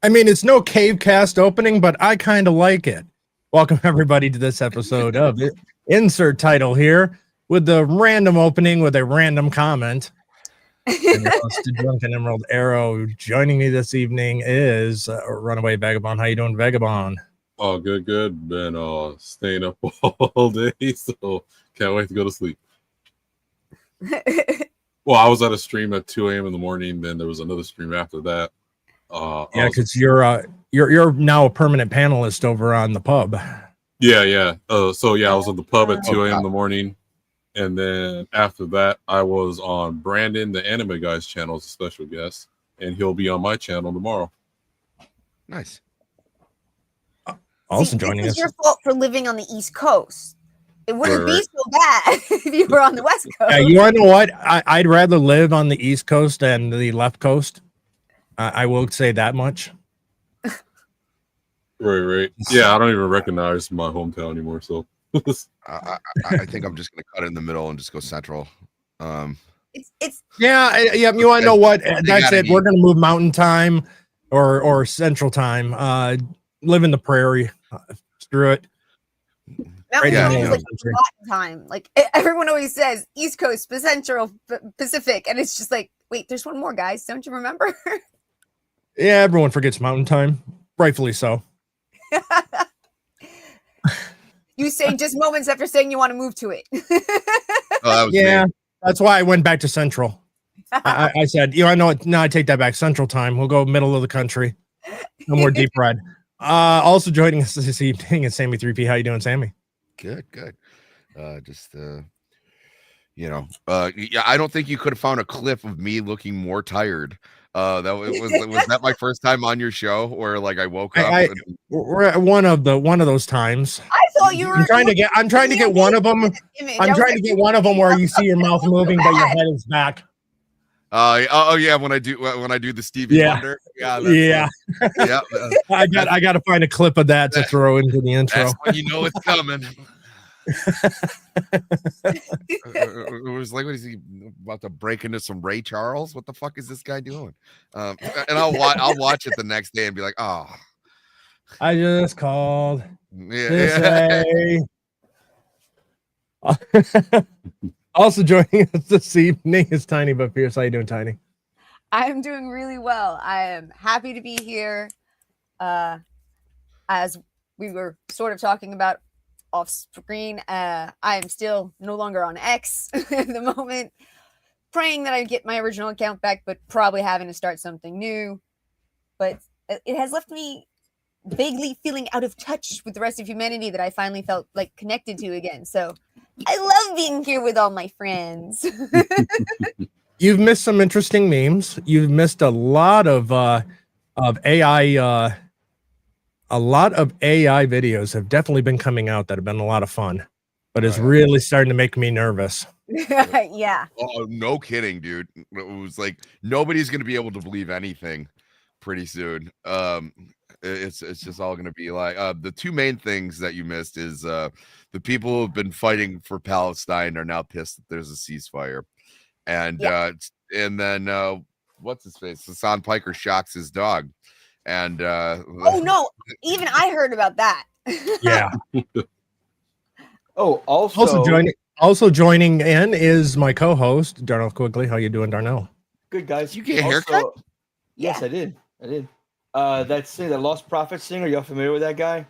I mean, it's no cave cast opening, but I kind of like it. Welcome, everybody, to this episode of Insert Title here with the random opening with a random comment. And your host, Drunken Emerald Arrow. Joining me this evening is Runaway Vagabond. How you doing, Vagabond? Oh, good. Been staying up all day, so can't wait to go to sleep. Well, I was at a stream at 2 a.m. in the morning. Then there was another stream after that. Yeah, because you're now a permanent panelist over on the pub. Yeah. So I was at the pub at 2 a.m. in the morning, and then after that, I was on Brandon, the anime guy's channel, as a special guest, and he'll be on my channel tomorrow. Nice. Also joining us. It's your fault for living on the East Coast. It wouldn't be so bad if you were on the West Coast. Yeah, you want to know what? I'd rather live on the East Coast than the left coast. I will say that much. Right. Yeah, I don't even recognize my hometown anymore. So I think I'm just gonna cut it in the middle and just go central. It's yeah. You want to know what? That's it. We're gonna move mountain time or central time. Live in the prairie. Screw it. Mountain time is like Latin time. Like everyone always says, East Coast, Central, Pacific, and it's just like, wait, there's one more, guys. Don't you remember? Yeah, everyone forgets mountain time. Rightfully so. You say just moments after saying you want to move to it. That was me. That's why I went back to central. I said, I know it. No, I take that back. Central time. We'll go middle of the country. No more deep red. Also joining us this evening is Sammy 3P. How you doing, Sammy? Good. I don't think you could have found a clip of me looking more tired. Was that my first time on your show where like I woke up? We're at one of those times. I thought you were. I'm trying to get one of them. I'm trying to get one of them where you see your mouth moving, but your head is back. Yeah. When I do the Stevie Wonder. Yeah. I got to find a clip of that to throw into the intro. That's when you know it's coming. It was like, what is he about to break into some Ray Charles? What the fuck is this guy doing? And I'll watch it the next day and be like, oh, I just called. Yeah. Also joining us this evening is Tiny but Fierce. How you doing, Tiny? I'm doing really well. I am happy to be here. As we were sort of talking about off screen, I am still no longer on X at the moment, praying that I get my original account back, but probably having to start something new. But it has left me vaguely feeling out of touch with the rest of humanity that I finally felt like connected to again. So I love being here with all my friends. You've missed some interesting memes. You've missed a lot of AI. A lot of AI videos have definitely been coming out that have been a lot of fun. but it's Right. really starting to make me nervous. Yeah. Oh, no kidding, dude. It was like nobody's gonna be able to believe anything pretty soon. It's just all gonna be like the two main things that you missed is the people who've been fighting for Palestine are now pissed that there's a ceasefire, and then what's his face? Hassan Piker shocks his dog, and Oh no, even I heard about that. Yeah. Oh, also Also joining in is my co-host Darnell Quiggley. How you doing, Darnell? good guys. You get a haircut? Also, yes, I did. That singer, the Lost Prophet singer. Y'all familiar with that guy?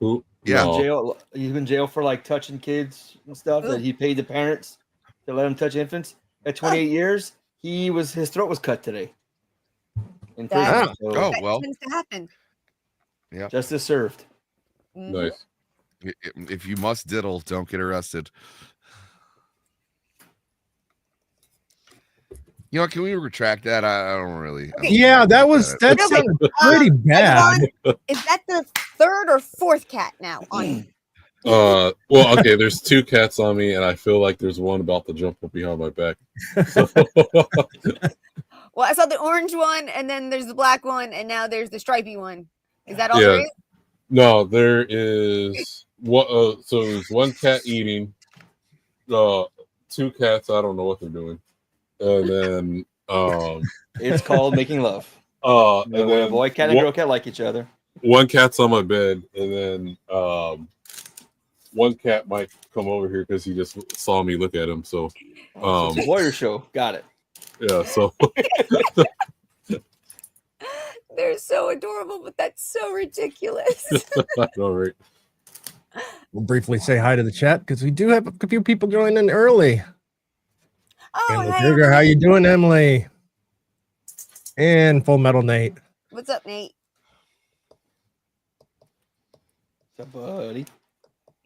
Who? Yeah. No. Jail. He's been in jail for like touching kids and stuff. That he paid the parents to let him touch infants. At 28 years, his throat was cut today. In That- prison. So, Oh, That well. tends to happen. justice served. Mhm. Nice. If you must diddle, don't get arrested. You know, can we retract that? I don't really. I don't Yeah, that look at it. sounded pretty bad. Is that the third or fourth cat now on? Well, okay, there's two cats on me, and I feel like there's one about to jump up behind my back. So, Well, I saw the orange one, and then there's the black one, and now there's the stripy one. Is that all Yeah. there is? no, there is what so there's one cat eating, two cats, I don't know what they're doing. And then It's called making love. and When a then boy cat and girl cat like each other. one cat's on my bed, and then one cat might come over here because he just saw me look at him. So It's a warrior show. Got it. yeah, so They're so adorable, but that's so ridiculous. I know, right? We'll briefly say hi to the chat because we do have a few people joining in early. Oh, Emily hey, Kruger, how you doing, Emily? And Full Metal Nate. what's up, Nate? What's up, buddy?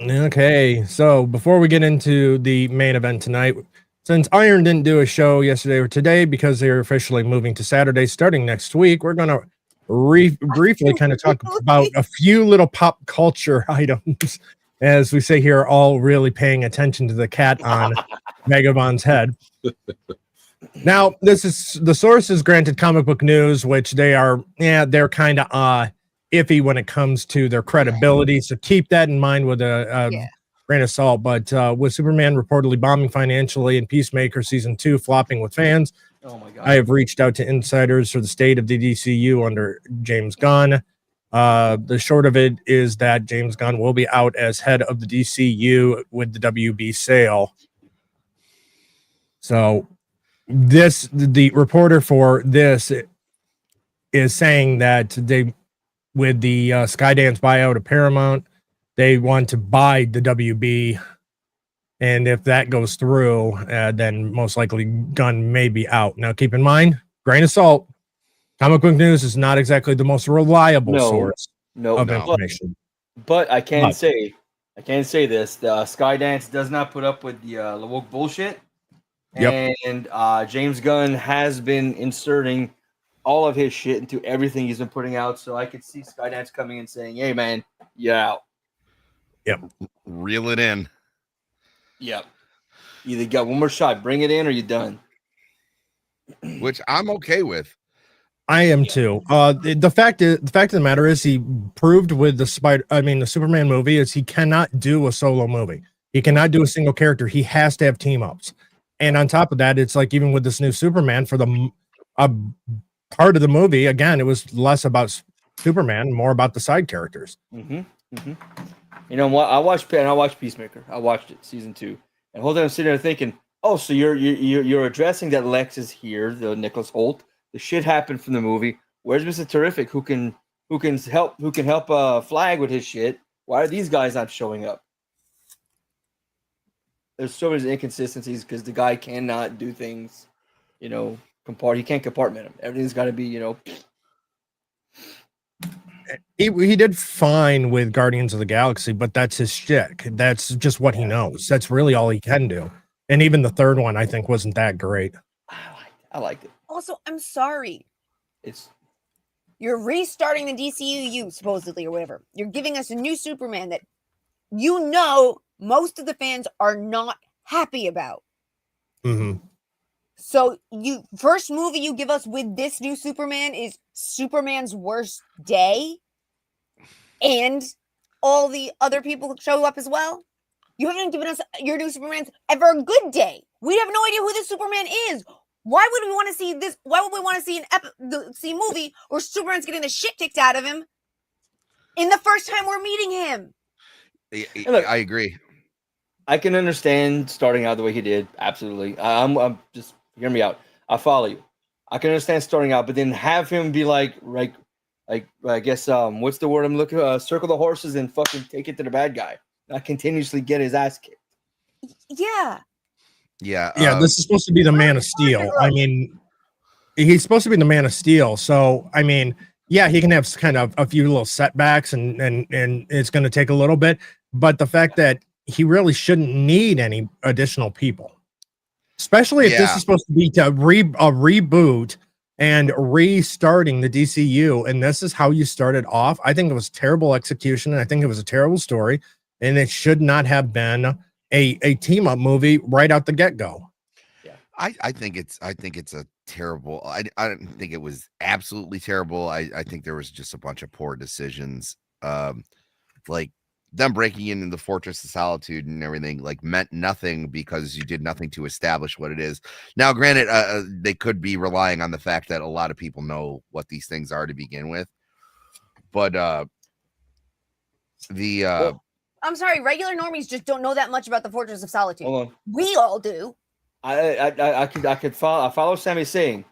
Okay, so before we get into the main event tonight, since Iron didn't do a show yesterday or today because they're officially moving to Saturday starting next week, we're going to briefly kind of talk about a few little pop culture items, as we say here, all really paying attention to the cat on Vagabond's head. Now, this is the source is Granted Comic Book News, which they're kind of iffy when it comes to their credibility. So keep that in mind with a grain of salt. But with Superman reportedly bombing financially and Peacemaker season 2 flopping with fans, Oh my god. I have reached out to insiders for the state of the DCU under James Gunn. The short of it is that James Gunn will be out as head of the DCU with the WB sale. So the reporter for this is saying that they, with the Skydance buyout of Paramount, they want to buy the WB. And if that goes through, then most likely Gunn may be out. Now, keep in mind, grain of salt, Comic Book News is not exactly the most reliable source No, of no. information. But I can But- say this: the Skydance does not put up with the woke bullshit. Yep. And James Gunn has been inserting all of his shit into everything he's been putting out. So I could see Skydance coming and saying, "Hey, man, you're out." Reel it in. Yep. Either got one more shot, bring it in, or you're done. Which I'm okay with. I am too. The fact of the matter is, he proved with the Superman movie is he cannot do a solo movie. He cannot do a single character. He has to have team ups. And on top of that, it's like even with this new Superman, for the part of the movie, again, it was less about Superman, more about the side characters. Mm-hmm. Mm-hmm. You know what? I watched Peacemaker. I watched it, season 2, and the whole time I'm sitting there thinking, "Oh, so you're addressing that Lex is here, the Nicholas Holt. The shit happened from the movie. Where's Mr. Terrific, who can help Flag with his shit? Why are these guys not showing up?" There's so many inconsistencies because the guy cannot do things, he can't compartment them. Everything's got to be, He did fine with Guardians of the Galaxy, but that's his shtick. That's just what he knows. That's really all he can do. And even the third one, I think, wasn't that great. I liked it. Also, I'm sorry. You're restarting the DCU supposedly or whatever. You're giving us a new Superman that most of the fans are not happy about. Mhm. So first movie you give us with this new Superman is Superman's worst day, and all the other people show up as well. You haven't given us your new Superman's ever a good day. We have no idea who this Superman is. Why would we want to see this? Why would we want to see see a movie where Superman's getting the shit kicked out of him in the first time we're meeting him? Look, I agree. I can understand starting out the way he did. Absolutely. I'm just hear me out. I follow you. I can understand starting out, but then have him be like I guess what's the word I'm looking? Circle the horses and fucking take it to the bad guy. Not continuously get his ass kicked. Yeah. Yeah. Yeah, this is supposed to be the Man of Steel. I mean, he's supposed to be the Man of Steel. So, I mean, yeah, he can have kind of a few little setbacks and it's going to take a little bit. But the fact that he really shouldn't need any additional people, especially if this is supposed to be a reboot and restarting the DCU. And this is how you started off. I think it was terrible execution. And I think it was a terrible story. And it should not have been a team up movie right out the get go. Yeah, I think it's a terrible. I don't think it was absolutely terrible. I think there was just a bunch of poor decisions. Like them breaking into the Fortress of Solitude and everything like meant nothing because you did nothing to establish what it is. Now, granted, they could be relying on the fact that a lot of people know what these things are to begin with, but I'm sorry, regular normies just don't know that much about the Fortress of Solitude. Hold on. We all do. I could follow Sammy saying,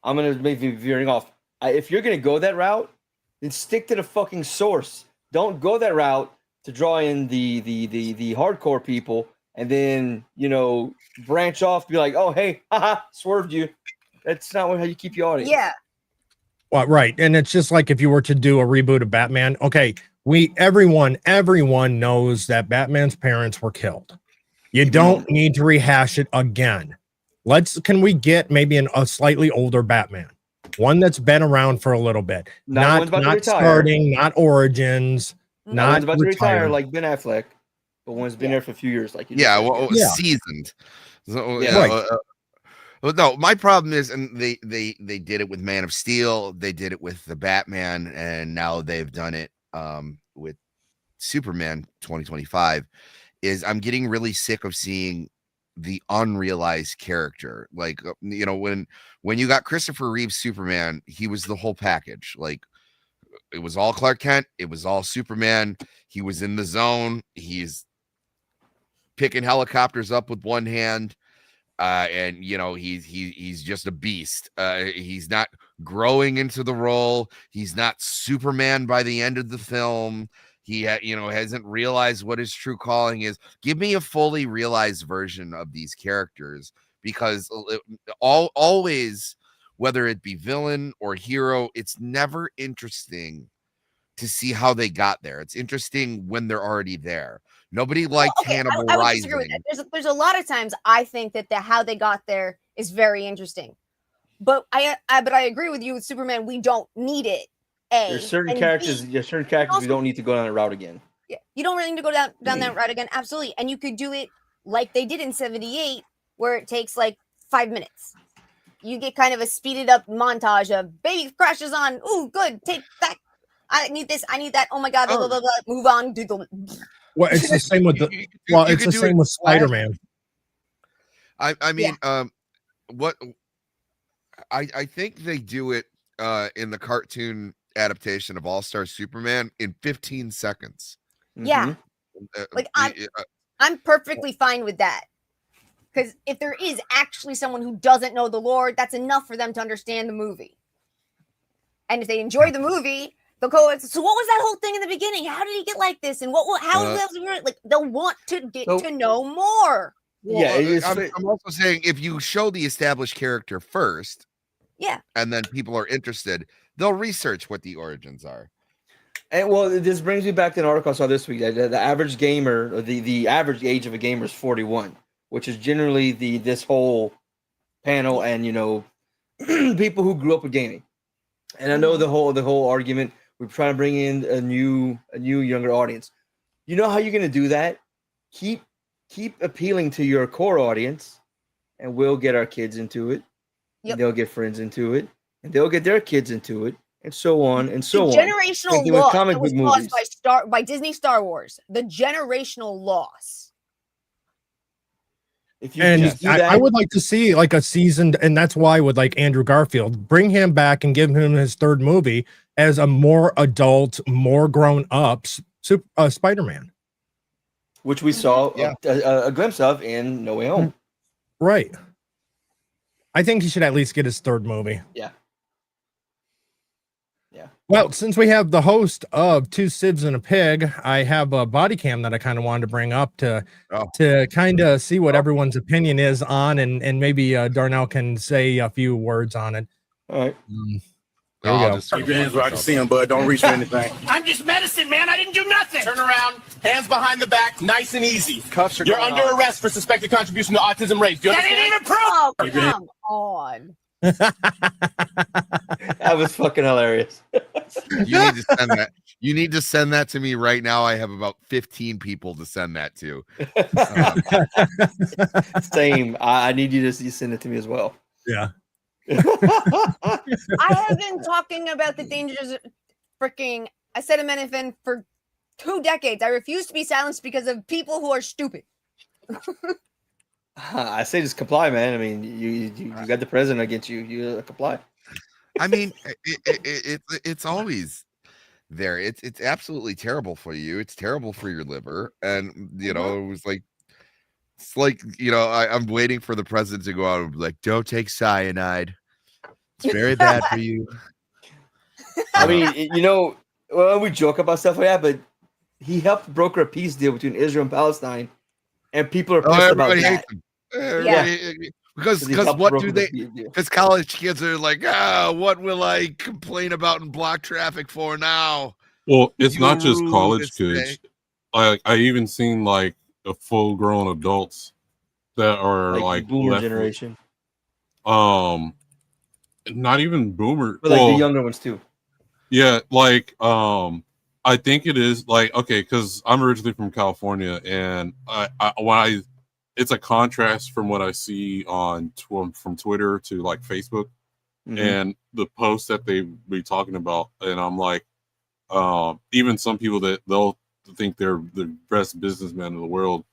I'm gonna maybe veering off. If you're gonna go that route, then stick to the fucking source. Don't go that route to draw in the hardcore people and then branch off, be like, oh hey, haha, swerved you. That's not how you keep your audience. Yeah. Well, right. And it's just like if you were to do a reboot of Batman, okay, everyone knows that Batman's parents were killed. You don't need to rehash it again. Can we get maybe a slightly older Batman? One that's been around for a little bit. Not starting, not origins, not one's about to retire retired. like Ben Affleck, but one's been there for a few years. Like seasoned. So, Right. No, my problem is, and they did it with Man of Steel, they did it with the Batman, and now they've done it with Superman 2025. Is I'm getting really sick of seeing the unrealized character. Like when you got Christopher Reeve's Superman, he was the whole package. Like it was all Clark Kent, it was all Superman. He was in the zone. He's picking helicopters up with one hand. And he's just a beast. He's not growing into the role. He's not Superman by the end of the film. He hasn't realized what his true calling is. Give me a fully realized version of these characters, because always, whether it be villain or hero, it's never interesting to see how they got there. It's interesting when they're already there. Nobody liked Hannibal I would Rising. disagree with that. There's a lot of times I think that how they got there is very interesting, but I agree with you with Superman. We don't need it. There's certain characters. We don't need to go down that route again. Yeah, you don't really need to go down that route again. Absolutely, and you could do it like they did in '78, where it takes like 5 minutes. You get kind of a speeded up montage of baby crashes on. Ooh, good. Take that. I need this. I need that. Oh my god. Blah, blah, blah, blah. Move on. Do the. Well, it's the same with it's the same with Spider-Man. I mean, what I think they do it in the cartoon adaptation of All-Star Superman in 15 seconds. Yeah. Like I'm perfectly fine with that. Because if there is actually someone who doesn't know the lore, that's enough for them to understand the movie. And if they enjoy the movie, they'll go, so what was that whole thing in the beginning? How did he get like this? And how like they'll want to get to know more. Well, I'm also saying if you show the established character first, and then people are interested, they'll research what the origins are. And well, this brings me back to an article I saw this week. The average gamer, or the average age of a gamer is 41, which is generally this whole panel and people who grew up with gaming. And I know the whole argument. We're trying to bring in a new younger audience. You know how you're going to do that? keep appealing to your core audience, and we'll get our kids into it. Yep. And they'll get friends into it, and they'll get their kids into it, and so on and so the on. generational Same thing with loss comic that was book caused movies. by Disney Star Wars. The generational loss. If you And just do that, I would like to see like a seasoned, and that's why with like Andrew Garfield, bring him back and give him his third movie as a more adult, more grown up Spider-Man. which we saw Yeah. a glimpse of in No Way Home. Right. I think he should at least get his third movie. Yeah. Yeah. Well, since we have the host of Two Sibs and a Pig, I have a body cam that I kind of wanted to bring up to kind of see what everyone's opinion is on, and maybe Darnell can say a few words on it. All right. There we go. Keep your hands where I can see them, bud. Don't reach for anything. I'm just medicine, man. I didn't do nothing. Turn around, hands behind the back, nice and easy. Cuffs are You're under arrest for suspected contribution to autism race. Do you understand? Oh, come on. That was fucking hilarious. You need to send that. You need to send that to me right now. I have about 15 people to send that to. Same. I need you to send it to me as well. Yeah. I have been talking about the dangers of freaking acetaminophen for 2 decades. I refuse to be silenced because of people who are stupid. I say just comply, man. I mean, you got the president against you. You comply. I mean, it's always there. It's absolutely terrible for you. It's terrible for your liver, and you know it was like. It's like, you know, I'm waiting for the president to go out and be like, don't take cyanide. It's very bad for you. I mean, you know, well, we joke about stuff like that, but he helped broker a peace deal between Israel and Palestine, and people are pissed about everybody that. hates him. Everybody, because he helped what broker do the they? peace deal. Because college kids are like, what will I complain about and block traffic for now? Well, it's not just You college this kids. I even seen like full grown adults that are like the boomer left- generation, not even boomer, but like well, the younger ones too. yeah, like I think it is like, okay, because I'm originally from California, and it's a contrast from what I see on from Twitter to like Facebook, and the posts that they be talking about, and I'm like, even some people that they'll think they're the best businessman in the world,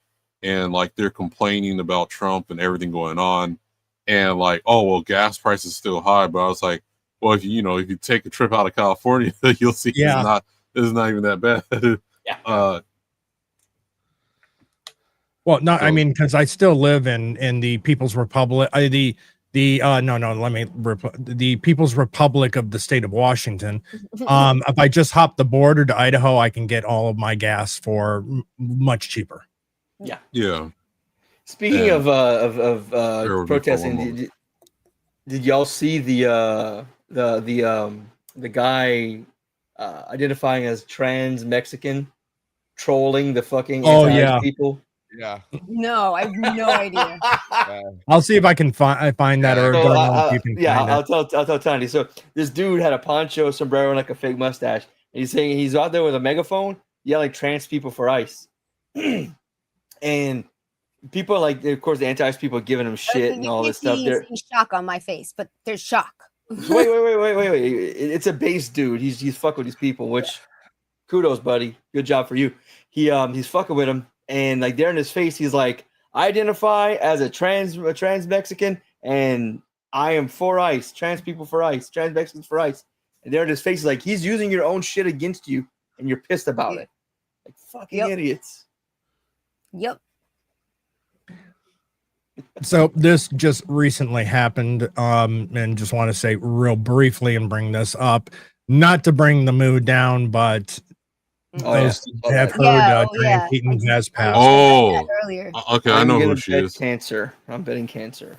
and like they're complaining about Trump and everything going on, and like, oh well, gas prices still high, but I was like, well, if you take a trip out of California, you'll see it's not even that bad. Yeah. Well, no, I mean, because I still live in the People's Republic, the People's Republic of the state of Washington. If I just hop the border to Idaho, I can get all of my gas for much cheaper. Yeah. Yeah. Speaking of would be protesting, did y'all see the guy identifying as trans Mexican trolling the fucking people? Yeah. No, I have no idea. I'll see if I can find that, or So, you can yeah, find I'll tell Tony. So this dude had a poncho, sombrero, and like a fake mustache. And he's saying he's out there with a megaphone yelling "trans people for ICE," and people are like, of course, the anti-ICE people are giving him shit and all this stuff. There's shock on my face, but there's shock. Wait. It's a base dude. He's fucking with these people, which kudos, buddy. Good job for you. He's fucking with him, and like they're in his face. He's like, I identify as a trans Mexican, and I am for ICE. Trans people for ICE. Trans Mexicans for ICE. And they're in his face. He's like, he's using your own shit against you, and you're pissed about it. Like fucking idiots. Yep. So this just recently happened, and just want to say real briefly and bring this up, not to bring the mood down, but those have heard Diane Keaton has passed. Oh, earlier. Okay, I know who she is. Cancer. I'm betting cancer.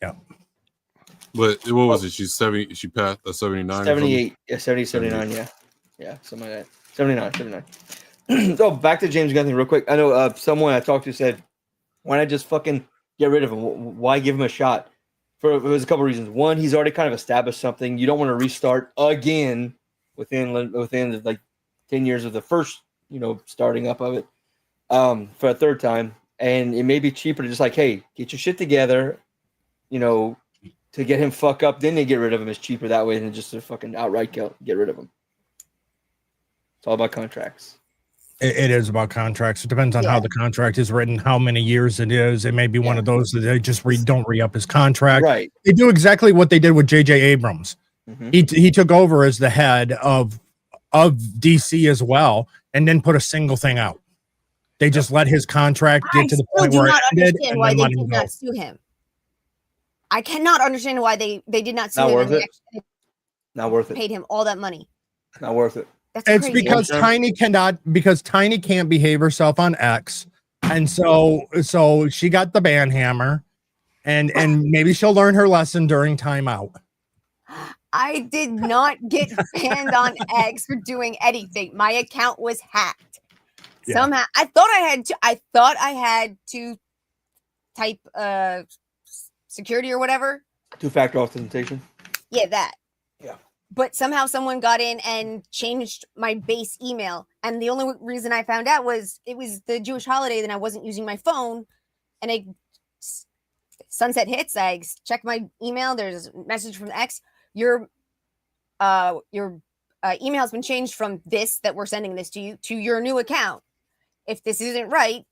Yeah. But what was it? She's 70. She passed a 79. 78. Yeah, 70, 79. Yeah, something like that. 79. So back to James Gunn thing real quick. I know someone I talked to said, why not just fucking get rid of him? Why give him a shot? There's a couple reasons. One, he's already kind of established something. You don't want to restart again within like 10 years of the first, starting up of it. for a third time, and it may be cheaper to just like, hey, get your shit together, to get him fuck up, then they get rid of him is cheaper that way than just to fucking outright get rid of him. It's all about contracts. It is about contracts. It depends on how the contract is written, how many years it is. It may be one of those that they just don't re-up his contract. Right. They do exactly what they did with J.J. Abrams. Mm-hmm. He took over as the head of DC as well, and then put a single thing out. They just let his contract get to the point where it ended, and why then they let him did go. not sue him. I cannot understand why they did not sue Not him. worth And they it. actually Not worth it. paid him all that money. Not worth it. That's It's crazy. because Tiny can't behave herself on X, and so she got the ban hammer, and maybe she'll learn her lesson during timeout. I did not get banned on X for doing anything. My account was hacked. Yeah. Somehow I thought I had to type security or whatever. 2-factor authentication. Yeah, that. Yeah. But somehow someone got in and changed my base email. And the only reason I found out was it was the Jewish holiday, then I wasn't using my phone. And sunset hits, I check my email. There's a message from X. Your email has been changed from this that we're sending this to you to your new account. If this isn't right,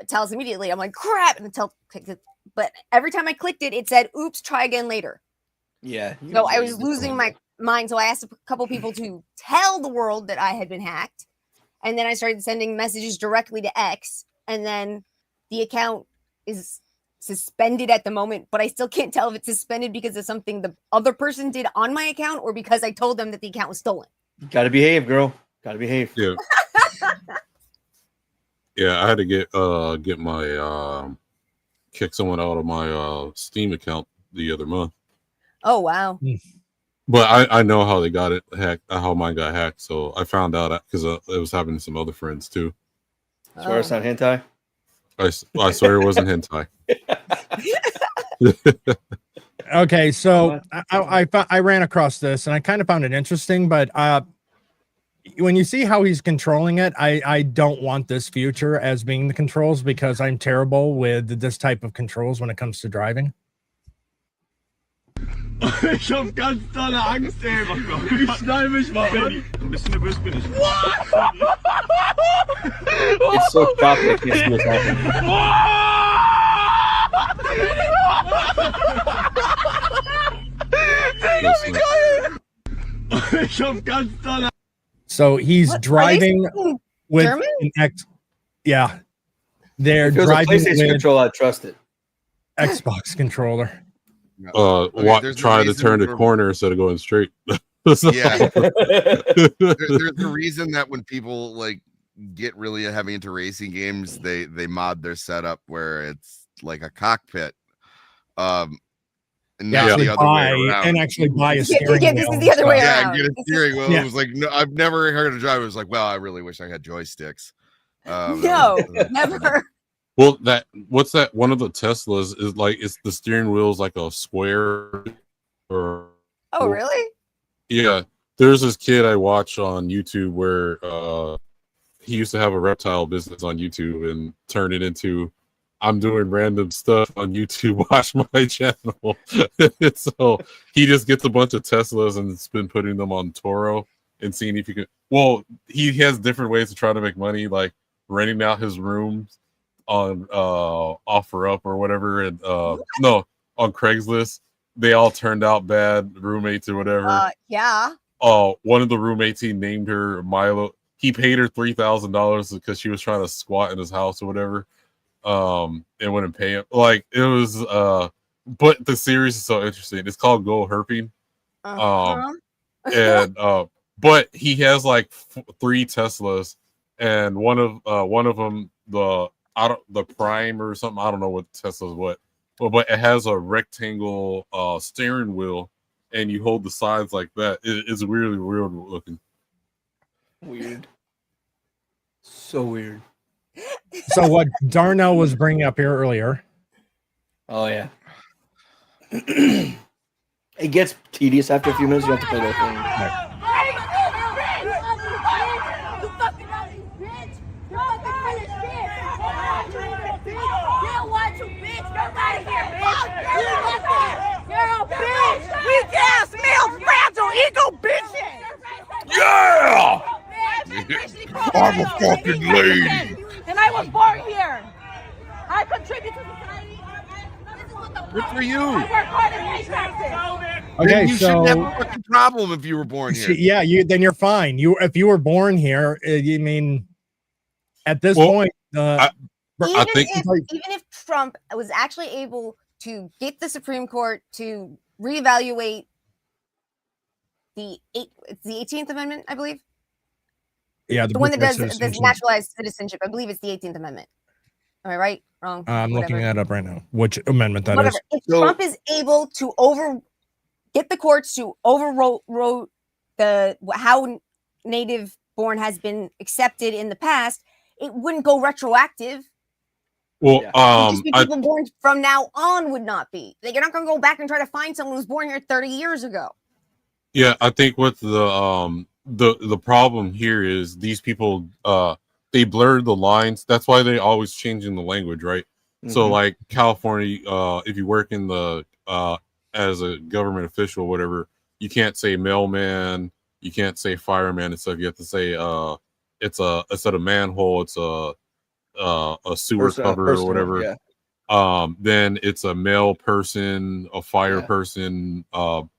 tell us immediately. I'm like, crap. And but every time I clicked it, it said, oops, try again later. Yeah. So I was losing my mind. So I asked a couple people to tell the world that I had been hacked. And then I started sending messages directly to X. And then the account is suspended at the moment, but I still can't tell if it's suspended because of something the other person did on my account or because I told them that the account was stolen. Gotta behave, girl. Gotta behave. Yeah. Yeah, I had to get my kick someone out of my Steam account the other month. Oh wow. But I know how they got it hacked, how mine got hacked. So I found out because it was happening to some other friends too. Swear it's not hentai. I swear it wasn't hentai. Okay, so I ran across this and I kind of found it interesting, but when you see how he's controlling it, I don't want this future as being the controls because I'm terrible with this type of controls when it comes to driving. Ich hab ganz tolle Angst, ey. Ich schnall mich mal an. Ein bisschen nervös bin ich. It's so choppy, I can't see what's happening. Ich hab ganz tolle. So he's What, driving with German? an X. Yeah, they're If it was a driving PlayStation with control, I'd trust it. Xbox controller. there's try no to turn the reason corner instead of going straight. So- Yeah. There's a reason that when people like get really heavy into racing games, they mod their setup where it's like a cockpit. And not the other way around. Actually buy a steering Yeah, wheel. this is the other way Yeah, around. get a steering wheel. Yeah. It was like, no, I've never heard a driver. It was like, well, I really wish I had joysticks. No, never. Well, what's that? One of the Teslas is like it's the steering wheel's like a square. Or Oh, really? yeah, there's this kid I watch on YouTube where he used to have a reptile business on YouTube and turn it into I'm doing random stuff on YouTube. Watch my channel. So he just gets a bunch of Teslas and has been putting them on Toro and seeing if you can. Well, he has different ways to try to make money, like renting out his rooms on OfferUp or whatever, and no, on Craigslist. They all turned out bad, roommates or whatever. Yeah. One of the roommates, he named her Milo. He paid her $3,000 because she was trying to squat in his house or whatever. And wouldn't pay him. Like it was but the series is so interesting. It's called Go Herping. And but he has like 3 Teslas, and one of them, the Prime or something, I don't know what Tesla's what, but it has a rectangle steering wheel, and you hold the sides like that. It's really weird looking. Weird. So weird. So what Darnell was bringing up here earlier. Oh yeah. It gets tedious after a few minutes. You have to play that thing. I'm a fucking lady. And I was born here. I contribute to society. Good for you. I work hard and pay taxes. Okay, Then you shouldn't have so a fucking problem if you were born here. yeah, then you're fine. If you were born here, you mean at this Well, point, I think even if Trump was actually able to get the Supreme Court to reevaluate the 18th Amendment, I believe. yeah, The one that does citizenship. naturalized citizenship. I believe it's the 18th Amendment. Am I right? Wrong? I'm looking Whatever. that up right now. Which amendment that is? Whatever. If Trump is able to get the courts to overrule how native born has been accepted in the past, it wouldn't go retroactive. well, Just be people born from now on would not be. Like, you're not going to go back and try to find someone who's born here 30 years ago. yeah, I think what the problem here is these people they blurred the lines. That's why they always changing the language, right? So like California, if you work in the as a government official, whatever, you can't say mailman, you can't say fireman and stuff. You have to say it's instead of manhole, it's a sewer cover or whatever. Yeah. Then it's a mail person, a fire person,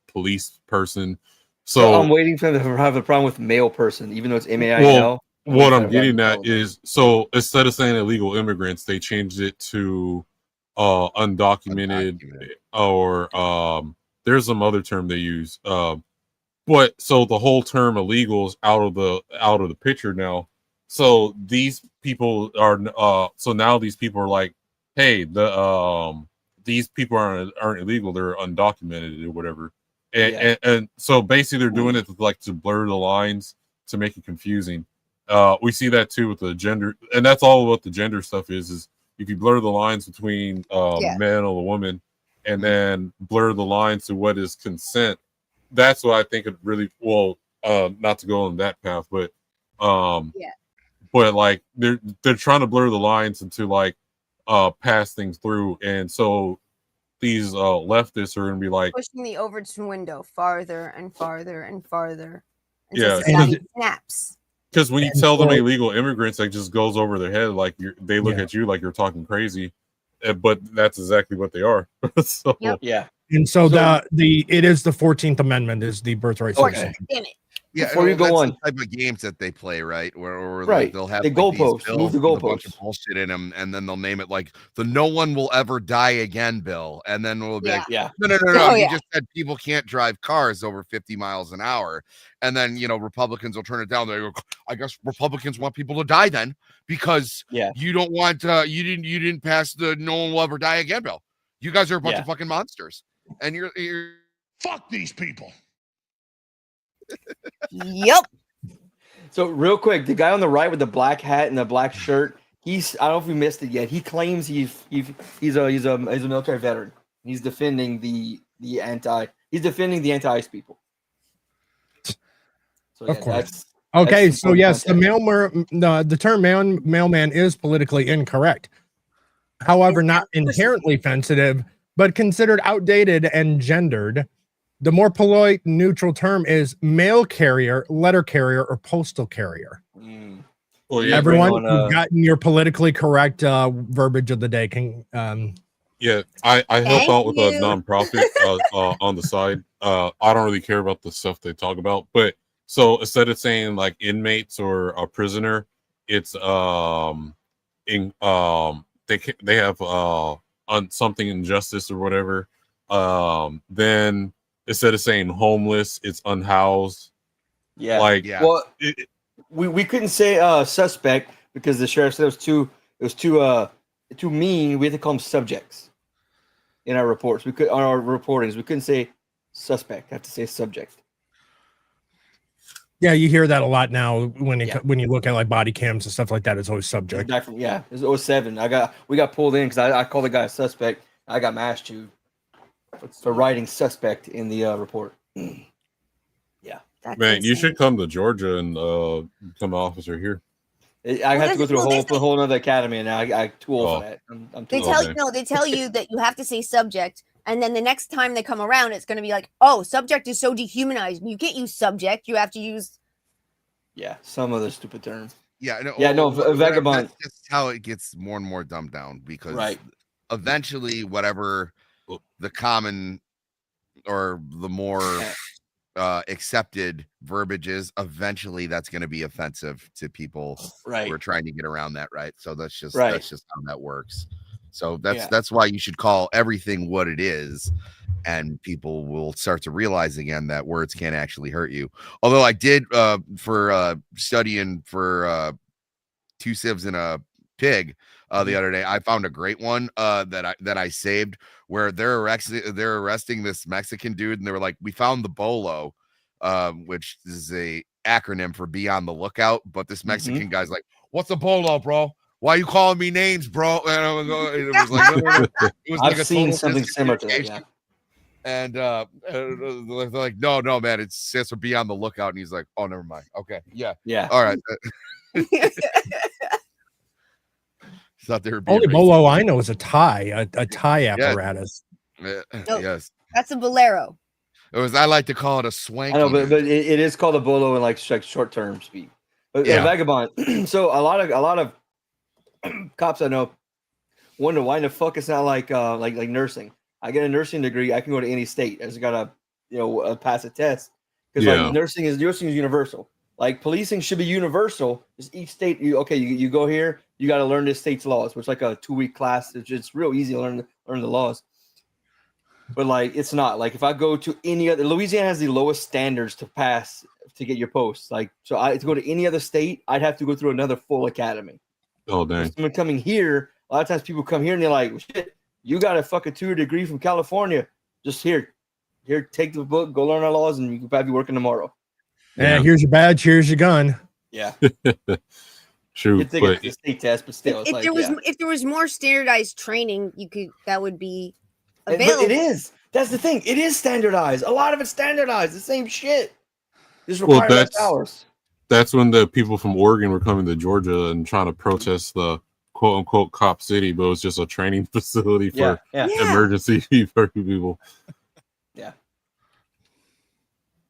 police person. So I'm waiting for them to have a problem with male person, even though it's MAIL. What I'm getting at is, so instead of saying illegal immigrants, they changed it to undocumented, or there's some other term they use. But so the whole term illegal is out of the picture now. So these people are so now these people are like, hey, these people aren't illegal, they're undocumented or whatever. And so basically they're doing it to blur the lines to make it confusing. We see that too with the gender, and that's all what the gender stuff is if you blur the lines between man or the woman, and then blur the lines to what is consent. That's what I think it really, not to go on that path, but but like they're trying to blur the lines and to like pass things through, and so these leftists are going to be like pushing the Overton window farther and farther and farther. Yeah, snaps. Because when you tell them illegal immigrants, that just goes over their head. Like they look at you like you're talking crazy, but that's exactly what they are. So yeah, and so it is the 14th Amendment is the birthright. Damn it. Yeah, before you go on, the type of games that they play, right? Where right, they'll have the goalposts, move the goalposts, a bunch of bullshit in them, and then they'll name it like the "No One Will Ever Die Again" bill, and then we'll be like, no, you just said people can't drive cars over 50 miles an hour, and then Republicans will turn it down. They go, I guess Republicans want people to die then because you don't want you didn't pass the "No One Will Ever Die Again" bill. You guys are a bunch of fucking monsters, and you're fuck these people. Yep. So real quick, the guy on the right with the black hat and the black shirt, I don't know if we missed it yet. He claims he's a military veteran. He's defending the anti-ICE people. So of course. That's okay. So yes, context. the term mailman is politically incorrect. However, not inherently offensive, but considered outdated and gendered. The more polite, neutral term is mail carrier, letter carrier, or postal carrier. Well, yeah, everyone, you've gotten your politically correct verbiage of the day. I help out with a nonprofit on the side. I don't really care about the stuff they talk about, but so instead of saying like inmates or a prisoner, it's they have on something injustice or whatever. Then instead of saying homeless, it's unhoused. Yeah. Well, we couldn't say suspect because the sheriff said it was too mean. We had to call them subjects in our reports. On our reportings, we couldn't say suspect. I have to say subject. Yeah, you hear that a lot now when you look at like body cams and stuff like that. It's always subject. It was 07. We got pulled in because I called the guy a suspect. I got mashed to for writing suspect in the report. Yeah, man, you should come to Georgia and become an officer here. I have to go through a whole other academy, and I too old for that. I'm too old. They tell you that you have to say subject, and then the next time they come around, it's going to be like, oh, subject is so dehumanized. You can't use subject. You have to use Yeah, some other stupid term. Yeah, Vagabond. That's just how it gets more and more dumbed down because Right. eventually, whatever the common or the more accepted verbiage is, eventually that's going to be offensive to people Right. who are trying to get around that, right? So that's just Right. how that works. So that's why you should call everything what it is, and people will start to realize again that words can't actually hurt you. Although I did for studying for 2 sieves and a pig the other day, I found a great one that I saved where they're arresting this Mexican dude, and they were like, we found the bolo, which is a acronym for be on the lookout. But this Mexican guy's like, what's a bolo, bro? Why are you calling me names, bro? And it was like, it was I've a seen total something similar to that. Yeah. And they're like, no, man, it stands for be on the lookout. And he's like, oh, never mind. Okay, yeah, all right. Thought they were being Only racist. bolo I know is a tie, a tie apparatus. Yes, That's a bolero. it was. I like to call it a swanky. I know, but dude. it is called a bolo in like short term speak. But Yeah. Vagabond. So a lot of cops I know wonder why in the fuck it's not like nursing. I get a nursing degree. I can go to any state. I just gotta pass a test because like nursing is universal. Like policing should be universal. Just each state. You go here. You got to learn this state's laws, which is like a 2-week class. It's real easy to learn the laws. But like it's not like if I go to any other, Louisiana has the lowest standards to pass to get your post. Like so, to go to any other state, I'd have to go through another full academy. Oh dang! Someone coming here, a lot of times people come here and they're like, "Shit, you got a fucking 2-year degree from California. Just here, take the book, go learn our laws, and you can probably be working tomorrow." Yeah, here's your badge, here's your gun. Yeah. True, You'd think it's the state test, but still, If there was more standardized training, that would be available. But it is. That's the thing. It is standardized. A lot of it's standardized. The same shit. Just require less hours. That's when the people from Oregon were coming to Georgia and trying to protest the quote unquote cop city, but it was just a training facility for emergency people. Yeah.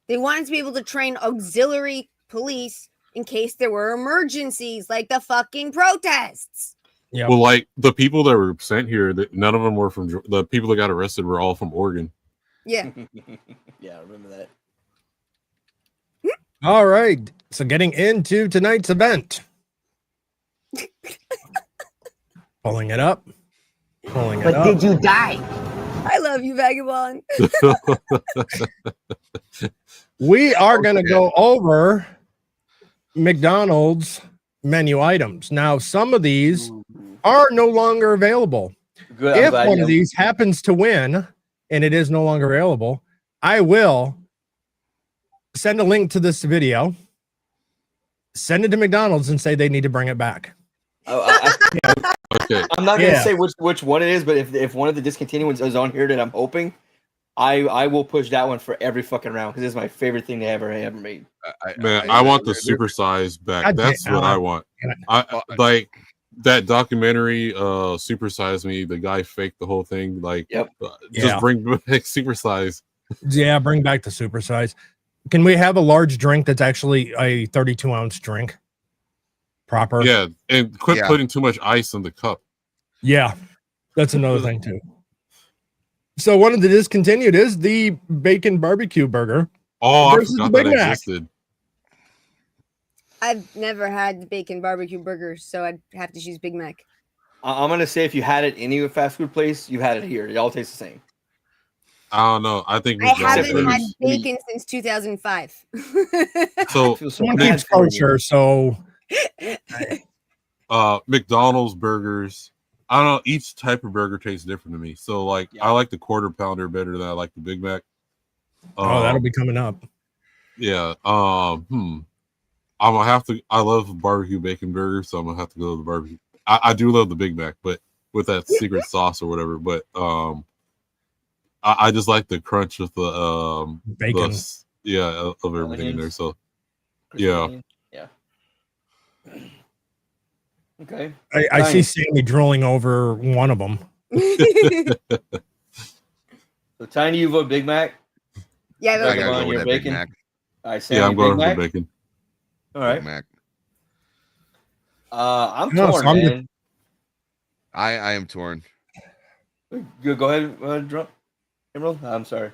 They wanted to be able to train auxiliary police in case there were emergencies like the fucking protests. Yeah. Well, like the people that were sent here, none of them were from the people that got arrested were all from Oregon. Yeah. Yeah, I remember that. All right. So getting into tonight's event. Pulling it up. But did you die? I love you, Vagabond. We are going to go over McDonald's menu items. Now, some of these are no longer available. Good. If one of these happens to win and it is no longer available, I will send a link to this video, send it to McDonald's, and say they need to bring it back. Okay. I'm not gonna say which one it is, but if one of the discontinued ones is on here that I'm hoping, I will push that one for every fucking round because it's my favorite thing they ever made. I want the supersize back. That's what I want. I like that documentary, Supersize Me. The guy faked the whole thing. Like, just bring back Supersize. Yeah, bring back the supersize. Can we have a large drink that's actually a 32-ounce drink? Proper. Yeah, and quit putting too much ice in the cup. Yeah, that's another thing too. So one of the discontinued is the bacon barbecue burger. Oh, I forgot that existed. I've never had the bacon barbecue burger, so I'd have to choose Big Mac. I'm gonna say if you had it any fast food place, you've had it here. It all tastes the same. I don't know. I think I haven't had bacon since 2005. So one keeps kosher, so McDonald's burgers. I don't know. Each type of burger tastes different to me. So like, I like the quarter pounder better than I like the Big Mac. That'll be coming up. Yeah. I'm gonna have to. I love barbecue bacon burger, so I'm gonna have to go to the barbecue. I do love the Big Mac, but with that secret sauce or whatever. But I just like the crunch with the bacon. Of everything in there. So yeah. Okay. I see Sammy drooling over one of them. So Tiny, you vote Big Mac? Yeah, I gotta go with that Big Mac. All right, Sam, I'm going Big for Mac? the bacon. All right. Big Mac. I'm No, torn, so I'm man. I am torn. Go ahead, Drunk Emerald. I'm sorry.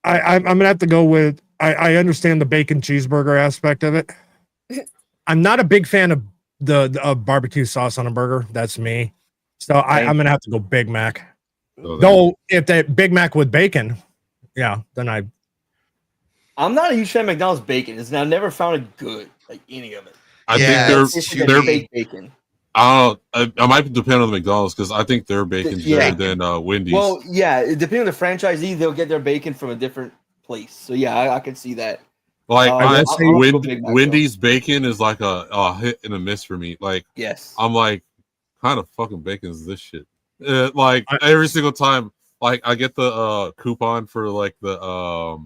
I'm gonna have to go with. I understand the bacon cheeseburger aspect of it. I'm not a big fan of the barbecue sauce on a burger. That's me. So I'm gonna have to go Big Mac. Though if that Big Mac with bacon, yeah, then I'm not a huge fan of McDonald's bacon. I've never found it good, like any of it. I think they're fake bacon. I might depend on the McDonald's because I think their bacon's better than Wendy's. Well, yeah, depending on the franchisee, they'll get their bacon from a different place. So yeah, I can see that. Like Wendy's bacon is like a hit and a miss for me. Like, yes, I'm like, kind of fucking bacon is this shit? Like every single time, like I get the coupon for like the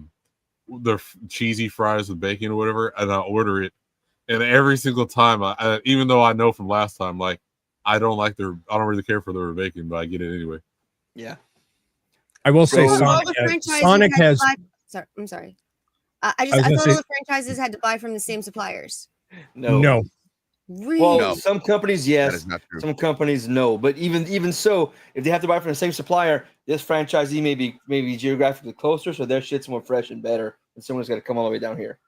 cheesy fries with bacon or whatever, and I order it, and every single time, I even though I know from last time, like I don't really care for their bacon, but I get it anyway. Yeah, I will say Sonic has. I'm sorry. I thought all the franchises had to buy from the same suppliers. No. Really? Well, No. some companies yes, That is not true. some companies no. But even so, if they have to buy from the same supplier, this franchisee may be geographically closer, so their shit's more fresh and better. And someone's got to come all the way down here.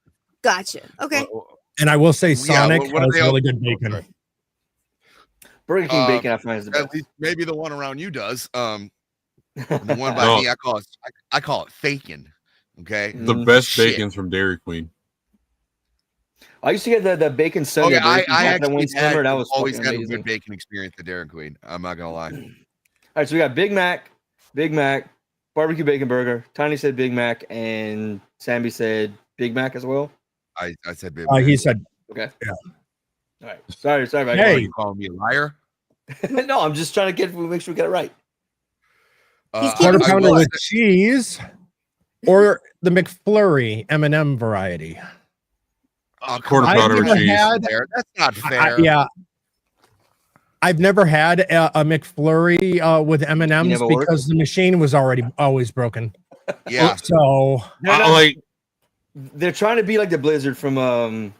Gotcha. Okay. And I will say Sonic what has are they really good bacon. Burger King bacon, I find is the best. At least maybe the one around you does. The one by me, I call it faking. Okay, The best bacon's from Dairy Queen. I used to get the bacon sundae. Okay, I actually always had a good bacon experience at Dairy Queen. I'm not gonna lie. All right, so we got Big Mac, barbecue bacon burger. Tiny said Big Mac, and Sammy said Big Mac as well. I said Big Mac. He said, Okay. Yeah. All right. Sorry. Hey. You calling me a liar? No, I'm just trying to make sure we get it right. quarter pounder with cheese, or the McFlurry M&M variety. Quarter pounder with cheese. That's not fair. Yeah. I've never had a McFlurry with M&Ms because the machine was always broken. Yeah. So they're trying to be like the Blizzard from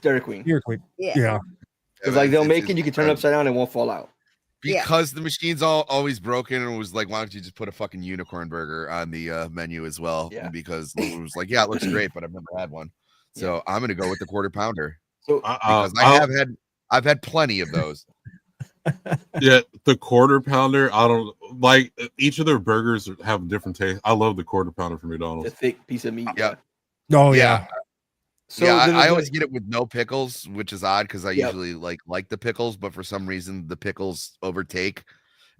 Dairy Queen. Yeah. Because like they'll make it, you can turn it upside down, and it won't fall out. Because the machine's always broken, and it was like, why don't you just put a fucking unicorn burger on the menu as well? Yeah. Because it was like, yeah, it looks great, but I've never had one. So I'm gonna go with the quarter pounder. So because I've had plenty of those. Yeah, the quarter pounder. I don't like each of their burgers have different taste. I love the quarter pounder from McDonald's. A thick piece of meat. Yeah. Oh yeah. So I always get it with no pickles, which is odd because I usually like the pickles, but for some reason the pickles overtake.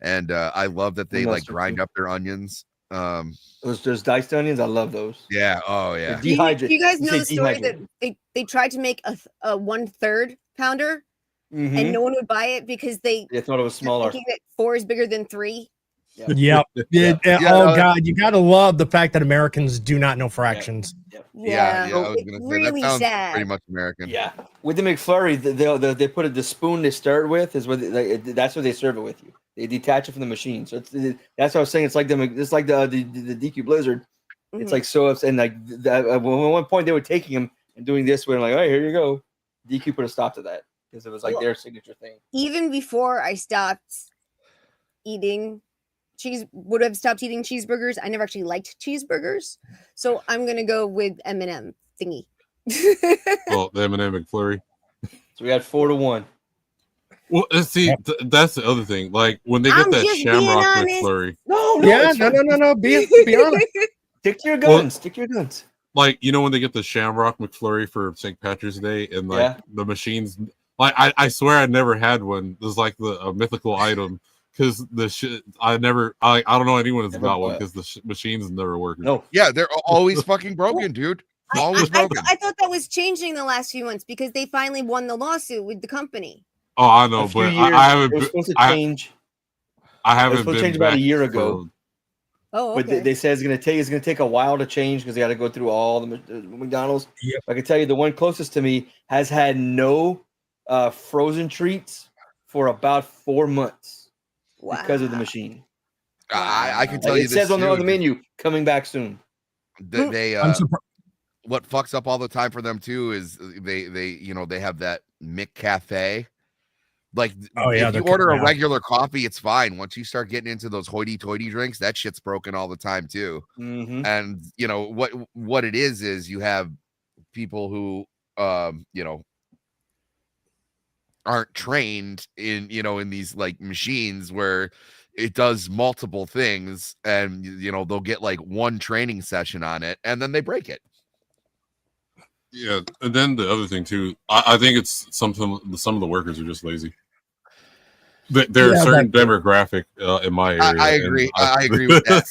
And I love that they like grind up their onions. Those diced onions, I love those. Yeah. Oh yeah. Do you guys know the story that they tried to make a 1/3 pounder and no one would buy it because they thought it was smaller. Thinking that 4 is bigger than 3. Yep. Oh God, you gotta love the fact that Americans do not know fractions. Yeah. I was gonna say, really that sounds sad. pretty much American. Yeah. With the McFlurry, they put the spoon they start with is what that's what they serve it with you. They detach it from the machine. So that's what I was saying. It's like the DQ Blizzard. It's like so and like at one point they were taking them and doing this where like, oh, here you go. DQ put a stop to that because it was like their signature thing. Even before I stopped eating would have stopped eating cheeseburgers. I never actually liked cheeseburgers, so I'm gonna go with M&M thingy. Well, the M&M McFlurry. So we had 4-1. Well, see, that's the other thing. Like when they get that Shamrock McFlurry. No. Be honest. Stick to your guns. Stick to your guns. Like when they get the Shamrock McFlurry for St. Patrick's Day, and like the machines. Like I swear I never had one. There's like a mythical item. Because the shit, I don't know anyone that's got one because the machines never work. No, yeah, they're always fucking broken, dude. Always broken. I thought that was changing the last few months because they finally won the lawsuit with the company. Oh, I know, but I haven't. It was supposed to change. I haven't been. It was supposed to change about a year ago. Oh, okay. But they said it's gonna take a while to change because they got to go through all the McDonald's. Yep. I can tell you the one closest to me has had no frozen treats for about 4 months. Wow. Because of the machine. I can tell you it says on the menu coming back soon. They what fucks up all the time for them too is they have that McCafe. Like, if you order a regular coffee, it's fine. Once you start getting into those hoity-toity drinks, that shit's broken all the time too. Mm-hmm. And what it is you have people who aren't trained in these like machines where it does multiple things, and they'll get like one training session on it and then they break it. Yeah, and then the other thing too, I think it's some of the workers are just lazy. There are certain demographic in my area. I agree. I agree with that.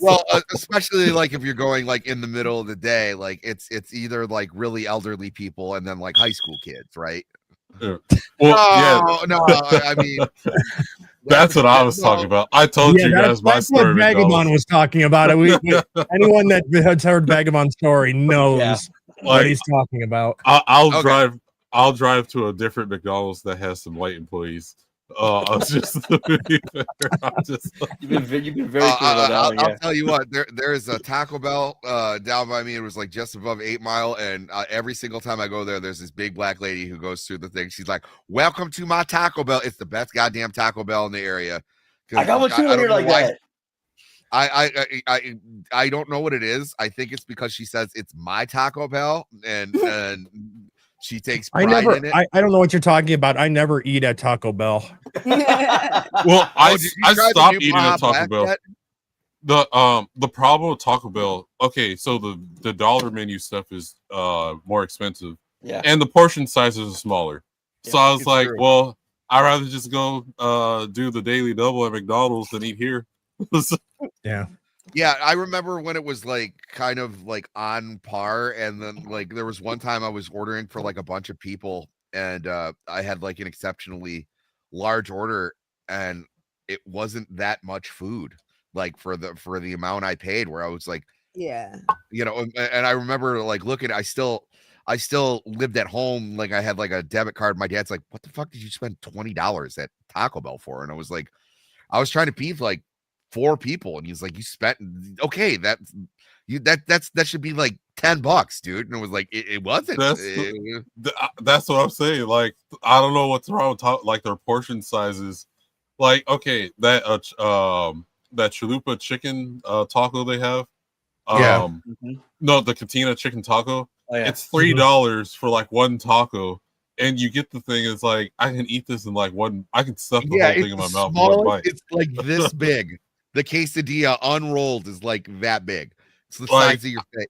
Well, especially like if you're going like in the middle of the day, like it's either like really elderly people and then like high school kids, right? Yeah. Well, no, I mean that's what I was talking about. I told you guys my story. What Vagabond was talking about. Anyone that has heard Vagabond's story knows what he's talking about. I'll drive to a different McDonald's that has some white employees. You've been very clear about that one, I'll tell you what, there is a Taco Bell down by me. It was like just above 8 Mile, and every single time I go there's this big black lady who goes through the thing. She's like, "Welcome to my Taco Bell. It's the best goddamn Taco Bell in the area." I got what you hear like that. I don't know what it is. I think it's because she says it's my Taco Bell, and she takes pride in it. I don't know what you're talking about. I never eat at Taco Bell. Well, I stopped eating at Taco Bell. Yet? The problem with Taco Bell, okay, so the dollar menu stuff is more expensive. Yeah. And the portion sizes are smaller. Yeah, so I was like, well, I'd rather just go do the daily double at McDonald's than eat here. Yeah. Yeah, I remember when it was like kind of like on par, and then like there was one time I was ordering for like a bunch of people, and I had like an exceptionally large order, and it wasn't that much food like for the amount I paid, where I was like, yeah, and I remember like looking, I still lived at home, like I had like a debit card. My dad's like, "What the fuck did you spend $20 at Taco Bell for?" And I was like, I was trying to feed like 4 people, and he's like, "You spent okay, that should be like $10, dude." And it was like, it wasn't. That's what I'm saying. Like, I don't know what's wrong with like their portion sizes. Like, okay, that chalupa chicken taco they have. No, the Cantina chicken taco. Oh, yeah. It's $3 for like one taco. And you get the thing, it's like, I can eat this in like one, I can stuff the whole thing in my mouth in one bite. It's like this big. The quesadilla unrolled is like that big. It's the size of your face.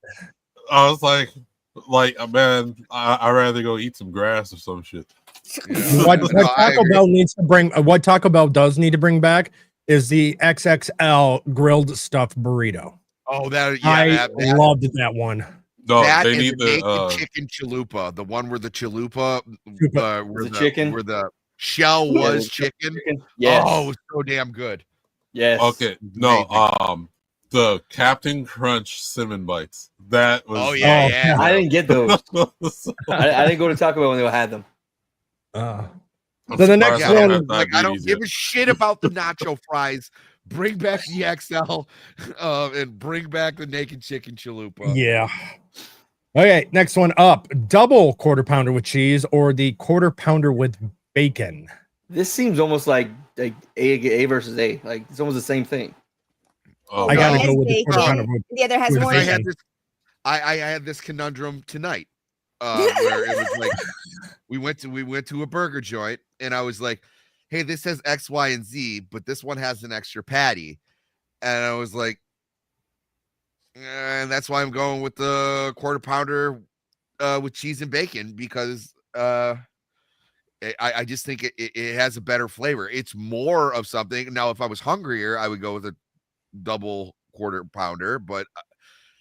I was like, man, I'd rather go eat some grass or some shit. Yeah. What Taco Bell does need to bring back is the XXL grilled stuffed burrito. Oh, I loved that one. No, that they need the chicken chalupa, the one where the chalupa, where the shell was chicken. Yes. Oh, it was so damn good. Yes. Okay. No. The Captain Crunch cinnamon bites. That was. Oh yeah. I didn't get those. I didn't go to Taco Bell when they had them. So the next one, like, I don't give a shit about the nacho fries. Bring back the XL, and bring back the naked chicken chalupa. Yeah. Okay, next one up: double quarter pounder with cheese or the quarter pounder with bacon. This seems almost like A versus A. Like it's almost the same thing. Oh, I gotta go with the quarter pounder. The other has more. I had this conundrum tonight, where it was like we went to a burger joint, and I was like, "Hey, this says X, Y, and Z, but this one has an extra patty," and I was like, and that's why I'm going with the quarter pounder with cheese and bacon, because I just think it has a better flavor. It's more of something. Now, if I was hungrier, I would go with a double quarter pounder, but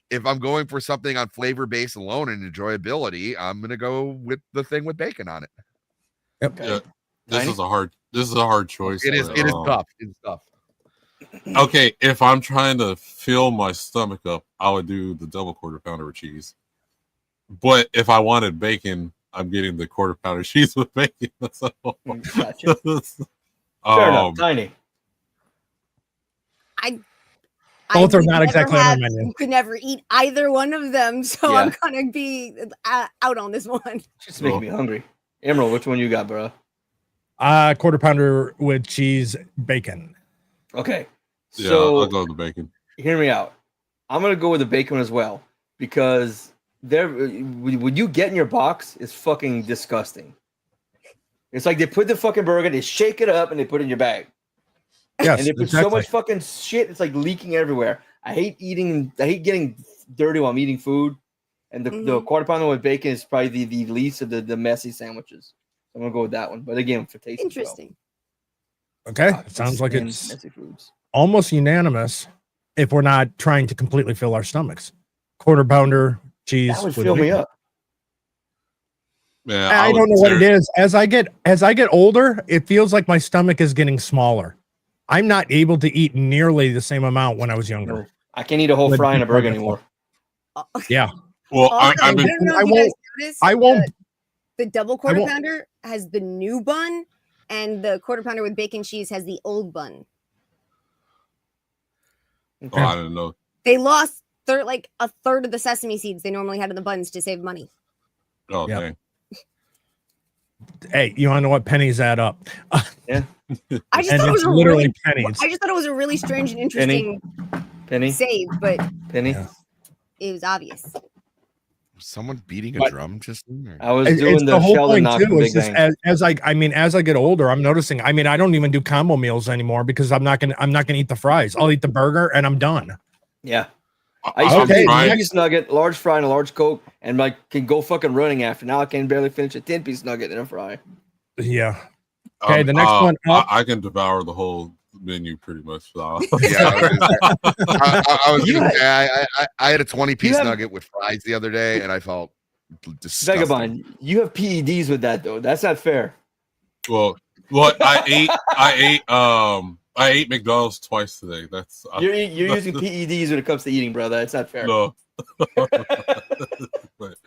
if I'm going for something on flavor base alone and enjoyability, I'm gonna go with the thing with bacon on it. Yep. Yeah, this is a hard choice. It is tough. It's tough. Okay, if I'm trying to fill my stomach up, I would do the double quarter pounder with cheese. But if I wanted bacon, I'm getting the quarter pounder cheese with bacon. So, gotcha. Fair enough. Tiny. Both are would not never exactly on our have- menu. You could never eat either one of them, so I'm gonna be out on this one. Just making me hungry. Emerald, which one you got, bro? Quarter pounder with cheese, bacon. Okay. Yeah, So I'll go with the bacon. hear me out. I'm gonna go with the bacon as well because when you get in your box, it's fucking disgusting. It's like they put the fucking burger, they shake it up, and they put it in your bag. Yes, And they put exactly. so much fucking shit, it's like leaking everywhere. I hate getting dirty while I'm eating food. And the quarter pounder with bacon is probably the least of the messy sandwiches. I'm gonna go with that one. But again, for taste. Interesting. Okay, sounds like it's messy foods. almost unanimous if we're not trying to completely fill our stomachs. Quarter pounder, cheese. That would with fill me bacon. up. Man, I don't know what it is. As I get older, it feels like my stomach is getting smaller. I'm not able to eat nearly the same amount when I was younger. I can't eat a whole Would fry in be a burger wonderful. anymore. Yeah. Well, I I've been. don't know I if you guys noticed, I won't. The double quarter won't- pounder has the new bun, and the quarter pounder with bacon cheese has the old bun. Oh, I didn't know. They lost like a third of the sesame seeds they normally had in the buns to save money. Oh, Yep. dang. Hey, you want to know what pennies add up? Yeah. I just And thought it was it's a literally really, pennies. I just thought it was a really strange and interesting Penny. save, but Penny. Yeah. it was obvious. Was someone beating a What? drum just in there? I was It's doing the the whole Sheldon point knock too. from Is Big just Bang. as I get older, I'm noticing. I mean, I don't even do combo meals anymore because I'm not gonna eat the fries. I'll eat the burger and I'm done. Yeah. I I'm used to Okay, eat a trying. 10-piece nugget, large fry, and a large Coke, and like can go fucking running after. Now I can barely finish a 10-piece nugget and a fry. Yeah. Okay, the next one up. I can devour the whole menu pretty much. So. Yeah, I had a 20-piece have- nugget with fries the other day, and I felt disgusting. Vagabond, you have PEDs with that though. That's not fair. Well, I ate McDonald's twice today. That's You're using PEDs when it comes to eating, brother. It's not fair. no.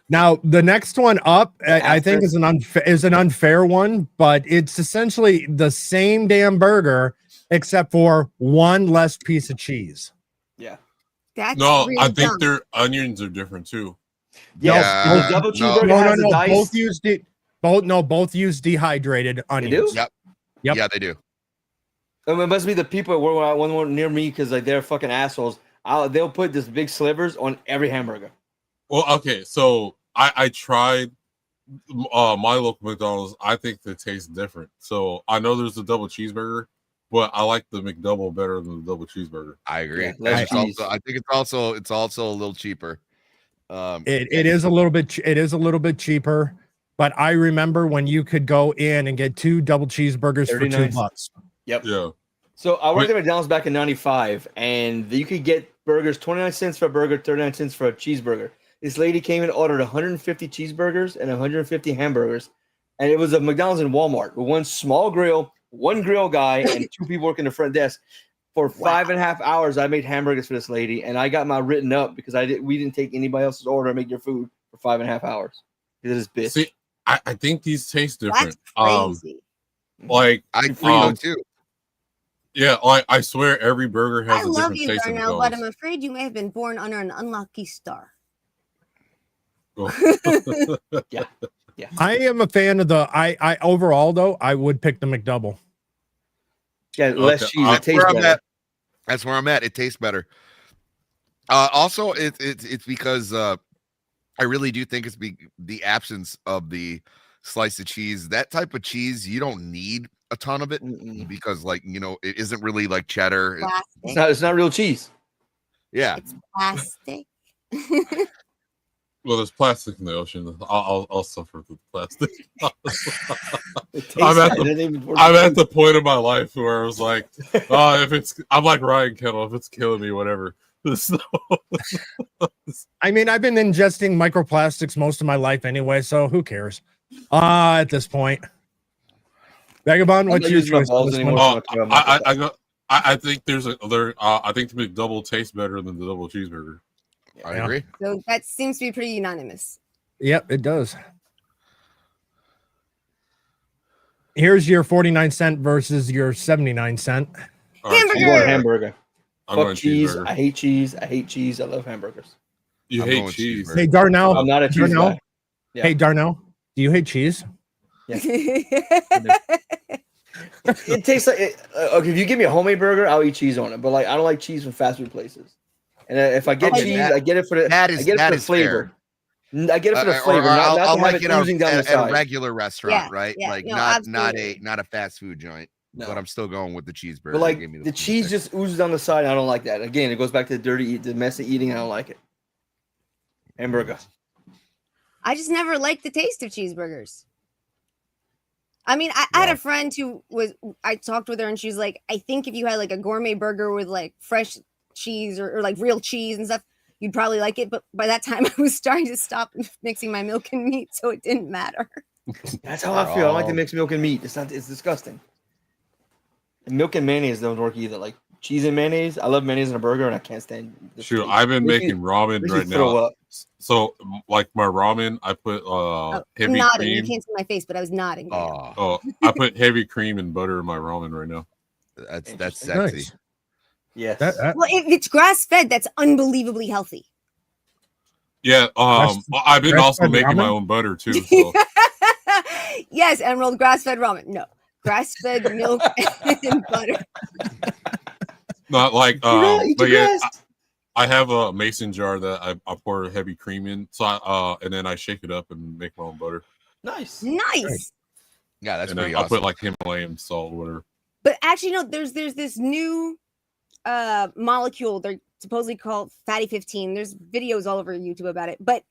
Now the next one up, I think is an unfair one, but it's essentially the same damn burger except for one less piece of cheese. Yeah. That's No, really I think dumb. their onions are different too. Yes, Yeah, the double no. cheeseburger No, has the dice. both use dehydrated onions. do? Yep. Yep. Yeah, they do. It must be the people one near me because like they're fucking assholes. They'll put this big slivers on every hamburger. Well, okay, so I tried my local McDonald's. I think they taste different. So I know there's a double cheeseburger, but I like the McDouble better than the double cheeseburger. I agree. Yeah, less It's cheese. also, I think it's also a little cheaper. It is a little bit cheaper, but I remember when you could go in and get 2 double cheeseburgers for $2. Yep. Yeah. So I worked Wait. at McDonald's back in '95, and you could get burgers 29 cents for a burger, 39 cents for a cheeseburger. This lady came and ordered 150 cheeseburgers and 150 hamburgers, and it was a McDonald's in Walmart with one small grill, one grill guy, and 2 people working the front desk. For 5.5 hours, I made hamburgers for this lady, and I got my written up because we didn't take anybody else's order and make your food for 5.5 hours. Because this bitch. See, I think these taste different. That's crazy. Like I think Um, so too. yeah, like I swear every burger has I a love different you, taste. in Darnell, but I'm McDonald's. afraid you may have been born under an unlucky star. I am a fan of the I overall though, I would pick the McDouble. Yeah, less Okay, cheese. That's It tastes better. That's where I'm at. It tastes better. Also, it's because I really do think it's the absence of the slice of cheese. That type of cheese, you don't need a ton of it because, like, it isn't really like cheddar. Plastic. It's not real cheese. Yeah. It's plastic. Well, there's plastic in the ocean. I'll suffer with plastic. It tastes I'm at it doesn't even work. I'm at the point of my life where I was like, I'm like Ryan Kettle. If it's killing me, whatever. So, I mean, I've been ingesting microplastics most of my life anyway, so who cares? At this point. Vagabond, I'm what's not your using my choice? on balls this anymore. one? I think there's I think the McDouble tastes better than the double cheeseburger. I Yeah. agree. So that seems to be pretty unanimous. Yep, it does. Here's your 49 cent versus your 79 cent. All right, I'm Hamburger. going hamburger. I'm going Fuck cheese. cheeseburger. I hate cheese. I hate cheese. I love hamburgers. You I'm hate going cheese. cheeseburger. Hey, Darnell. I'm not a cheese Darnell? guy. Yeah. Hey, Darnell. Do you hate cheese? It tastes like okay. If you give me a homemade burger, I'll eat cheese on it. But like, I don't like cheese from fast food places. And if I get Okay, cheese, that- I get it for the that is- I get it that for the is flavor. I get it for the Or flavor, not I'll to have like it it oozing down the at a side. regular restaurant, Yeah, right? yeah, Like no, not absolutely. a fast food joint. No. But I'm still going with the cheeseburger. But like Give me the cheese stick. just oozes down the side. I don't like that. Again, it goes back to the messy eating. I don't like it. Hamburger. I just never liked the taste of cheeseburgers. I mean, I had a friend who I talked with her and she's like, I think if you had like a gourmet burger with like fresh cheese or like real cheese and stuff, you'd probably like it. But by that time, I was starting to stop mixing my milk and meat, so it didn't matter. That's how I feel. I don't like to mix milk and meat. It's disgusting. And milk and mayonnaise don't work either. Like cheese and mayonnaise. I love mayonnaise in a burger and I can't stand the Shoot, taste. I've been Makes me- making ramen makes me right throw now. up. So, like my ramen, I put I'm heavy nodding. You cream. can't see my face, but I was nodding. right now. Oh, I put heavy cream and butter in my ramen right now. that's Interesting. sexy. Nice. Yes. That- Well, if it's grass fed, that's unbelievably healthy. Yeah, I've been also grass-fed making my ramen? own butter too. So. Yes, Emerald, grass fed ramen. No, grass fed milk and butter. Not like, Eat but your yeah, grass. I have a mason jar that I pour heavy cream in. So and then I shake it up and make my own butter. Nice. Nice. Yeah, that's and pretty then I'll awesome. put like Himalayan salt or whatever. But actually, no, there's this new molecule. They're supposedly called Fatty 15. There's videos all over YouTube about it, but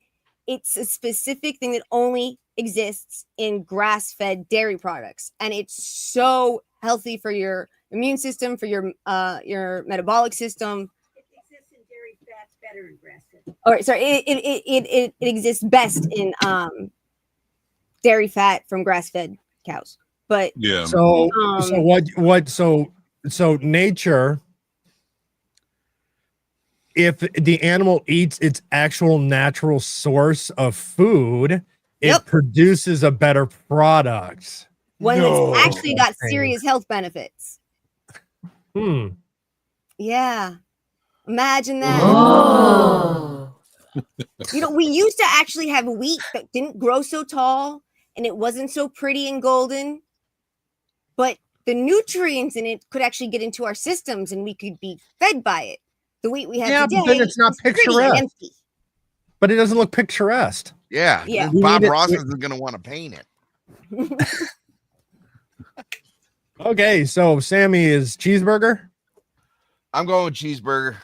it's a specific thing that only exists in grass-fed dairy products, and it's so healthy for your immune system, for your metabolic system. It exists in dairy fats better in grass-fed. All right, sorry, it exists best in dairy fat from grass-fed cows, but Yeah. So Um, so nature, if the animal eats its actual natural source of food, it Yep. produces a better product. one No. that's actually got Okay. serious health benefits. Yeah. Imagine that. You know, we used to actually have wheat that didn't grow so tall and it wasn't so pretty and golden, but the nutrients in it could actually get into our systems and we could be fed by it. The wheat we have Yeah, today but then it's not is pretty and picturesque. empty. But it doesn't look picturesque. Yeah, Yeah. Bob We need it- Ross isn't gonna want to paint it. Okay, so Sammy is cheeseburger. I'm going with cheeseburger.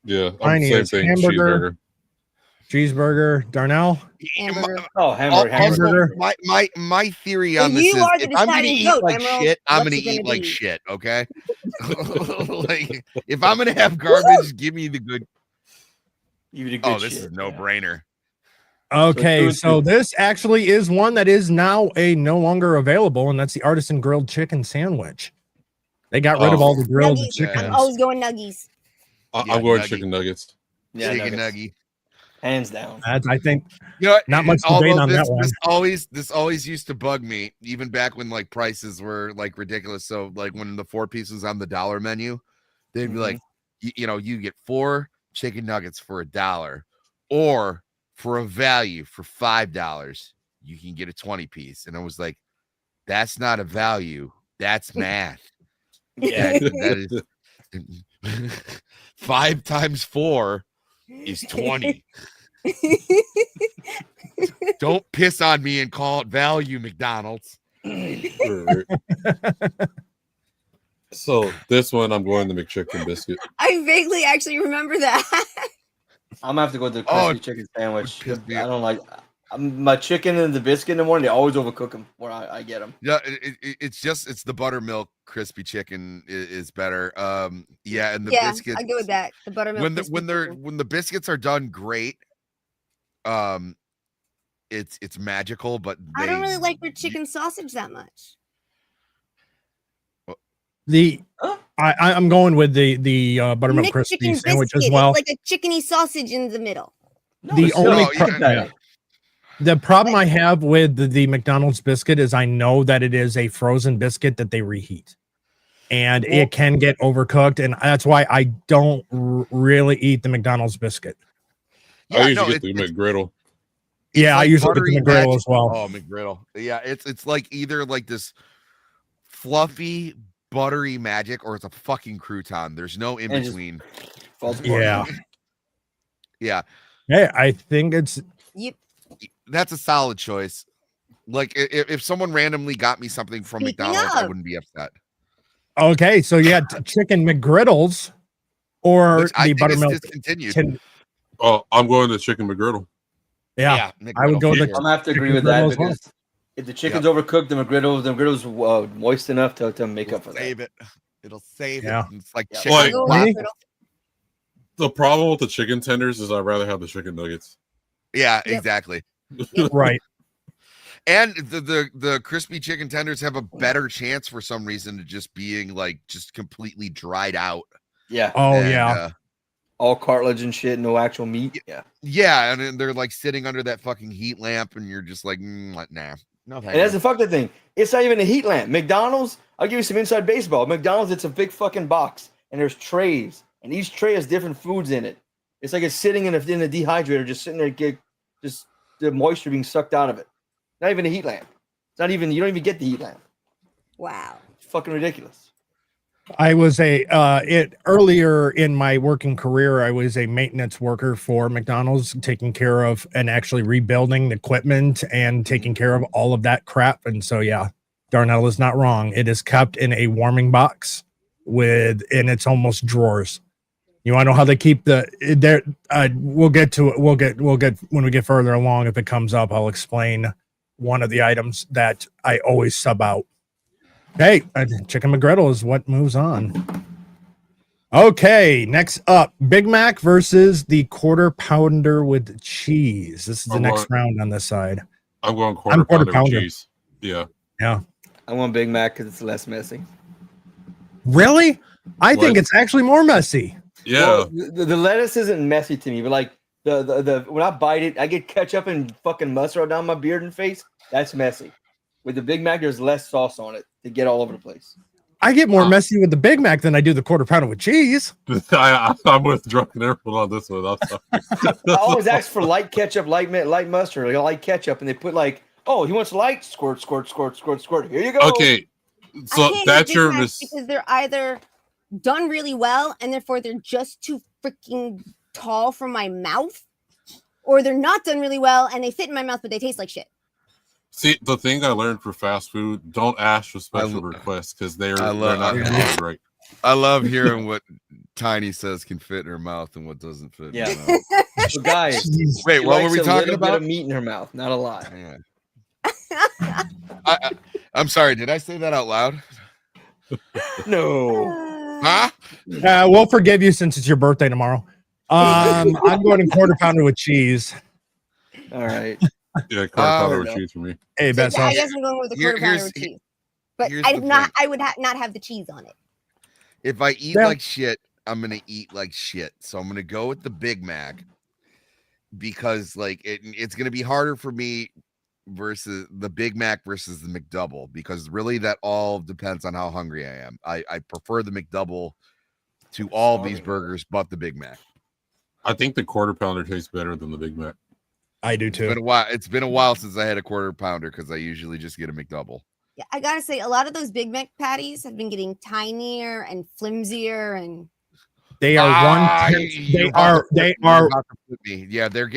Yeah. Mine Same is thing. hamburger. Cheeseburger. Darnell. Hamburger. Oh, hamburger. Also, Hamburger. my theory Well, on this you is are the if I'm gonna deciding eat vote, like Emerald. shit, I'm What's gonna it gonna eat like be? shit. Okay. Like if I'm gonna have garbage, give me the good. You did good Oh, this shit, is no yeah. brainer. Okay, two so and two. this actually is one that is now no longer available, and that's the artisan grilled chicken sandwich. They got rid of Oh. all the grilled Nuggies. chickens. I'm always going nuggies. I'm Yeah, going nugget. chicken nuggets. Yeah, Chicken nuggets. nugget. Hands down. That's, I think, You know, Not much although debate on that one. This always used to bug me, even back when like prices were like ridiculous. So like when the 4 pieces on the dollar menu, they'd be like, you know, you get 4 chicken nuggets for $1, or for a value for $5, you can get a 20 piece. And I was like, that's not a value, that's math. Yeah. That is 5 times 4 is 20. Don't piss on me and call it value, McDonald's. Right. So this one, I'm going the McChicken biscuit. I vaguely actually remember that. I'm gonna have to go with the Oh, crispy chicken sandwich. pissed me I don't like my chicken and the biscuit in the morning. They always overcook them when I get them. Yeah, it's the buttermilk crispy chicken is better. Yeah, and the Yeah, biscuits. I go with that. The buttermilk. crispy chicken. when the biscuits are done great, it's magical. But I don't they- really like their chicken sausage that much. I'm going with the buttermilk crispy McChicken sandwich as biscuit. well. It's like a chickeny sausage in the middle. No, The it's only not. pro- Fuck that. yeah. The problem I have with the McDonald's biscuit is I know that it is a frozen biscuit that they reheat. and it can get overcooked, and that's why I don't really eat the McDonald's biscuit. I usually get the McGriddle. Yeah, I like usually get buttery the McGriddle magic- as well. Oh, McGriddle. Yeah, it's like either like this fluffy, buttery magic, or it's a fucking crouton. There's no in And just between. falls apart. Yeah. Yeah, Hey, I think it's Yep. that's a solid choice. Like if someone randomly got me something from Speaking McDonald's, I of- wouldn't be upset. okay. So you had chicken McGriddles or Which I the think is buttermilk. discontinued. Oh, I'm going to chicken McGriddle. Yeah, I would McGriddle go for with sure. I'm gonna have to agree Chicken with that McGriddle as well. because if the chicken's overcooked, the McGriddle's moist enough to make It'll up for that. save it. It'll save Yeah. it. It's like Yeah. chicken. Like- Go with Me? McGriddle. The problem with the chicken tenders is I'd rather have the chicken nuggets. Yeah, Yep. exactly. right. And the crispy chicken tenders have a better chance for some reason to just being like just completely dried out. Yeah, Oh And, yeah. all cartilage and shit, no actual meat. Yeah, yeah, and then they're like sitting under that fucking heat lamp, and you're just like, nah, no, thank and that's you. the fucking thing. It's not even a heat lamp. McDonald's, I'll give you some inside baseball. McDonald's, it's a big fucking box, and there's trays, and each tray has different foods in it. It's like it's sitting in a dehydrator, just sitting there, just the moisture being sucked out of it. Not even a heat lamp. It's not even. You don't even get the heat lamp. Wow. It's fucking ridiculous. I was earlier in my working career, I was a maintenance worker for McDonald's, taking care of and actually rebuilding the equipment and taking care of all of that crap. And so, yeah, Darnell is not wrong. It is kept in a warming box and it's almost drawers. You want to know how they keep there? We'll get to it. We'll get when we get further along. If it comes up, I'll explain one of the items that I always sub out. Hey, chicken McGriddle is what moves on. Okay, next up, Big Mac versus the quarter pounder with cheese. This is the next round on this side. I'm going quarter pounder with cheese. Yeah. Yeah. I want Big Mac because it's less messy. Really? I think What? it's actually more messy. Yeah. Well, the lettuce isn't messy to me, but like the when I bite it, I get ketchup and fucking mustard down my beard and face. That's messy. With the Big Mac, there's less sauce on it to get all over the place. I get more messy with the Big Mac than I do the quarter pounder with cheese. I'm with Drunken Emerald on this one. I'm sorry. I always ask for light ketchup, light mustard, like light ketchup, and they put like, oh, he wants light, squirt, squirt, squirt, squirt, squirt. Here you go. Okay. I So can't eat that's Big your Macs because they're either done really well and therefore they're just too freaking tall for my mouth, or they're not done really well and they fit in my mouth but they taste like shit. See, the thing I learned for fast food, don't ask for special requests because they're not going to do it right. I love hearing what Tiny says can fit in her mouth and what doesn't fit. Yeah. In her mouth. So guys, Wait, she what were likes we a talking little bit about? of meat in her mouth, not a lot. Yeah. I'm sorry. Did I say that out loud? No. Huh? We'll forgive you since it's your birthday tomorrow. I'm going to quarter pounder with cheese. All right. Yeah, quarter pounder with cheese for me. Hey, So, best yeah, I sauce. guess I'm going with the Here- quarter pounder here's- with cheese. But here's I the did not. thing. I would not have the cheese on it. If I eat Yeah. like shit, I'm gonna eat like shit. So I'm gonna go with the Big Mac because like it's gonna be harder for me versus the Big Mac versus the McDouble because really that all depends on how hungry I am. I prefer the McDouble to all these burgers but the Big Mac. I think the quarter pounder tastes better than the Big Mac. I do too. It's been a while since I had a quarter pounder because I usually just get a McDouble. Yeah, I gotta say, a lot of those Big Mac patties have been getting tinier and flimsier, and They are You're one. about They are. to flip me. Yeah, they're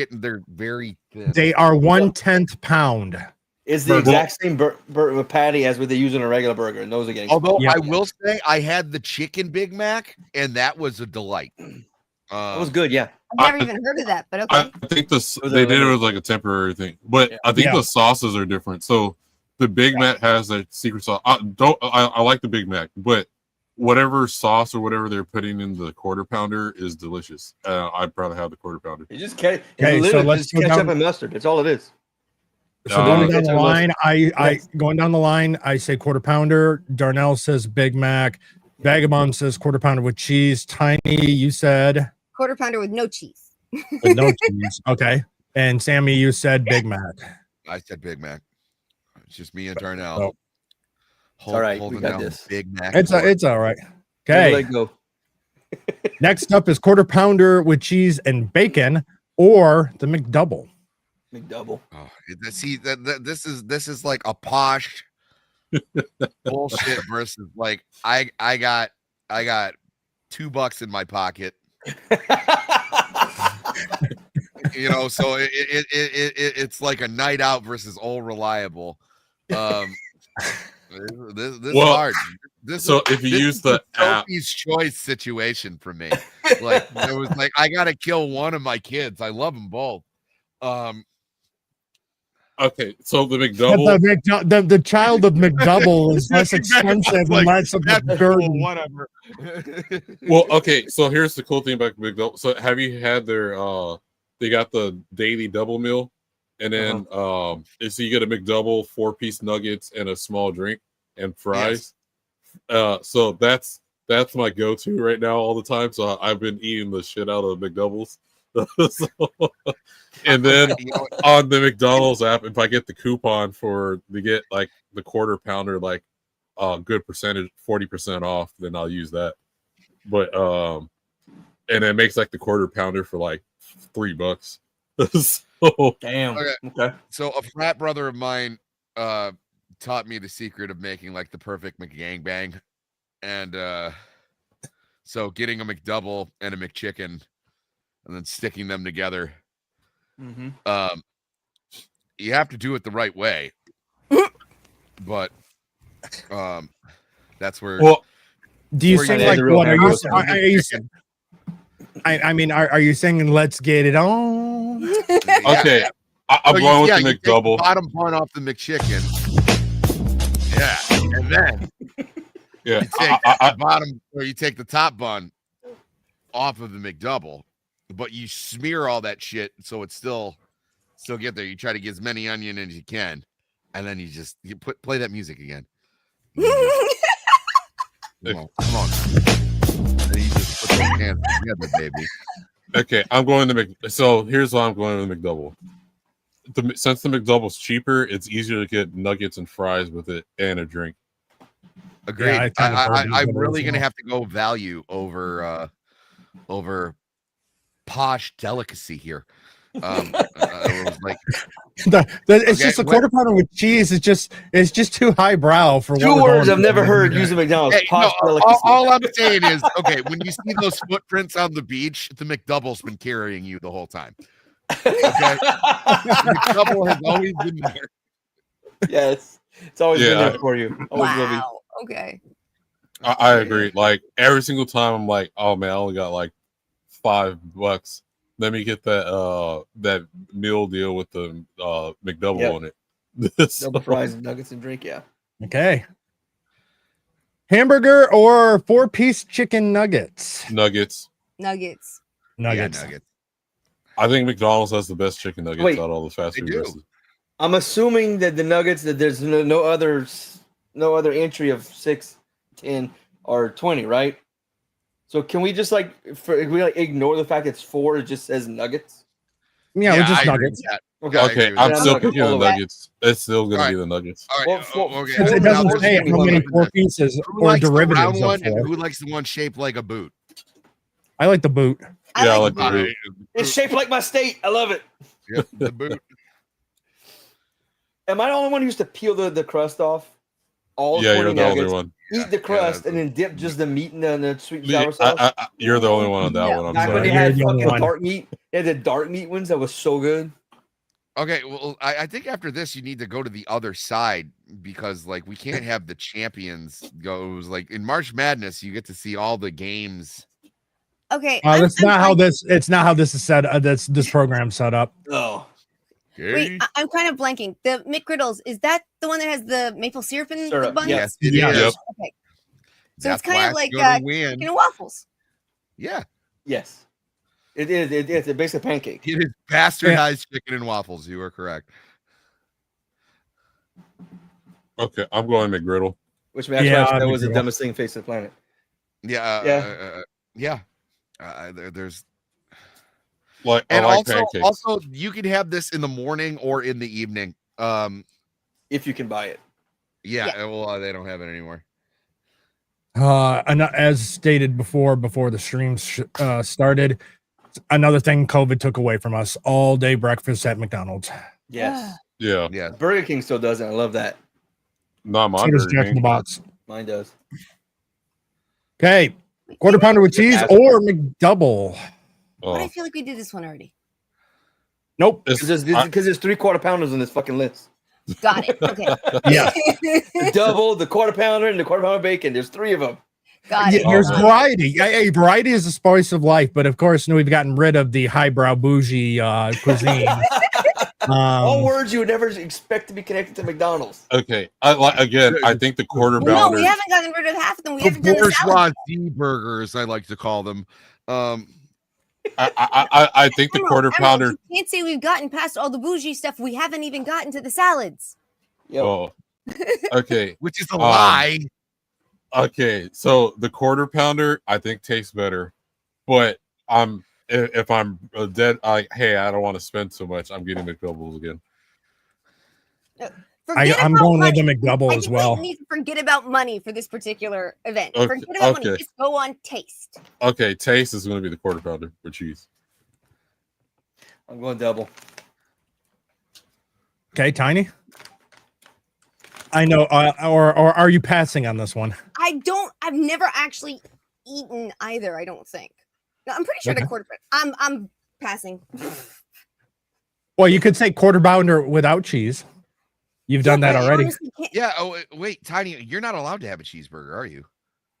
very thin. They are 1/10 pound. It's the Burger. exact same patty as what they use in a regular burger, and those are getting. Although Yeah. I will say I had the chicken Big Mac and that was a delight. It was good, yeah. I've never even heard of that. But okay, I think this was they a did it little- as like a temporary thing, but I think Yeah. the sauces are different. So the Big Mac has a secret sauce. I like the Big Mac, but whatever sauce or whatever they're putting in the quarter pounder is delicious. I'd probably have the quarter pounder. You just Okay, so literally let's just go ketchup down- and mustard. That's all it is. So going down the ketchup line, mustard. I going down the line, I say quarter pounder. Darnell says Big Mac. Vagabond says quarter pounder with cheese. Tiny, you said quarter pounder with no cheese. with no cheese. Okay. And Sammy, you said Big Mac. I said Big Mac. It's just me and Darnell. Oh. all right, we holding got down the this. Big Mac. It's all right. Never Okay. let go. Next up is quarter pounder with cheese and bacon, or the McDouble. McDouble. Oh, see this is like a posh bullshit versus like I got $2 in my pocket. You know, so it's like a night out versus old reliable. This is hard. If you use the app, Sophie's choice situation for me, like it was like I gotta kill one of my kids. I love them both. okay, so the McDouble. The child of McDouble is less expensive and less of a burden. Whatever. Well, okay, so here's the cool thing about McDouble. So have you had their they got the daily double meal, and then so you get a McDouble, 4-piece nuggets and a small drink and fries. Yes. So that's my go-to right now all the time. So I've been eating the shit out of McDoubles. And then on the McDonald's app, if I get the coupon to get like the quarter pounder, like good percentage, 40% off, then I'll use that. But and it makes like the quarter pounder for like $3. So Damn. Okay. So a frat brother of mine taught me the secret of making like the perfect McGangbang, and so getting a McDouble and a McChicken and then sticking them together. Mm-hmm. You have to do it the right way, but that's where. Well, do you where sing you like the real what? Are hamburger. you I mean, are you singing "Let's Get It On"? okay, I'm going with the you take McDouble. the bottom bun off the McChicken. Yeah, and then Yeah, you take the bottom, or you take the top bun off of the McDouble, but you smear all that shit so it's still get there. You try to get as many onion as you can, and then you play that music again. Come on. And you just put those hands together, baby. Okay, I'm going to So here's why I'm going to the McDouble. Since the McDouble's cheaper, it's easier to get nuggets and fries with it and a drink. Agreed. Yeah, I'm really gonna have to go value over posh delicacy here. I was like, it's just a quarter pounder with cheese. It's just too highbrow for Two words I've never heard using McDonald's. hey, Posh no, delicacy. all I'm saying is, okay, when you see those footprints on the beach, the McDouble's been carrying you the whole time. Okay, the McDouble has always been there. Yes, it's always been there for you. Always will be. Wow. Okay. I agree. Like every single time, I'm like, oh man, I only got like $5. Let me get that meal deal with the McDouble on it. Double fries and nuggets and drink. Yeah. Okay. Hamburger or 4-piece chicken nuggets? Nuggets. Nuggets. Nuggets. Yeah, nuggets. I think McDonald's has the best chicken nuggets Wait, out of all the fast they food do. restaurants. I'm assuming that the nuggets that there's no other entry of 6, 10, or 20, right? So can we just ignore the fact it's 4? It just says nuggets. Yeah, we're just I agree nuggets. with that. Okay. I Okay, agree with I'm that. still Nuggets, picking the all of that. nuggets. It's still going to All be the nuggets. All right. Well, Okay. It Now, doesn't where's say the how many chicken 4 pieces Who or likes the round derivatives one, of and 4. who likes the one shaped like a boot? I like the boot. Yeah, I like both. the boot. It's shaped like my state. I love it. Yep, the boot. Am I the only one who used to peel the crust off? All Yeah, 20 you're the only nuggets, one. eat the crust, and then dip just the meat in the sweet and Yeah, sour sauce. you're the only one on that Yeah. one. I'm Back when sorry. they You're had the only fucking one. dark meat, they had the dark meat ones that was so good. Okay, well, I think after this you need to go to the other side because like we can't have the champions goes like in March Madness. You get to see all the games. Okay. That's not how this. It's not how this is set. That's this program's set up. Oh, Wait, I'm kind of blanking. The McGriddles, is that the one that has the maple syrup in the Syrup, bun? yes. Yes, it Yeah. is. Yep. Okay. So That's it's kind of why like gonna win. chicken and waffles. Yeah, yes. It is. It's a basic pancake. it is bastardized chicken and waffles. You are correct. Okay, I'm going McGriddle. Which man, Yeah, that was the McGriddle. dumbest thing face of the planet. Yeah. There's Like, and I like pancakes. also you can have this in the morning or in the evening. If you can buy it. Yeah, well, they don't have it anymore. And as stated before the stream started, another thing COVID took away from us: all day breakfast at McDonald's. Yes. Yeah. Yeah. Burger King still does it. I love that. Not my So does Burger Jack in the King. Box. Mine does. Okay, quarter pounder with cheese or McDouble. Why do I Oh, feel like we did this one already? Nope. Because there's 3 quarter pounders on this fucking list. Got it. Okay. Yeah. The double, the quarter pounder, and the quarter pounder bacon. There's 3 of them. Got it. There's Oh, variety. Hey, variety is the spice of life, but of course, we've gotten rid of the highbrow bougie cuisine. All words you would never expect to be connected to McDonald's. okay. I think the quarter Well, no, pounder. we haven't gotten rid of half of them. We The haven't done the salad. bourgeoisie burgers, I like to call them. I think the quarter pounder. You can't say we've gotten past all the bougie stuff. We haven't even gotten to the salads. Yo, Oh, okay. Which is a lie. Okay, so the quarter pounder I think tastes better, but if I'm dead, hey, I don't want to spend so much. I'm getting McDoubles again. I'm going with the McDouble as well. We need to forget about money for this particular event. Okay, Forget about money. okay. Just go on taste. Okay, taste is going to be the quarter pounder with cheese. I'm going double. Okay, Tiny. I know, or are you passing on this one? I've never actually eaten either. I don't think. No, I'm pretty sure Okay. the quarter. I'm passing. Well, you could say quarter pounder without cheese. You've done that but I already. honestly can't- Yeah. Oh, wait, Tiny, you're not allowed to have a cheeseburger, are you?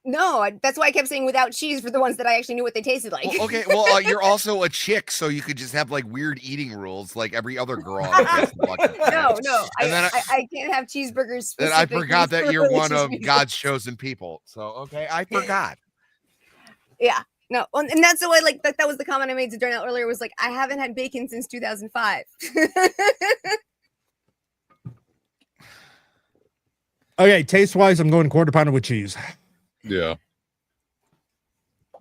No, that's why I kept saying without cheese for the ones that I actually knew what they tasted like. Well, okay. Well, you're also a chick, so you could just have like weird eating rules, like every other girl. On Facebook. No, And then I can't have cheeseburgers. And I specifically forgot that for you're one religious of reasons. God's chosen people. So okay, I forgot. Yeah, no, and that's why that was the comment I made to Darnell earlier. Was like I haven't had bacon since 2005. Okay, taste wise, I'm going quarter pounder with cheese. Yeah.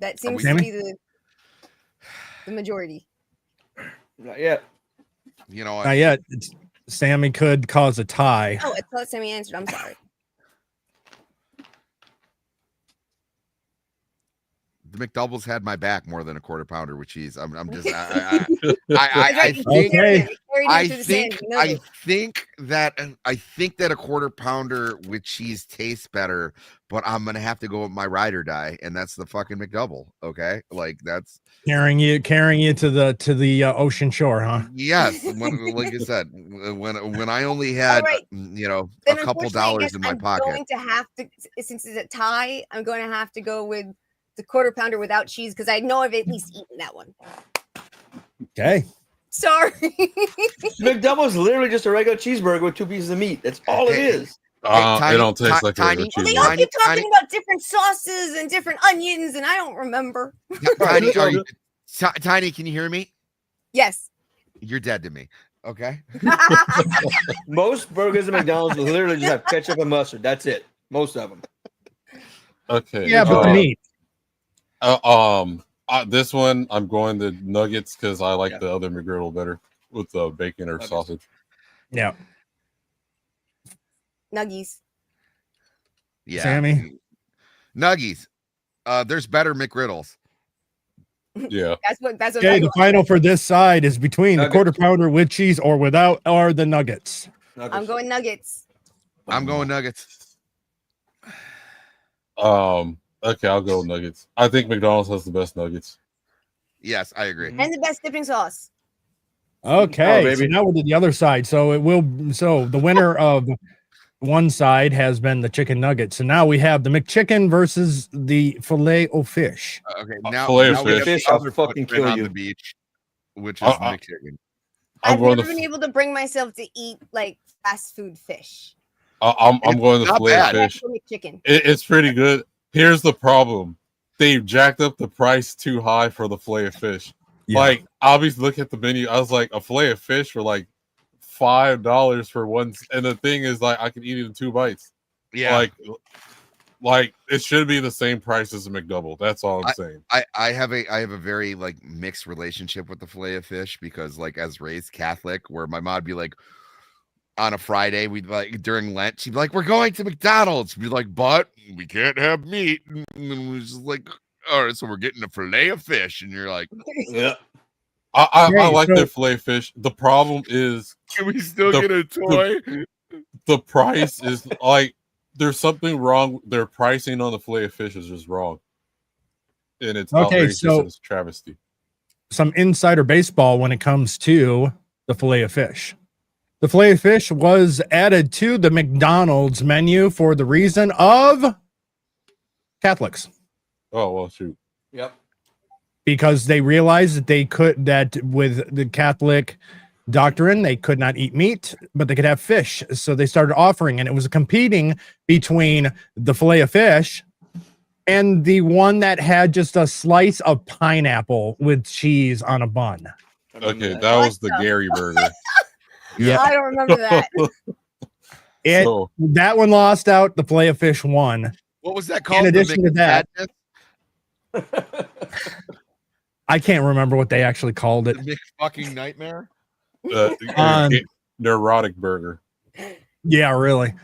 That seems to Sammy? be the majority. Not yet. You know, Not yet. Sammy could cause a tie. Oh, I thought Sammy answered. I'm sorry. the McDoubles had my back more than a quarter pounder with cheese. I'm just I think Okay. I think that a quarter pounder with cheese tastes better, but I'm gonna have to go with my ride or die, and that's the fucking McDouble. Okay, like that's Carrying you to the ocean shore, huh? yes. Like I said, when I only had right. a couple dollars in my pocket. I'm going to have to, since it's a tie, I'm going to have to go with the quarter pounder without cheese because I know I've at least eaten that one. Okay. Sorry. McDouble's literally just a regular cheeseburger with 2 pieces of meat. That's all it is. It don't taste like a Tiny. Well, they all keep talking about different sauces and different onions, and I don't remember. Tiny, Tiny, can you hear me? Yes. You're dead to me. Okay. Most burgers at McDonald's will literally just have ketchup and mustard. That's it. Most of them. Okay. Yeah, but the meat. This one I'm going the nuggets because I like the other McGriddle better with the bacon or sausage. Yeah. Nuggies. Yeah. Sammy. Nuggies. There's better McGriddles. Yeah. That's what Okay, the final for this side is between Nuggets. the quarter pounder with cheese or without, or the nuggets. I'm going nuggets. I'm going nuggets. Okay, I'll go with nuggets. I think McDonald's has the best nuggets. Yes, I agree. And the best dipping sauce. Okay, baby. so now we're to the other side. So the winner of one side has been the chicken nugget. So now we have the McChicken versus the filet o fish. Okay, now, Filet of now we have fish. the I'll other fucking footprint kill on you. the beach, which is the McChicken. I'm I've going never to been able to bring myself to eat like fast food fish. I'm going to not filet bad. of fish. Chicken. It's pretty good. Here's the problem. They've jacked up the price too high for the filet of fish. Yeah. Like, I always look at the menu. I was like, a filet of fish for like $5 for one. And the thing is, like, I can eat it in 2 bites. Yeah, Like it should be the same price as a McDouble. That's all I'm saying. I have a very like mixed relationship with the filet of fish because like as raised Catholic, where my mom would be like, on a Friday, we'd like during Lent, she'd be like, "We're going to McDonald's." We'd be like, "But we can't have meat." And we was just like, "All right, so we're getting a fillet of fish," and you're like, Yeah. I like their fillet fish. The problem is "Can we still get a toy?" the price is like there's something wrong. Their pricing on the fillet of fish is just wrong, and it's outrageous. so and it's a travesty. some insider baseball when it comes to the fillet of fish. The fillet of fish was added to the McDonald's menu for the reason of Catholics, Oh well, shoot. Yep. because they realized that with the Catholic doctrine, they could not eat meat, but they could have fish. So they started offering, and it was competing between the fillet of fish and the one that had just a slice of pineapple with cheese on a bun. Okay, that was the Gary burger. Yeah. I don't remember that. That one lost out. The fillet of fish won. What was that called? In addition to that, Madness? I can't remember what they actually called it. The fucking nightmare. Neurotic burger. Yeah, really.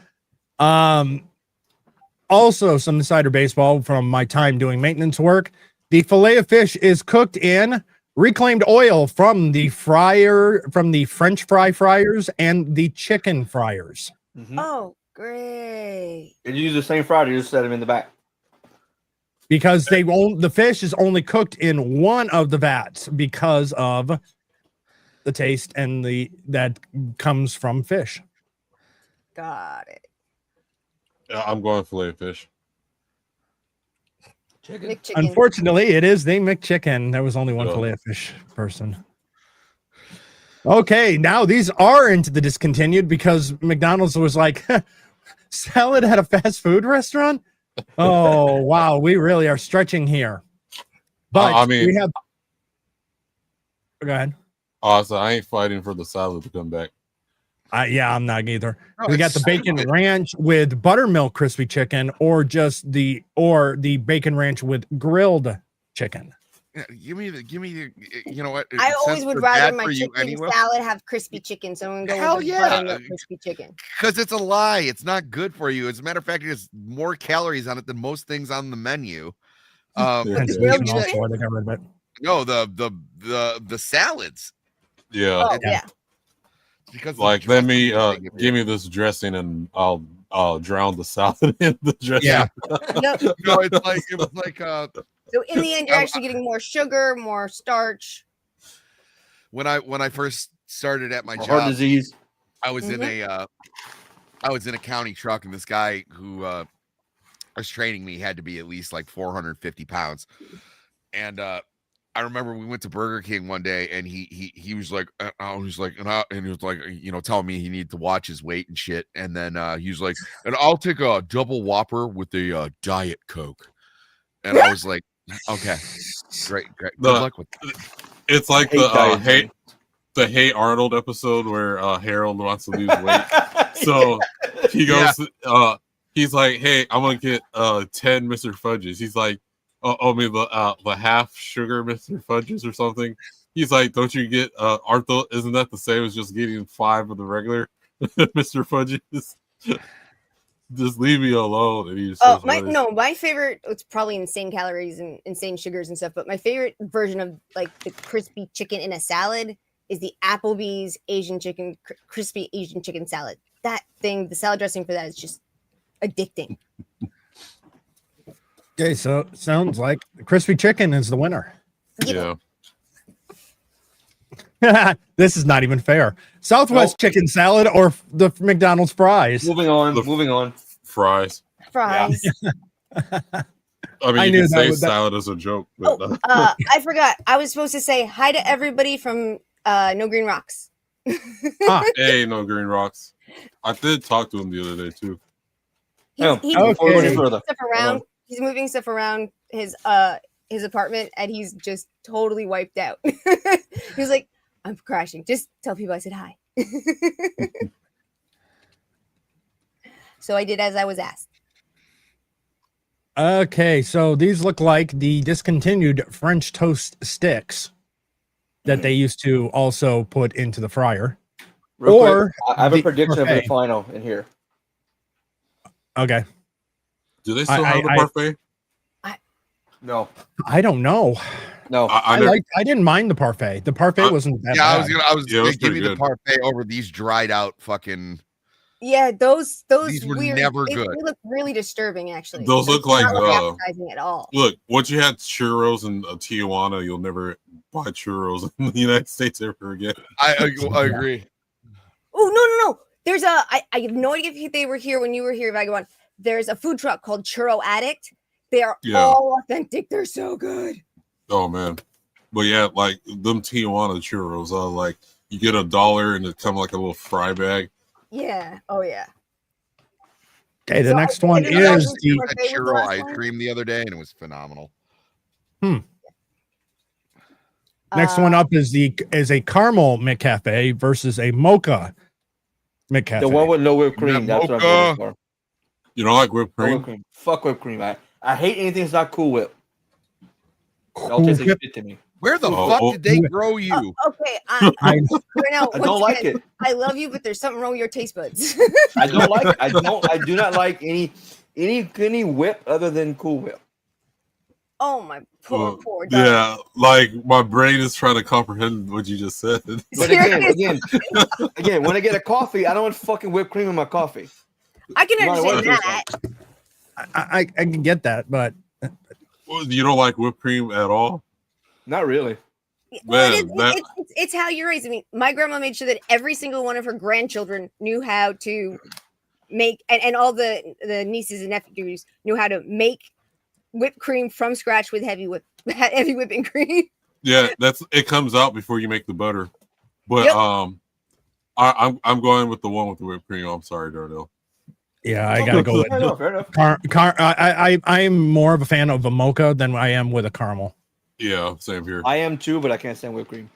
Also, some insider baseball from my time doing maintenance work. The fillet of fish is cooked in reclaimed oil from the French fry fryers and the chicken fryers. Mm-hmm. Oh, great. And you use the same fryer, you just set them in the back. Because the fish is only cooked in one of the vats because of the taste and that comes from fish. Got it. I'm going fillet of fish. Chicken. McChicken. Unfortunately, it is the McChicken. There was only one fillet of fish person. Okay, now these are into the discontinued because McDonald's was like, salad at a fast food restaurant? Oh, wow. We really are stretching here. But I mean, we have. Go ahead. So I ain't fighting for the salad to come back. Yeah, I'm not either. No, We got it's the bacon stupid. ranch with buttermilk crispy chicken, or just the bacon ranch with grilled chicken. Yeah, give me the. You know what? I always since would they're rather bad my for you chicken anyway- salad have crispy chicken. So I'm going to go Hell with the yeah. buttermilk crispy chicken. Because it's a lie. It's not good for you. As a matter of fact, it has more calories on it than most things on the menu. Hence, grilled bacon also, chicken? I think I read that. No, the salads. Yeah. Oh, yeah. Because of Like the let me dressing they give give you. me this dressing and I'll drown the salad in the dressing. Yeah. Yep. No, it was like So in the end, you're actually getting more sugar, more starch. when I first started at my Heart job, disease. I was in a county truck, and this guy who was training me had to be at least like 450 pounds. And I remember we went to Burger King one day, and he was like, and he was like, you know, telling me he needed to watch his weight and shit. And then he was like, and I'll take a double Whopper with a Diet Coke. And I was like, okay, great. Good luck with that. It's like Hate diet, the Hey Arnold episode where Harold wants to lose weight. So he goes, he's like, hey, I'm gonna get 10 Mr. Fudges. He's like, the half sugar Mr. Fudges or something. He's like, don't you get Arthur? Isn't that the same as just getting 5 of the regular Mr. Fudges? Just leave me alone. And he just says, my favorite, it's probably insane calories and insane sugars and stuff, but my favorite version of like the crispy chicken in a salad is the Applebee's crispy Asian chicken salad. That thing, the salad dressing for that is just addicting. Okay, so it sounds like crispy chicken is the winner. Yeah. This is not even fair. Southwest chicken salad or the McDonald's fries? Moving on. Fries. Fries. I mean, I you knew can that say was- salad as a joke, but I forgot. I was supposed to say hi to everybody from No Green Rocks. hey, no green rocks. I did talk to him the other day too. No, He's before we go any moving further. stuff around. He's moving stuff around his apartment, and he's just totally wiped out. He was like, "I'm crashing. Just tell people I said hi." So I did as I was asked. Okay, so these look like the discontinued French toast sticks that they used to also put into the fryer. Real Or quick, I have a the prediction of the parfait. final in here. Okay. Do they still have the parfait? No, I don't know. no. I didn't mind the parfait. The parfait wasn't that Yeah, bad. I was Yeah, it was gonna give pretty me the good. parfait over these dried out fucking. Yeah, those These were weird, never they good. look really disturbing. Actually, Those look It's not like, appetizing at all. Look, once you had churros in Tijuana, you'll never buy churros in the United States ever again. I agree. Oh no! There's I have no idea if they were here when you were here, Vagabond. There's a food truck called Churro Addict. They are all authentic. They're so good. Oh man, but yeah, like them Tijuana churros, like you get $1 and it comes like a little fry bag. Yeah. Oh yeah. Okay, the So next I one think that is was the my Had favorite churro last ice one. cream the other day, and it was phenomenal. next one up is a caramel McCafe versus a mocha McCafe. The one with no whipped cream. That's what I'm Mocha. voting for. You don't like whipped No cream? whipped cream. Fuck whipped cream. I hate anything that's not Cool Whip. It all Cool tastes like Whip. shit to me. Where the Oh, fuck oh. did they grow you? Okay, I I- now, I don't like it. I love you, but there's something wrong with your taste buds. I don't like it. I do not like any whip other than Cool Whip. Oh my poor dog. Yeah, like my brain is trying to comprehend what you just said. But again, when I get a coffee, I don't want fucking whipped cream in my coffee. I can No matter what understand it tastes that. I can get that, but You don't like whipped cream at all? Not really. Well, Man, it's how you're raised. I mean, my grandma made sure that every single one of her grandchildren knew how to make, and all the nieces and nephews knew how to make whipped cream from scratch with heavy whipping cream. Yeah, it comes out before you make the butter. But Yep. I'm going with the one with the whipped cream. I'm sorry, Darnell. yeah, I gotta go with Fair enough. I'm more of a fan of a mocha than I am with a caramel. Yeah, same here. I am too, but I can't stand whipped cream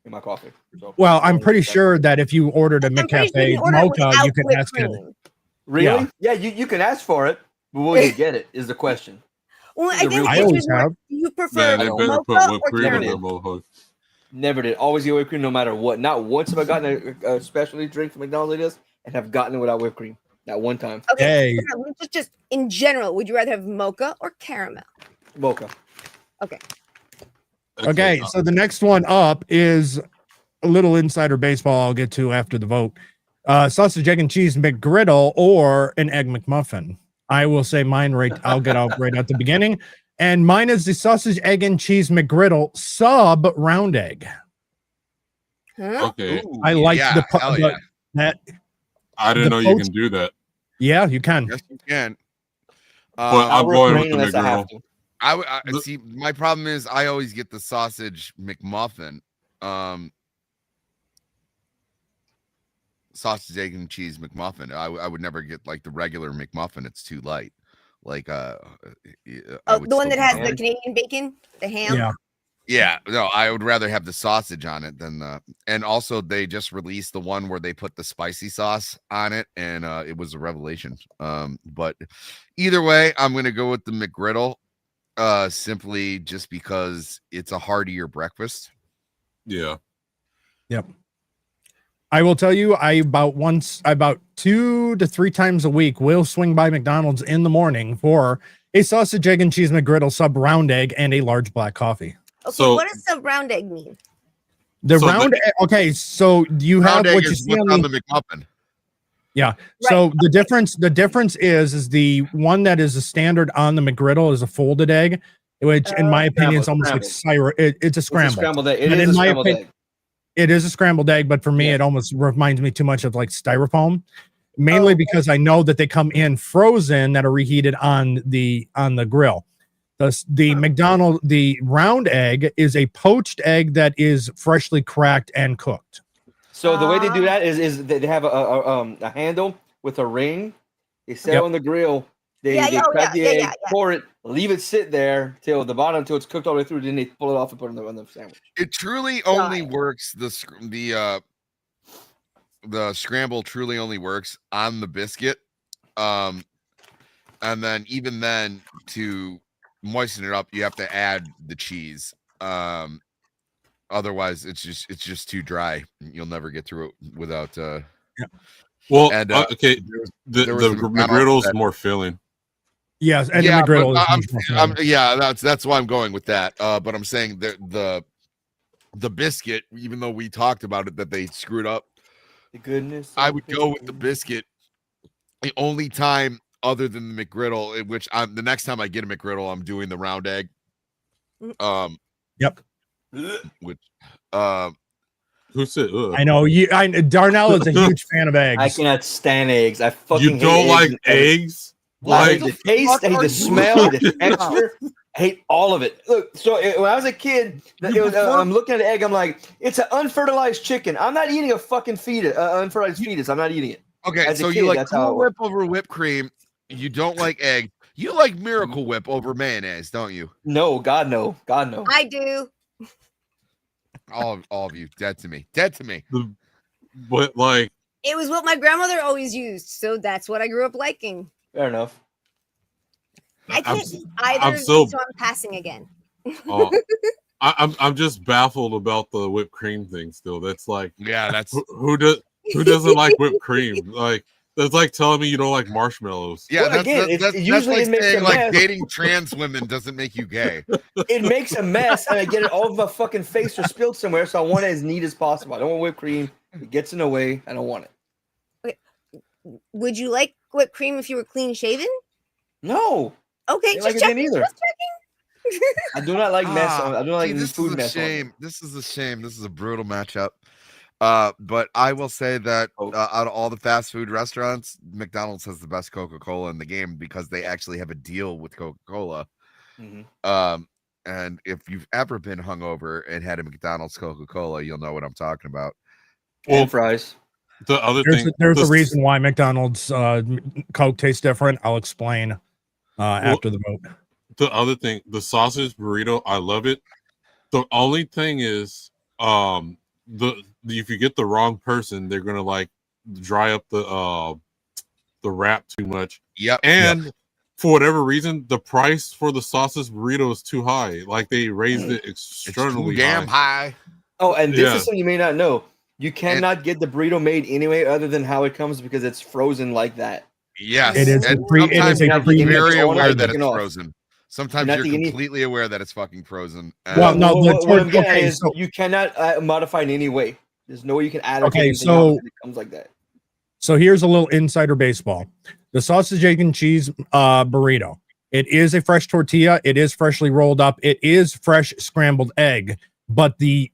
in my coffee. So, Well, I'm pretty sure that if you ordered a I'm pretty sure McCafe you order it mocha, without you could whipped ask it. cream. Really? Yeah, you can ask for it, but will you get it? Is the question. Well, This I is a think real I it's always just more, have. do you prefer Man, they better put mocha whipped or cream in their caramel? mohawk. Never did. Always get whipped cream, no matter what. Not once have I gotten a specialty drink from McDonald's like this and have gotten it without whipped cream. Not one time. Okay, Hey, no, just in general, would you rather have mocha or caramel? Mocha. okay, so the next one up is a little insider baseball I'll get to after the vote. Sausage, egg, and cheese McGriddle or an egg McMuffin. I will say mine I'll get out right at the beginning. And mine is the sausage, egg, and cheese McGriddle sub round egg. Huh? Okay, Ooh, I like yeah, the hell yeah. that. I didn't the know you post- can do that. Yeah, you can. Yes, you can. But I'll I'm going with refrain the unless I have McGriddle. to. I see. My problem is I always get the sausage McMuffin. Sausage, egg, and cheese McMuffin. I would never get like the regular McMuffin. It's too light. Like I Oh, would the one still that has go- the Canadian bacon, the ham. Yeah. Yeah, no, I would rather have the sausage on it than the. And also, they just released the one where they put the spicy sauce on it, and it was a revelation. But either way, I'm gonna go with the McGriddle, simply just because it's a heartier breakfast. Yeah. Yep. I will tell you, about 2 to 3 times a week will swing by McDonald's in the morning for a sausage, egg, and cheese McGriddle sub round egg and a large black coffee. Okay, So- what does sub round egg mean? The So round egg, okay, so you have Round egg what you is see what's on on the McMuffin. yeah. So the difference is the one that is a standard on the McGriddle is a folded egg, which in my opinion is almost like it's a It's a scramble. scrambled egg. It But is in a my scrambled opinion- egg. It is a scrambled egg, but for me, Yeah. it almost reminds me too much of like styrofoam, mainly because I know that they come in frozen that are reheated on the grill. The McDonald, the round egg is a poached egg that is freshly cracked and cooked. So the way they do that is they have a handle with a ring. They set it Yep. on the grill. They crack the egg, pour it, leave it sit there till the bottom until it's cooked all the way through. Then they pull it off and put it on the sandwich. It truly only works. The scramble truly only works on the biscuit. And then even then, to moisten it up, you have to add the cheese. Otherwise, it's just too dry. You'll never get through it without. Well, And, okay, the McGriddle's more filling. Yes, and yeah, the McGriddle but is yeah, that's why I'm going with that. But I'm saying the biscuit, even though we talked about it that they screwed up, The goodness. I would go with the biscuit. The only time other than the McGriddle, in which the next time I get a McGriddle, I'm doing the round egg. Yep. Which Who said? Ugh? I know you. Darnell is a huge fan of eggs. I cannot stand eggs. I fucking You hate don't like eggs. eggs? I hate Like the taste, I hate the smell, I hate the texture. I hate all of it. Look, so when I was a kid, I'm looking at an egg. I'm like, it's an unfertilized chicken. I'm not eating a fucking fetus, unfertilized fetus. I'm not eating it. okay, As a so kid, you like that's how it Cool Whip over whipped cream. You don't like egg. You like Miracle Whip over mayonnaise, don't you? No, God no, God no. I do. All of you, dead to me, dead to me. but like It was what my grandmother always used, so that's what I grew up liking. Fair enough. I I'm can't s- eat either I'm of so- these, so I'm passing again. I'm just baffled about the whipped cream thing. Still, that's like Yeah, that's who doesn't like whipped cream? Like that's like telling me you don't like marshmallows. yeah. Well, That's again, that's usually like it makes saying a like mess. dating trans women doesn't make you gay. It makes a mess, and I get it all over my fucking face or spilled somewhere. So I want it as neat as possible. I don't want whipped cream. It gets in the way. I don't want it. Would you like whipped cream if you were clean shaven? No, Okay, I just like it checking. either. Just checking. I do not like mess. Ah, I don't like see, this food is a mess. shame. This is a shame. This is a brutal matchup. But I will say that out of all the fast food restaurants, McDonald's has the best Coca-Cola in the game because they actually have a deal with Coca-Cola. Mm-hmm. And if you've ever been hungover and had a McDonald's Coca-Cola, you'll know what I'm talking about. And fries. The other There's thing, a the- reason why McDonald's Coke tastes different. I'll explain after the vote. The other thing, the sausage burrito, I love it. The only thing is, if you get the wrong person, they're gonna like dry up the wrap too much. Yep. And for whatever reason, the price for the sausage burrito is too high. Like they raised it It's externally too damn high. Oh, and this Yeah. is something you may not know. You cannot get the burrito made anyway, other than how it comes because it's frozen like that. Yes. It is and a pre- it sometimes is a you're pre- very all aware night that it's taken off. frozen. Sometimes You're you're not getting any- completely aware that it's fucking frozen. Well, no, what I'm getting at okay, is so- you cannot modify in any way. There's no way you can add or take Okay, anything so- out. It comes like that. So here's a little insider baseball. The sausage, egg, and cheese burrito. It is a fresh tortilla. It is freshly rolled up. It is fresh scrambled egg. But the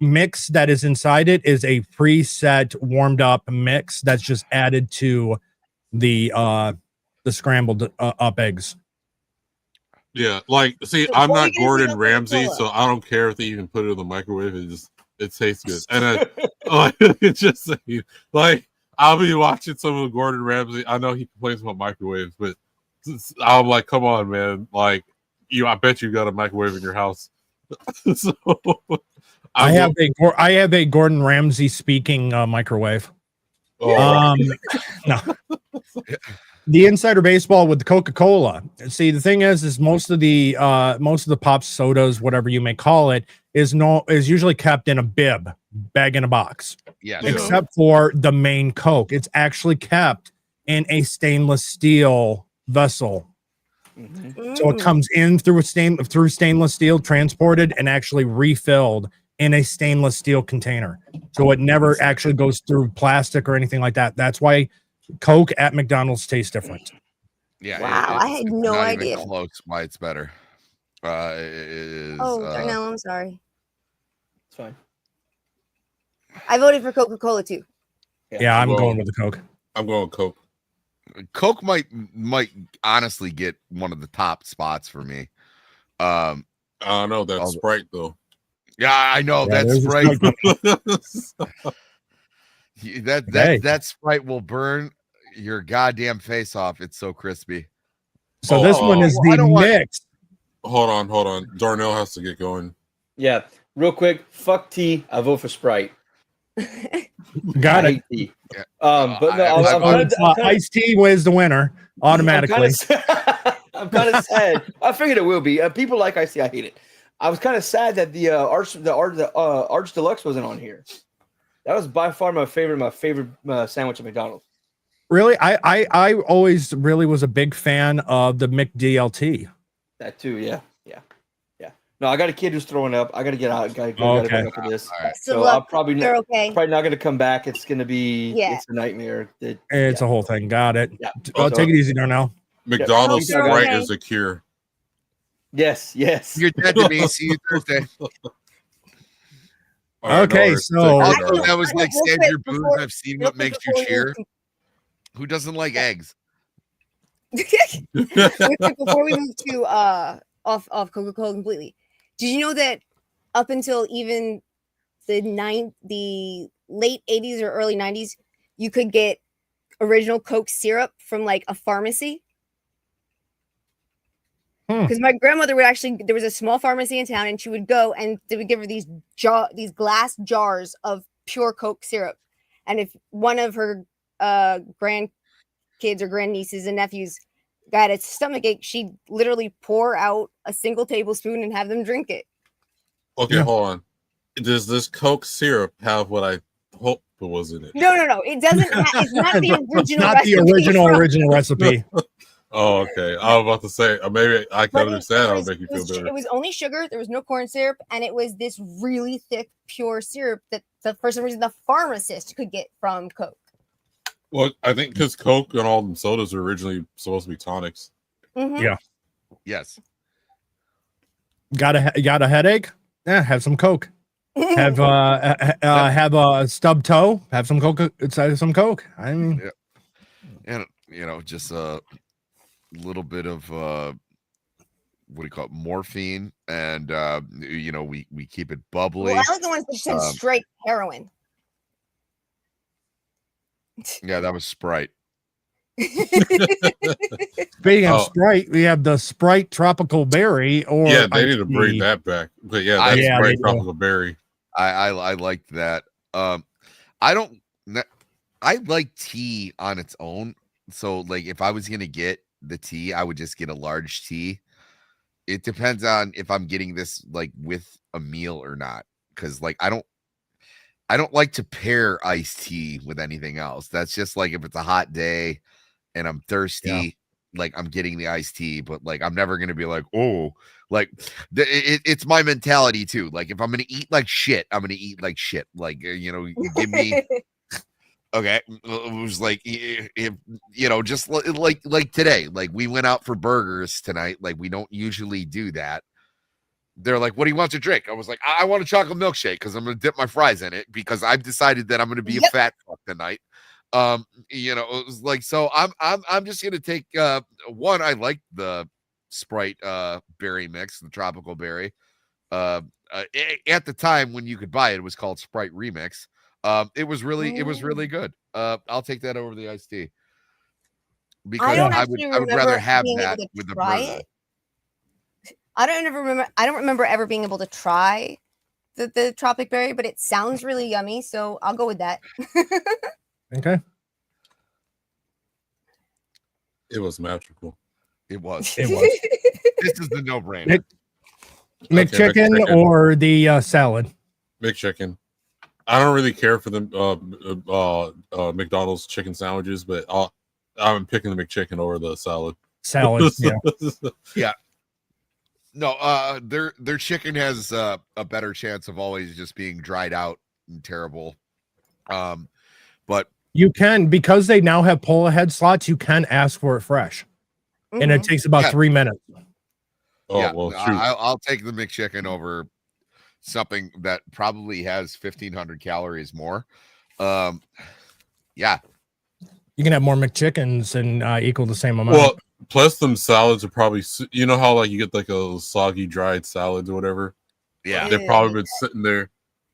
mix that is inside it is a preset warmed up mix that's just added to the scrambled up eggs. Yeah, like see, So I'm what are not you gonna do Gordon with Ramsay, Coca-Cola? so I don't care if they even put it in the microwave. It tastes good, and it's just saying, like I'll be watching some of Gordon Ramsay. I know he complains about microwaves, but I'm like, come on, man! Like I bet you got a microwave in your house. So I have a Gordon Ramsay speaking microwave. Oh, No. The insider baseball with the Coca-Cola. See, the thing is most of the pop sodas, whatever you may call it, is usually kept in a bag in a box. Yeah. Yeah. Except for the main Coke. It's actually kept in a stainless steel vessel. So it comes in through stainless steel, transported and actually refilled in a stainless steel container. So it never actually goes through plastic or anything like that. That's why Coke at McDonald's tastes different. Yeah. Wow, I had no not even idea. close why it's better. It is, Oh, Darnell, I'm sorry. It's fine. I voted for Coca-Cola too. Yeah, I'm Well, going with the Coke. I'm going Coke. Coke might honestly get one of the top spots for me. I don't know that I'll- Sprite though. Yeah, I know Yeah, that's there's a right. Sprite. That Hey. that Sprite will burn your goddamn face off. It's so crispy. So this one is I the don't want- mix. Hold on. Darnell has to get going. Yeah, real quick. Fuck tea. I vote for Sprite. Got I it. hate tea. Yeah. But no, Iced tea was the winner automatically. I'm kind of sad. I figured it will be. People like iced tea. I hate it. I was kind of sad that the Arch Deluxe wasn't on here. That was by far my favorite sandwich at McDonald's. Really, I always really was a big fan of the McDLT. That too, yeah. No, I got a kid who's throwing up. I got to get out. Got to go Okay. back to this. All right. So I'm probably They're okay. probably not going to come back. It's going to be it's a nightmare. It's a whole thing. Got it. Yeah. Oh, take it easy, Darnell. McDonald's Yeah. Sprite Okay. is a cure. Yes. You're dead to me. See you Thursday. All right, Okay, no worries. so- Take I care, thought Darnell. that was like Real save quick your booze. before- I've seen real what quick makes you before we cheer. move Who doesn't like eggs? to- real quick before we move to off Coca-Cola completely, did you know that up until even the late 80s or early 90s, you could get original Coke syrup from like a pharmacy? Because my grandmother would actually, there was a small pharmacy in town, and she would go and they would give her these glass jars of pure Coke syrup. And if one of her grandkids or grandnieces and nephews got a stomach ache, she'd literally pour out a single tablespoon and have them drink it. Okay, Yeah. hold on. Does this Coke syrup have what I hoped it was in it? No. It doesn't. It's not the It's original. not the original recipe. Oh, okay. I was about to say maybe I can But understand how it it make you feel it better. was only sugar. There was no corn syrup, and it was this really thick, pure syrup that for some reason the pharmacist could get from Coke. Well, I think because Coke and all them sodas are originally supposed to be tonics. Mhm. Yeah. Yes. Got a headache? Yeah, have some Coke. Have a stub toe? Have some Coke. Some Coke. I mean, And just a little bit of what do you call it? Morphine, and we keep it bubbly. Well, I like the ones that said straight heroin. Yeah, that was Sprite. speaking of Oh. Sprite, we have the Sprite Tropical Berry. Or Yeah, they need to iced bring tea. that back. But yeah, I- that's Yeah, right. they do. Tropical berry. I liked that. I don't. I like tea on its own. So like, if I was gonna get the tea, I would just get a large tea. It depends on if I'm getting this like with a meal or not. Because like I don't like to pair iced tea with anything else. That's just like if it's a hot day and I'm thirsty, like I'm getting the iced tea, but like I'm never gonna be like, oh, like it's my mentality too. Like if I'm gonna eat like shit, I'm gonna eat like shit. Like you give me okay. It was like if just like today, like we went out for burgers tonight. Like we don't usually do that. They're like, what do you want to drink? I was like, I want a chocolate milkshake because I'm going to dip my fries in it because I've decided that I'm going to be a fat fuck tonight. It was like, so I'm just going to take one. I like the Sprite berry mix, the tropical berry. At the time when you could buy it, it was called Sprite Remix. It was really good. I'll take that over the iced tea because I would rather have that with the burger. I don't remember ever being able to try the tropic berry, but it sounds really yummy, so I'll go with that. Okay. It was magical. It was. It was. This is the no-brainer. McChicken McChicken. or the salad? McChicken. I don't really care for the McDonald's chicken sandwiches, but I'm picking the McChicken over the salad. Salad. Yeah. Yeah. No, their chicken has a better chance of always just being dried out and terrible. But You can, because they now have pull ahead slots, you can ask for it fresh. And it takes about 3 minutes. Oh, yeah, well, shoot. I'll take the McChicken over something that probably has 1,500 calories more. Yeah. You can have more McChickens and equal the same amount. Well, plus them salads are probably, how like you get like a soggy dried salads or whatever. Yeah. They've probably been sitting there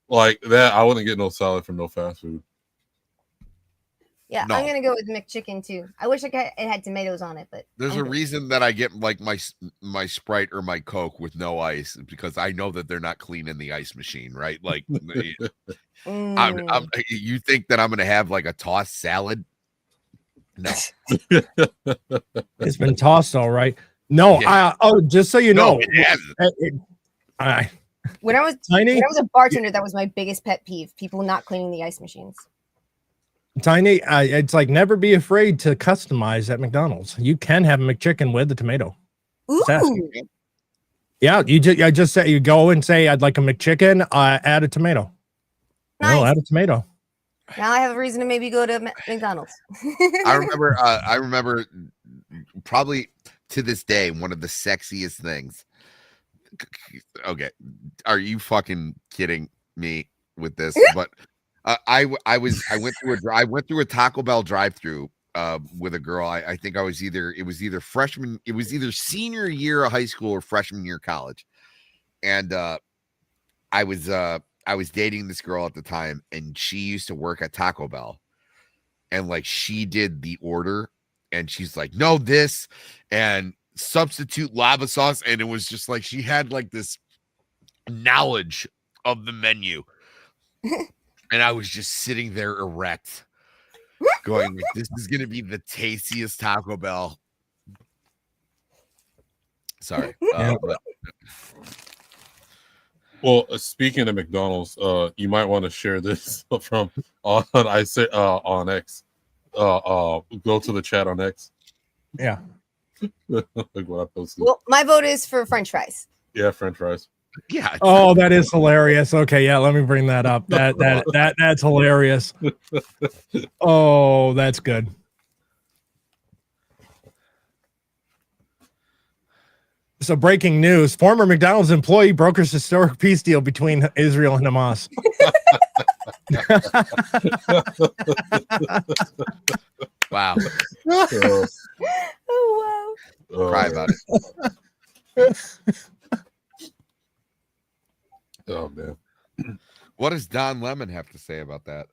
like that. I wouldn't get no salad from no fast food. Yeah, No. I'm gonna go with McChicken too. I wish it had tomatoes on it, but There's I'm a good. reason that I get like my Sprite or my Coke with no ice because I know that they're not cleaning the ice machine, right? Like, you think that I'm gonna have like a tossed salad? No. It's been tossed all right. No, Yeah. just so you know, it hasn't. When I was Tiny, when I was a bartender, that was my biggest pet peeve: people not cleaning the ice machines. Tiny, it's like never be afraid to customize at McDonald's. You can have a McChicken with the tomato. Just ask. Ooh, Yeah, I just say you go and say I'd like a McChicken, add a tomato. nice. No, add a tomato. Now I have a reason to maybe go to McDonald's. I remember probably to this day one of the sexiest things. Okay, are you fucking kidding me with this? But I went through a Taco Bell drive-through with a girl. I think it was either senior year of high school or freshman year of college, and I was dating this girl at the time, and she used to work at Taco Bell, and like she did the order, and she's like, no, this and substitute lava sauce, and it was just like she had like this knowledge of the menu, and I was just sitting there erect, going, this is gonna be the tastiest Taco Bell. Sorry. Well, speaking of McDonald's, you might want to share this from on X. Go to the chat on X. Yeah. Like what I posted. Well, my vote is for French fries. Yeah, French fries. Yeah. Oh, that is hilarious. Okay, yeah, let me bring that up. That's hilarious. Oh, that's good. So, breaking news: former McDonald's employee brokers historic peace deal between Israel and Hamas. Wow. Oh wow! Cry about it. Oh man. What does Don Lemon have to say about that?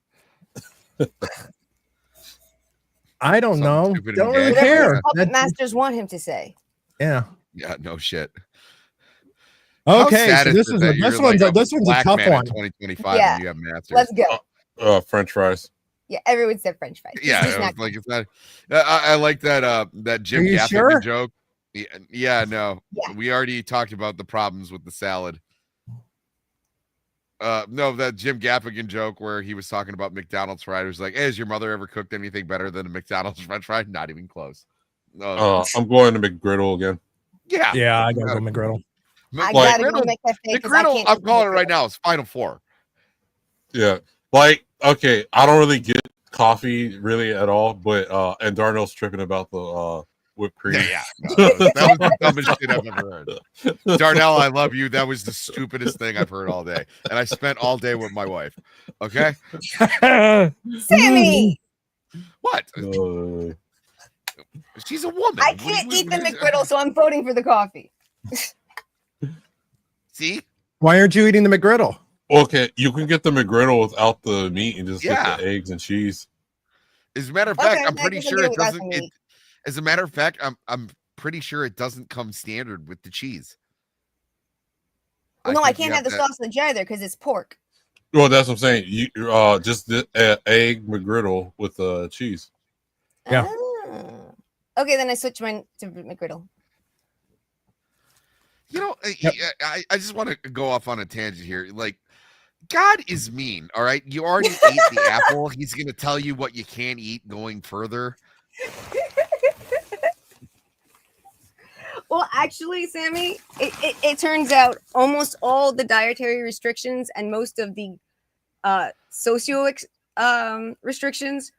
I don't know. stupid and Don't gay. really Whatever care. his puppet masters want him to say. Yeah. Yeah, no shit. How Okay, sad so is this it is that a, you're this like one's a black tough man in one. 2025 Yeah. and you have masters. Let's go. French fries. Yeah, everyone said French fries. Yeah, It's it not- was like it's not. I like that Jim Are you Gaffigan sure? joke. Yeah, no, Yeah. we already talked about the problems with the salad. No, that Jim Gaffigan joke where he was talking about McDonald's fries. Was like, hey, has your mother ever cooked anything better than a McDonald's French fry? Not even close. I'm going to McGriddle again. Yeah, Yeah, I gotta go McGriddle. I Like- gotta go to McCafe 'cause I McGriddle, can't I'm eat calling it right McGriddle. now. It's Final Four. Yeah. Like, okay, I don't really get coffee really at all, but and Darnell's tripping about the whipped cream. Yeah. No, that was the dumbest shit I've ever heard. Darnell, I love you. That was the stupidest thing I've heard all day. And I spent all day with my wife. Okay? Sammy, What? She's a woman. I can't eat the McGriddle, so I'm voting for the coffee. See? Why aren't you eating the McGriddle? Okay, you can get the McGriddle without the meat and just Yeah. get the eggs and cheese. As a matter of fact, Okay, I'm then pretty you can sure get it it without doesn't. the meat. As a matter of fact, I'm pretty sure it doesn't come standard with the cheese. Well, no, I think you can't have the to- sausage either because it's pork. Well, that's what I'm saying. You just the egg McGriddle with cheese. Yeah. Ah. Okay, then I switch mine to McGriddle. You know, Yep. I just want to go off on a tangent here. Like, God is mean. All right, you already ate the apple. He's going to tell you what you can't eat going further. Well, actually, Sammy, it turns out almost all the dietary restrictions and most of the restrictions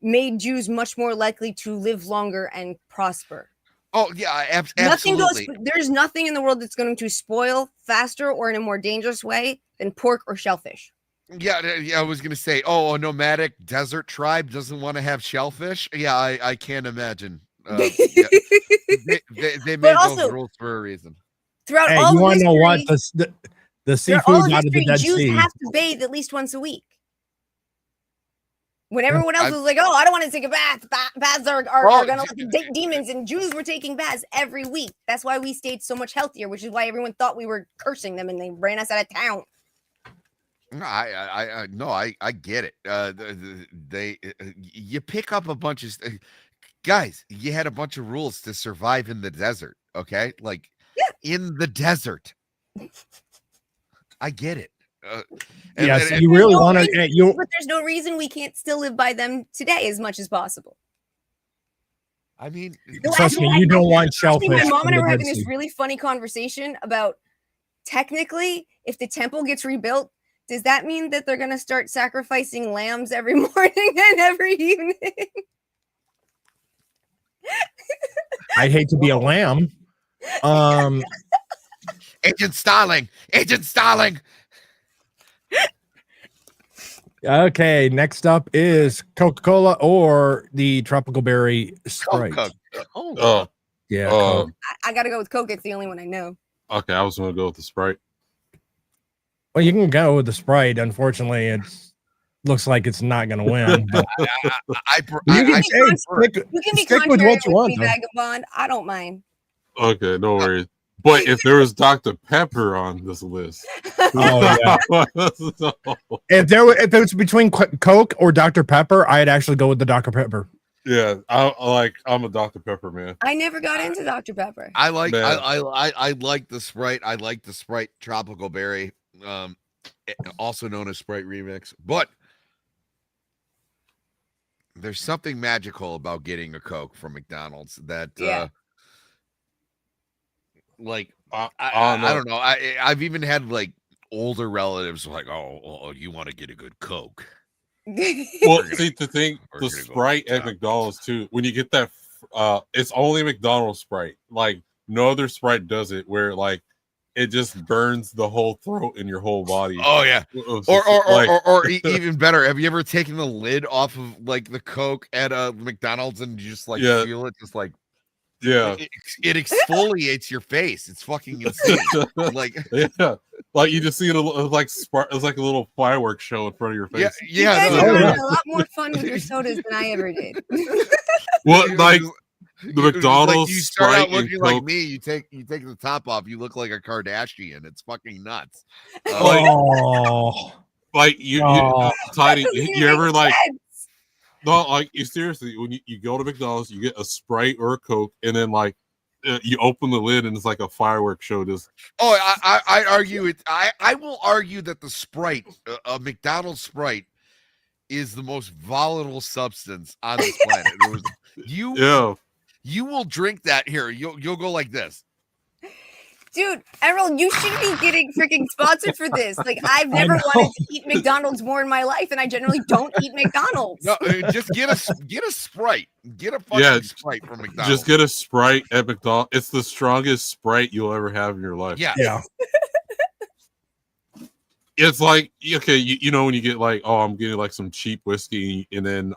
made Jews much more likely to live longer and prosper. Oh yeah, Nothing absolutely. goes. There's nothing in the world that's going to spoil faster or in a more dangerous way than pork or shellfish. Yeah, I was gonna say, oh, a nomadic desert tribe doesn't want to have shellfish. Yeah, I can't imagine. Yeah. They made also- those rules for a reason. Throughout Hey, all you of want to know what history- the throughout all seafood of out of the history, Dead Jews Sea? have to bathe at least once a week. When everyone else I- was like, "Oh, I don't want to take a bath. Baths are Oh, going to take demons," and Jews were taking baths every week. That's why we stayed so much healthier, which is why everyone thought we were cursing them and they ran us out of town. No, I get it. You pick up a bunch of guys. You had a bunch of rules to survive in the desert. Okay, like in the desert. I get it. Yes, and- you really no want reason- to. You But there's no reason we can't still live by them today as much as possible. I mean, No, trust me, actually, you don't want Actually, shellfish. my mom from and I the were Dead having this Sea. really funny conversation about technically, if the temple gets rebuilt, does that mean that they're going to start sacrificing lambs every morning and every evening? I'd hate to be a lamb. Agent Starling. Okay, next up is Coca-Cola or the tropical berry Sprite. Oh, Yeah, oh, Coke. I got to go with Coke. It's the only one I know. okay. I was gonna go with the Sprite. Well, you can go with the Sprite. Unfortunately, it looks like it's not going to win. But you can stick You can be stick with contrary what you want, me, though. Vagabond. I don't mind. Okay, no worries. But if there was Dr. Pepper on this list, Oh yeah. If it was between Coke or Dr. Pepper, I'd actually go with the Dr. Pepper. yeah, I'm a Dr. Pepper man. I never got into Dr. Pepper. I like Man. I like the Sprite. I like the Sprite Tropical Berry, also known as Sprite Remix. But there's something magical about getting a Coke from McDonald's that Yeah. I I don't know. I've even had like older relatives like, oh, you want to get a good Coke. Well, see, the thing, we're the gonna go Sprite at McDonald's too. When you get that, it's only McDonald's Sprite. Like no other Sprite does it, where like it just burns the whole throat and your whole body. Oh yeah. Or even better, have you ever taken the lid off of like the Coke at McDonald's and you just like feel it just like yeah, it exfoliates your face. It's fucking insane. Like yeah, like you just see it like it's like a little fireworks show in front of your face. You guys are having a lot more fun with your sodas than I ever did. Well, like the like McDonald's you start out Sprite looking and like Coke. me. You take the top off. You look like a Kardashian. It's fucking nuts. Oh, Like you Tiny, you ever like no, like you seriously, when you go to McDonald's, you get a Sprite or a Coke, and then like you open the lid and it's like a fireworks show. Just I argue it. I will argue that the Sprite, a McDonald's Sprite, is the most volatile substance on this planet. You will drink that here. You'll go like this. Dude, Emerald, you should be getting freaking sponsored for this. Like, I've never wanted to eat McDonald's more in my life, and I generally don't eat McDonald's. No, just get a Sprite. Get a fucking Sprite from McDonald's. Just get a Sprite at McDonald's. It's the strongest Sprite you'll ever have in your life. Yeah. It's like, okay, you know when you get like, oh, I'm getting like some cheap whiskey, and then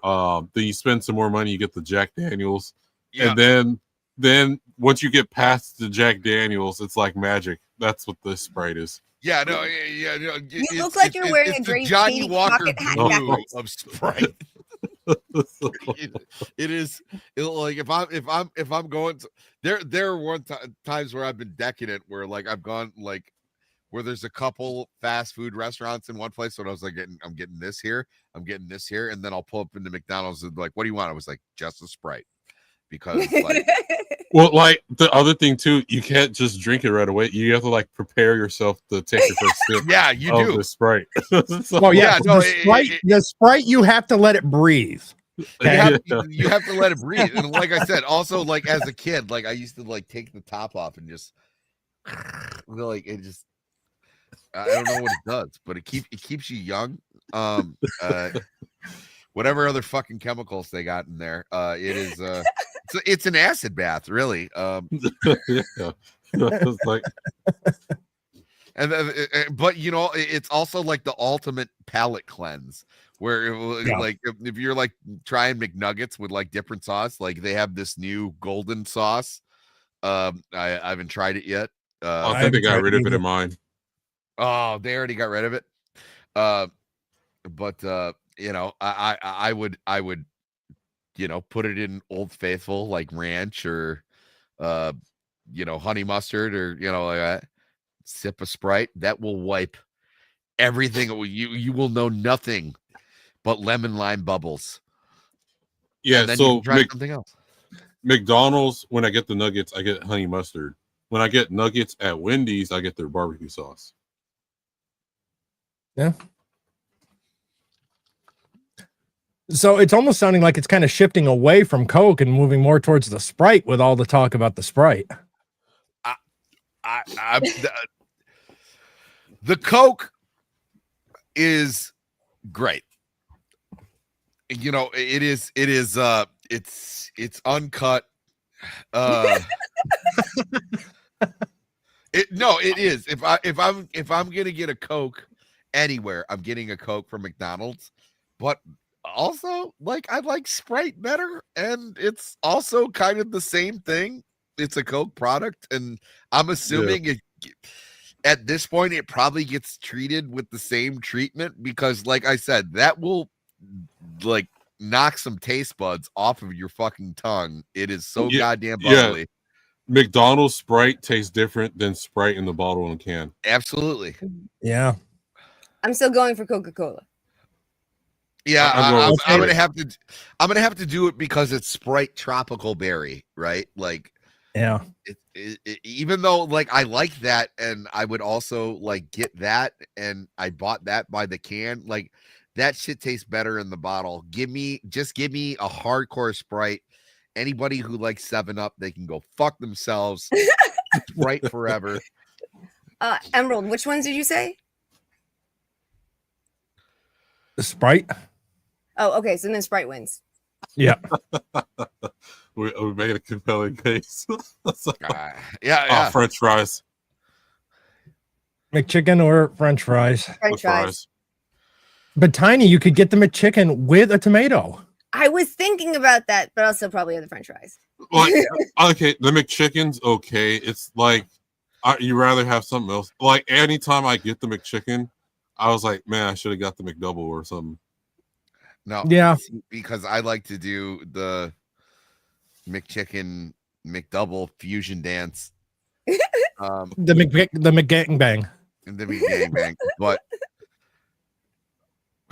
you spend some more money, you get the Jack Daniels, and then once you get past the Jack Daniels, it's like magic. That's what this Sprite is. Yeah, no, you look like you're wearing a great Johnny Katie Walker Crockett hat blue backwards. of Sprite. It is like if I'm going to there are times where I've been decadent where like I've gone like where there's a couple fast food restaurants in one place, so I was like I'm getting this here, and then I'll pull up into McDonald's and like, what do you want? I was like, just a Sprite. Because like well, like the other thing too, you can't just drink it right away. You have to like prepare yourself to take your first sip. Yeah, you do. The Sprite. Well, the Sprite, you have to let it breathe. You have to let it breathe. And like I said, also like as a kid, like I used to like take the top off and just like it just I don't know what it does, but it keeps you young. Whatever other fucking chemicals they got in there, it is it's an acid bath, really. It's like, but you know, it's also like the ultimate palate cleanse, where like if you're like trying McNuggets with like different sauce, like they have this new golden sauce. I haven't tried it yet. I think they got rid of it in mine. Oh, they already got rid of it. But you know, I would, you know, put it in Old Faithful like ranch or, you know, honey mustard or, you know, like that. Sip a Sprite that will wipe everything. You will know nothing but lemon lime bubbles. Yeah. And then So you can try something else. McDonald's, when I get the nuggets, I get honey mustard. when I get nuggets at Wendy's, I get their barbecue sauce. Yeah. So it's almost sounding like it's kind of shifting away from Coke and moving more towards the Sprite with all the talk about the Sprite. The Coke is great. You know, it's uncut. It is. If I'm gonna get a Coke anywhere, I'm getting a Coke from McDonald's. But also, like, I like Sprite better, and it's also kind of the same thing. It's a Coke product, and I'm assuming at this point it probably gets treated with the same treatment because, like I said, that will like knock some taste buds off of your fucking tongue. It is so goddamn bubbly. Yeah. McDonald's Sprite tastes different than Sprite in the bottle and can. Absolutely. Yeah. I'm still going for Coca-Cola. Yeah, I'm gonna have to do it because it's Sprite tropical berry, right? Like, yeah. Even though like I like that, and I would also like get that, and I bought that by the can. Like that shit tastes better in the bottle. Give me a hardcore Sprite. Anybody who likes 7-Up, they can go fuck themselves. Sprite forever. Emerald, which ones did you say? The Sprite. Oh, okay. So then Sprite wins. Yeah. we made a compelling case. Yeah. French fries. McChicken or French fries? French fries. But Tiny, you could get the McChicken with a tomato. I was thinking about that, but also probably have the French fries. Like, okay, the McChicken's okay. It's like you rather have something else. Like anytime I get the McChicken, I was like, man, I should have got the McDouble or something. No, yeah, because I like to do the McChicken McDouble fusion dance. The McGangbang. The McGangbang, but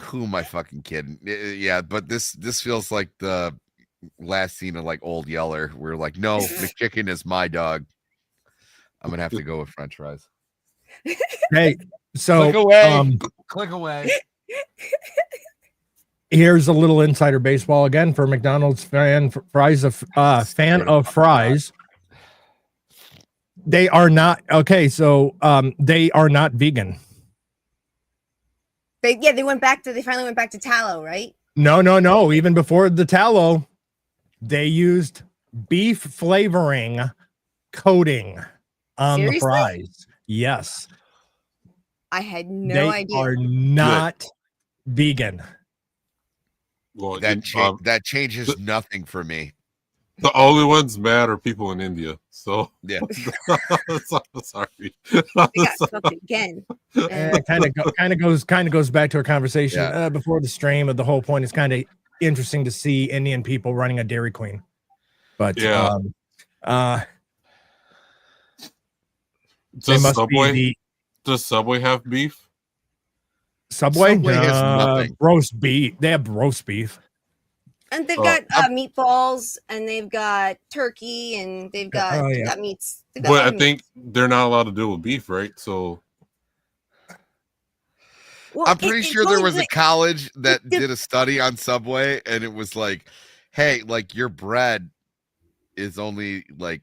who am I fucking kidding? Yeah, but this feels like the last scene of like Old Yeller. We're like, no, McChicken is my dog. I'm gonna have to go with French fries. Hey, so click away. Click away. Here's a little insider baseball again for McDonald's fan of fries. They are not okay. So they are not vegan. They finally went back to tallow, right? No. Even before the tallow, they used beef flavoring coating on the fries. Yes. I had no idea. They are not vegan. Well, that changes nothing for me. The only ones mad are people in India. So yeah, sorry. We got fucked again. Kind of goes back to our conversation before the stream. Of the whole point is kind of interesting to see Indian people running a Dairy Queen. But does Subway have beef? Subway has nothing. Roast beef. They have roast beef. And they've got meatballs, and they've got turkey, and they've got, got meats. But I think they're not allowed to deal with beef, right? So I'm pretty sure there was a college that did a study on Subway, and it was like, hey, like your bread is only like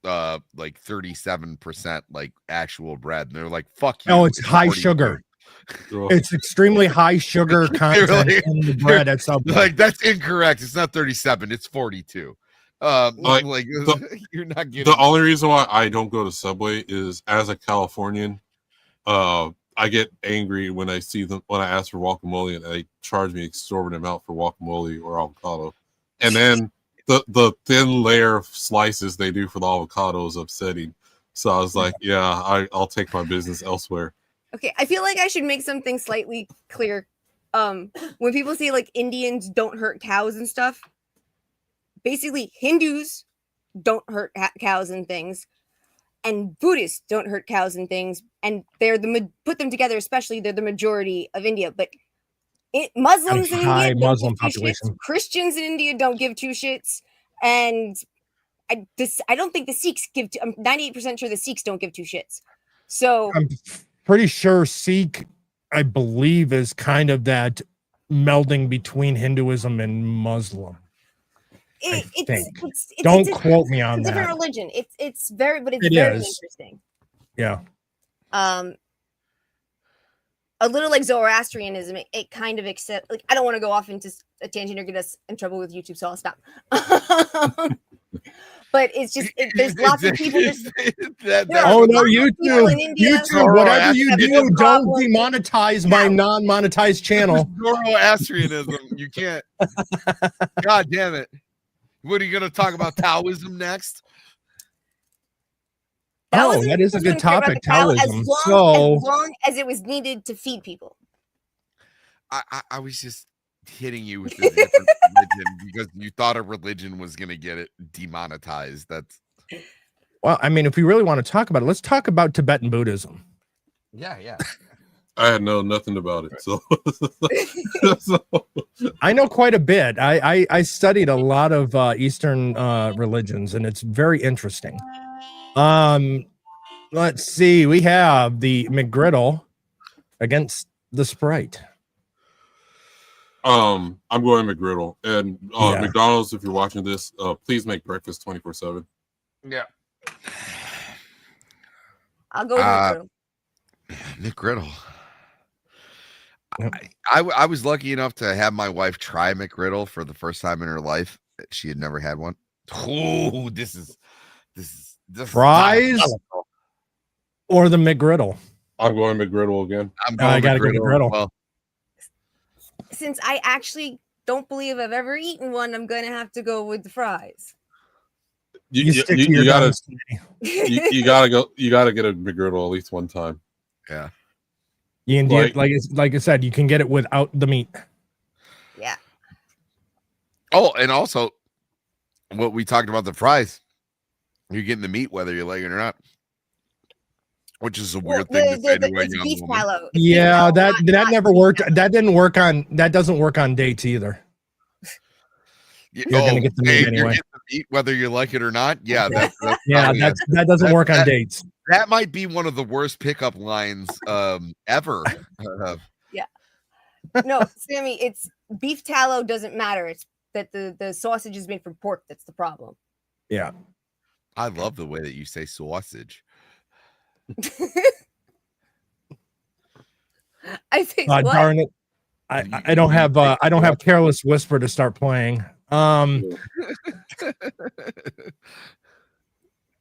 37% like actual bread. And they're like, fuck you. Oh, it's high sugar. It's extremely high sugar content in the bread at Subway. Like that's incorrect. It's not 37. It's 42. You're not getting. The only reason why I don't go to Subway is as a Californian, I get angry when I see them when I ask for guacamole and they charge me exorbitant amount for guacamole or avocado, and then the thin layer of slices they do for the avocado is upsetting. So I was like, I'll take my business elsewhere. Okay, I feel like I should make something slightly clear. When people say like Indians don't hurt cows and stuff, basically Hindus don't hurt cows and things, and Buddhists don't hurt cows and things, and they're put them together, especially they're the majority of India. But Muslims in India don't give two shits. Christians in India don't give two shits, and I don't think the Sikhs give. I'm 98% sure the Sikhs don't give two shits. So I'm pretty sure Sikh, I believe, is kind of that melding between Hinduism and Muslim. Don't quote me on it's a different that. religion. It's very, but it's It very is. interesting. Yeah. A little like Zoroastrianism, it kind of accept. Like, I don't want to go off into a tangent or get us in trouble with YouTube, so I'll stop. But it's just there's lots of people. Oh no, YouTube, whatever you do, don't demonetize my non-monetized channel. Zoroastrianism, you can't. God damn it! What are you going to talk about? Taoism next? Oh, that is a good topic. Taoism. As long as it was needed to feed people. I was just hitting you with a different religion because you thought a religion was going to get it demonetized. That's well, I mean, if we really want to talk about it, let's talk about Tibetan Buddhism. yeah. I had nothing about it, so, I know quite a bit. I studied a lot of Eastern religions, and it's very interesting. Let's see. We have the McGriddle against the Sprite. I'm going McGriddle. And McDonald's, if you're watching this, please make breakfast 24/7. Yeah. I'll go with McGriddle. McGriddle. I was lucky enough to have my wife try McGriddle for the first time in her life. She had never had one. Oh, this is fries or the McGriddle. I'm going McGriddle again. I gotta go McGriddle. Well, since I actually don't believe I've ever eaten one, I'm gonna have to go with the fries. You gotta get a McGriddle at least one time. Yeah. You can get, like I said, you can get it without the meat. Yeah. Oh, and also what we talked about, the fries. You're getting the meat whether you like it or not. Which is a weird thing to say to a young beef woman. tallow. Yeah, that never worked. That doesn't work on dates either. You're gonna get the meat anyway. You're getting the meat whether you like it or not. Yeah, that doesn't work on dates. That might be one of the worst pickup lines ever. Yeah. No, Sammy, it's beef tallow doesn't matter. It's that the sausage is made from pork that's the problem. Yeah. I love the way that you say sausage. I think darn it. I don't have Careless Whisper to start playing.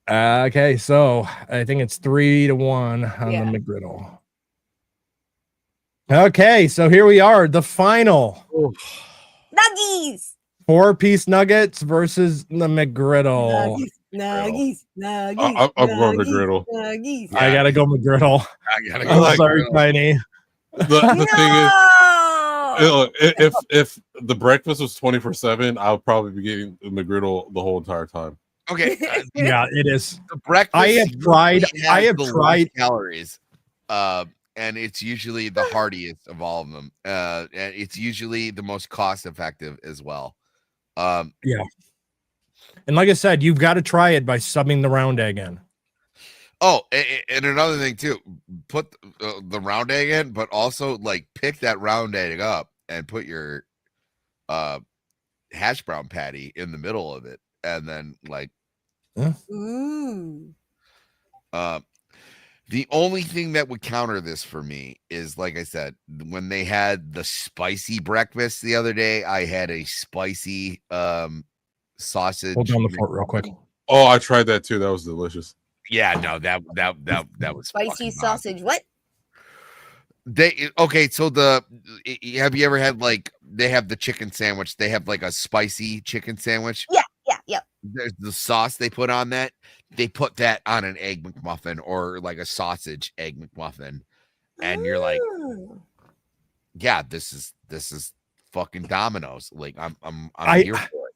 Okay, so I think it's 3-1 on the McGriddle. Okay, so here we are, the final nuggies. 4-piece nuggets versus the McGriddle. Nuggies. I'm going McGriddle. Nuggies. I gotta go McGriddle. I'm sorry, Tiny. The thing is, if the breakfast was 24/7, I'll probably be getting the McGriddle the whole entire time. Okay. Yeah, it is. The breakfast. I have tried calories. And it's usually the heartiest of all of them. And it's usually the most cost effective as well. Yeah. And like I said, you've got to try it by subbing the round egg in. Oh, and another thing too, put the round egg in, but also like pick that round egg up and put your hash brown patty in the middle of it, and then like, ooh. The only thing that would counter this for me is, like I said, when they had the spicy breakfast the other day, I had a spicy sausage. Hold down the fort real quick. Oh, I tried that too. That was delicious. Yeah, no, that was spicy sausage. What? So have you ever had, like, they have the chicken sandwich? They have like a spicy chicken sandwich. Yeah. There's the sauce they put on that. They put that on an egg McMuffin or like a sausage egg McMuffin, and you're like, yeah, this is fucking Domino's. Like I'm here for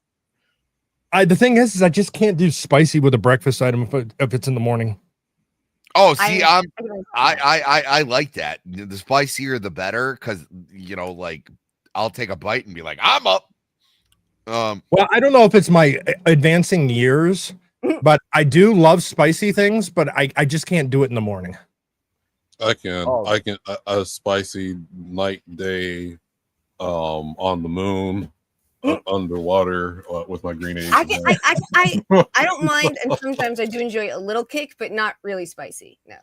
it. The thing is I just can't do spicy with a breakfast item if it's in the morning. Oh, see, I like that. The spicier the better, because like I'll take a bite and be like, I'm up. Well, I don't know if it's my advancing years, But I do love spicy things, but I just can't do it in the morning. I can. Oh. I can. A spicy night, day, on the moon, underwater with my green eggs. I don't mind, and sometimes I do enjoy a little kick, but not really spicy. No.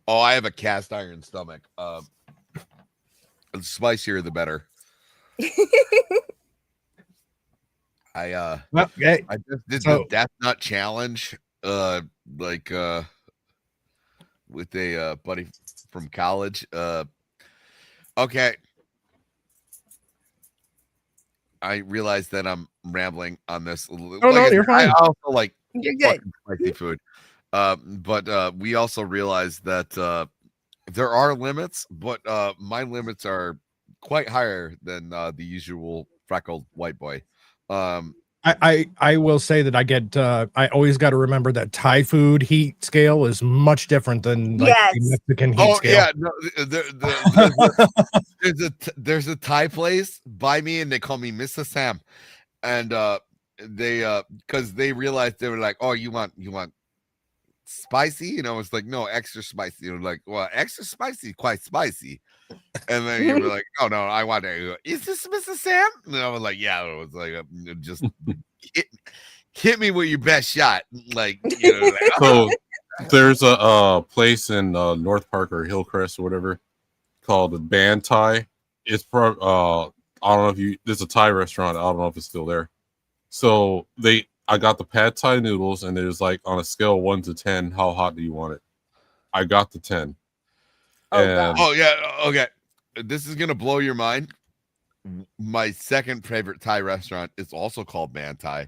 Oh, I have a cast iron stomach. The spicier, the better. I just did the Death Nut challenge, with a buddy from college. Okay. I realize that I'm rambling on this. No, you're fine. I also like You're good. spicy food. But we also realize that there are limits, but my limits are quite higher than the usual freckled white boy. I will say that I always got to remember that Thai food heat scale is much different than like the Mexican heat scale. Yeah, no, there's a Thai place by me, and they call me Mr. Sam, and they because they realized, they were like, oh, you want spicy? You know, it's like, no, extra spicy. You know, like, well, extra spicy, quite spicy. And then you were like, oh no, I want to. Is this Mr. Sam? And I was like, yeah. It was like, just hit me with your best shot. Like, you know, like, So there's a place in North Park or Hillcrest or whatever called the Ban Thai. It's I don't know if there's a Thai restaurant. I don't know if it's still there. So I got the pad Thai noodles, and it was like on a scale of 1 to 10, how hot do you want it? I got the 10. Oh yeah, okay. This is gonna blow your mind. My second favorite Thai restaurant is also called Man Thai.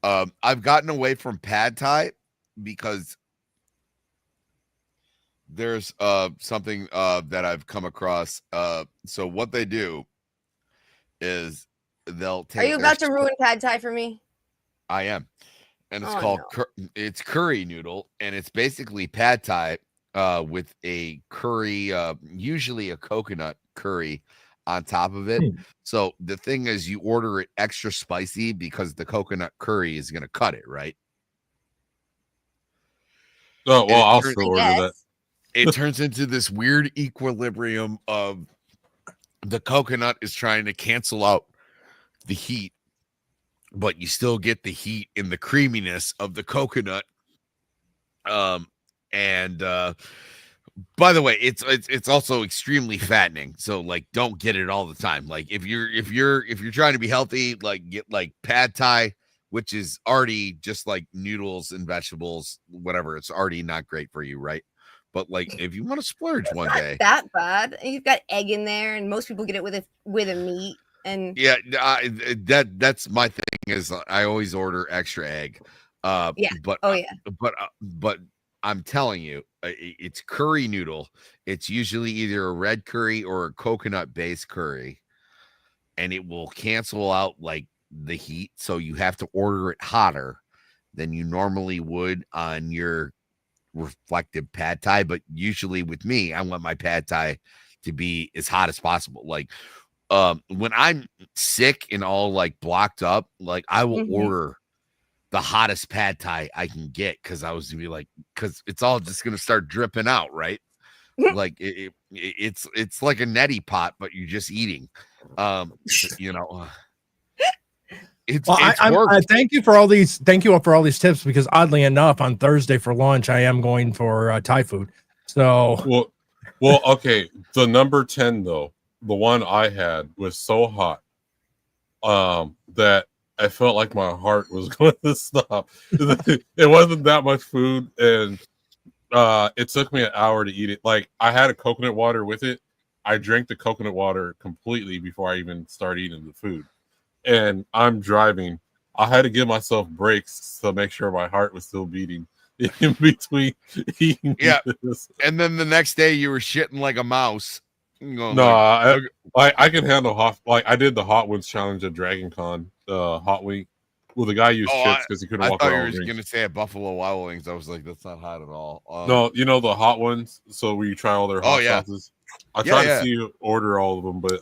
I've gotten away from pad Thai because there's something that I've come across. So what they do is they'll take. Are you about to ruin pad Thai for me? I am, and it's called it's curry noodle, and it's basically pad Thai with a curry, usually a coconut curry on top of it. So the thing is, you order it extra spicy because the coconut curry is going to cut it, right? Oh, well, I'll still order that. It turns into this weird equilibrium of the coconut is trying to cancel out the heat, but you still get the heat and the creaminess of the coconut. And by the way, it's also extremely fattening. So like, don't get it all the time. Like if you're trying to be healthy, like get like pad Thai, which is already just like noodles and vegetables, whatever. It's already not great for you, right? But like if you want to splurge one day, that bad. You've got egg in there, and most people get it with a meat. And yeah, that's my thing is I always order extra egg. But I'm telling you, it's curry noodle. It's usually either a red curry or a coconut based curry, and it will cancel out like the heat. So you have to order it hotter than you normally would on your reflective pad Thai. But usually with me, I want my pad Thai to be as hot as possible. Like when I'm sick and all like blocked up, like I will order the hottest pad Thai I can get, because I was gonna be like, because it's all just gonna start dripping out, right? Like it's like a neti pot, but you're just eating. You know, I thank you for all these. Thank you for all these tips, because oddly enough, on Thursday for lunch, I am going for Thai food. So well, okay. The number 10 though, the one I had was so hot, that I felt like my heart was going to stop. It wasn't that much food, and it took me an hour to eat it. Like I had a coconut water with it. I drank the coconut water completely before I even started eating the food. And I'm driving. I had to give myself breaks to make sure my heart was still beating in between eating. Yeah. And then the next day you were shitting like a mouse. No, I can handle hot. Like I did the hot ones challenge at Dragon Con, hot week. Well, the guy used shits because he couldn't walk around. I thought you were going to say at Buffalo Wild Wings. I was like, that's not hot at all. No, you know the hot ones. So where you try all their hot sauces. I tried to see you order all of them, but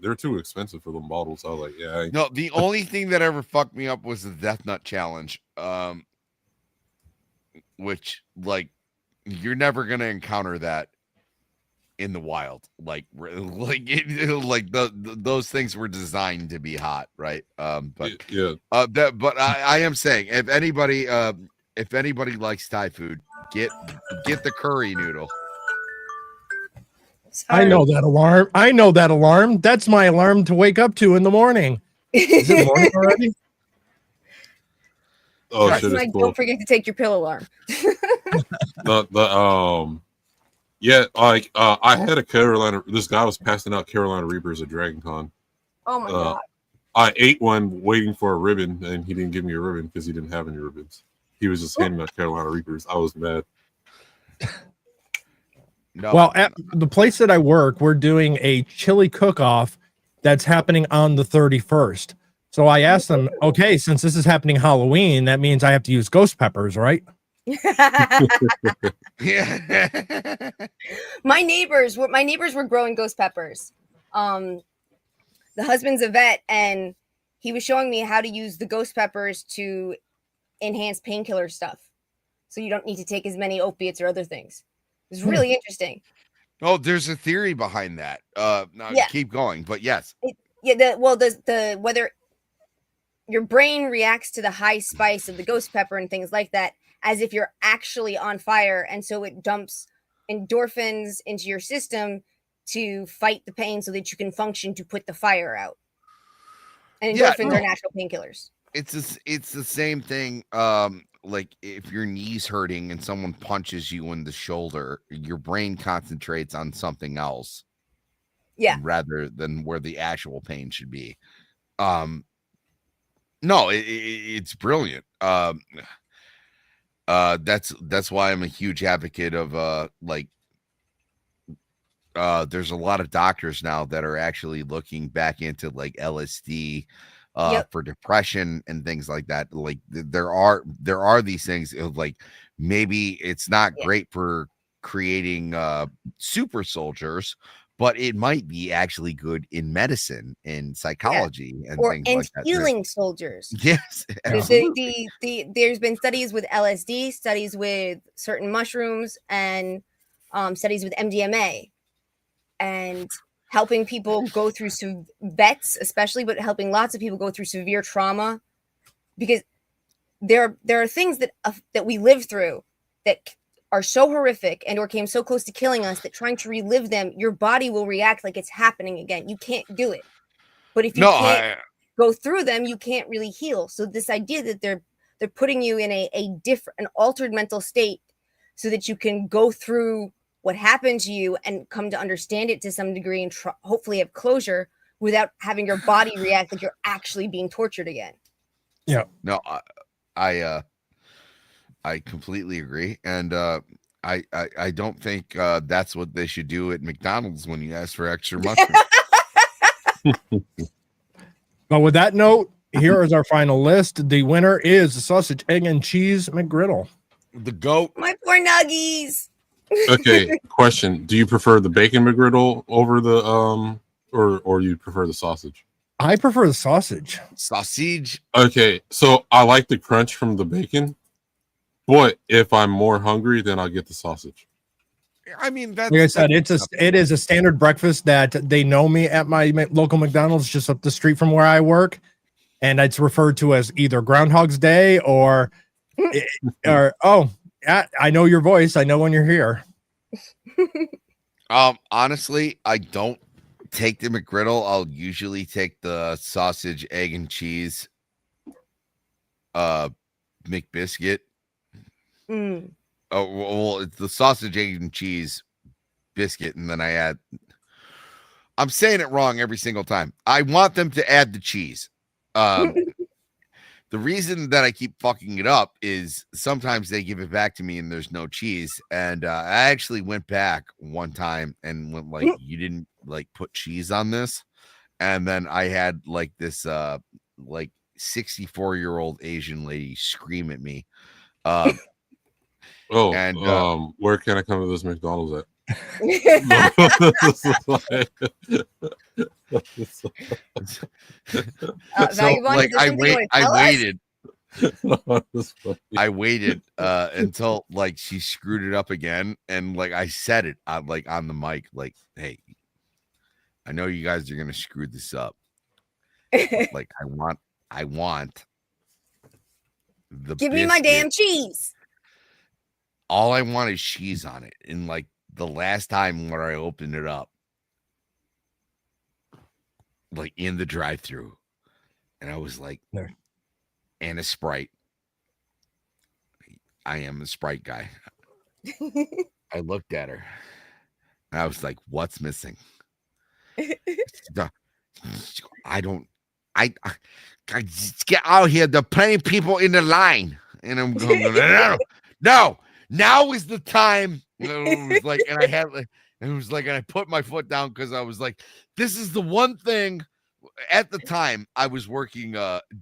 they're too expensive for them bottles. I was like, yeah. No, the only thing that ever fucked me up was the Death Nut Challenge, which like you're never gonna encounter that in the wild. Like those things were designed to be hot, right? But yeah. But I am saying, if anybody likes Thai food, get the curry noodle. Sorry. I know that alarm. That's my alarm to wake up to in the morning. Is it morning already? Oh, shit, like, cool. Don't forget to take your pill alarm. Yeah, like I had a Carolina. This guy was passing out Carolina Reapers at Dragon Con. Oh my god! I ate one waiting for a ribbon, and he didn't give me a ribbon because he didn't have any ribbons. He was just handing out Carolina Reapers. I was mad. No. Well, at the place that I work, we're doing a chili cook-off that's happening on the 31st. So I asked them, okay, since this is happening Halloween, that means I have to use ghost peppers, right? Yeah. My neighbors were growing ghost peppers. The husband's a vet, and he was showing me how to use the ghost peppers to enhance painkiller stuff. So you don't need to take as many opiates or other things. It's really interesting. Oh, there's a theory behind that. Keep going, but yes. The whether your brain reacts to the high spice of the ghost pepper and things like that as if you're actually on fire, and so it dumps endorphins into your system to fight the pain so that you can function to put the fire out. And endorphins are natural painkillers. It's the same thing. Like if your knee's hurting and someone punches you in the shoulder, your brain concentrates on something else. Yeah. Rather than where the actual pain should be. No, it's brilliant. That's why I'm a huge advocate of there's a lot of doctors now that are actually looking back into like LSD for depression and things like that. Like there are these things of like, maybe it's not great for creating super soldiers, but it might be actually good in medicine and psychology and things like that. Healing soldiers. Yes. There's been studies with LSD, studies with certain mushrooms, and studies with MDMA, and helping people go through vets, especially, but helping lots of people go through severe trauma, because there are things that we live through that are so horrific and or came so close to killing us that trying to relive them, your body will react like it's happening again. You can't do it. But if you can't go through them, you can't really heal. So this idea that they're putting you in an altered mental state so that you can go through what happened to you and come to understand it to some degree and hopefully have closure without having your body react like you're actually being tortured again. Yeah. No, I completely agree. And I don't think that's what they should do at McDonald's when you ask for extra mushrooms. But with that note, here is our final list. The winner is the sausage, egg, and cheese McGriddle. The goat. My poor nuggies. Okay, question. Do you prefer the bacon McGriddle over the or you prefer the sausage? I prefer the sausage. Sausage. Okay, so I like the crunch from the bacon, but if I'm more hungry, then I'll get the sausage. I mean, that's, like I said, it is a standard breakfast that they know me at my local McDonald's just up the street from where I work, and it's referred to as either Groundhog's Day or I know your voice. I know when you're here. Honestly, I don't take the McGriddle. I'll usually take the sausage, egg, and cheese McBiscuit. Oh, well, it's the sausage, egg, and cheese biscuit, and then I add. I'm saying it wrong every single time. I want them to add the cheese. The reason that I keep fucking it up is sometimes they give it back to me and there's no cheese. And I actually went back one time and went like, you didn't like put cheese on this. And then I had like this like 64-year-old Asian lady scream at me. Where can I come to this McDonald's at? Vagabond, I waited until like she screwed it up again, and like I said it like on the mic, like, hey, I know you guys are gonna screw this up. Like I want the give me my damn cheese. All I want is cheese on it. And like the last time when I opened it up, like in the drive-thru, and I was like, and a Sprite. I am a Sprite guy. I looked at her and I was like, what's missing? I just get out here. There are plenty of people in the line. And I'm going, no, now is the time. It was like, and I had, it was like, and I put my foot down because I was like, this is the one thing. At the time, I was working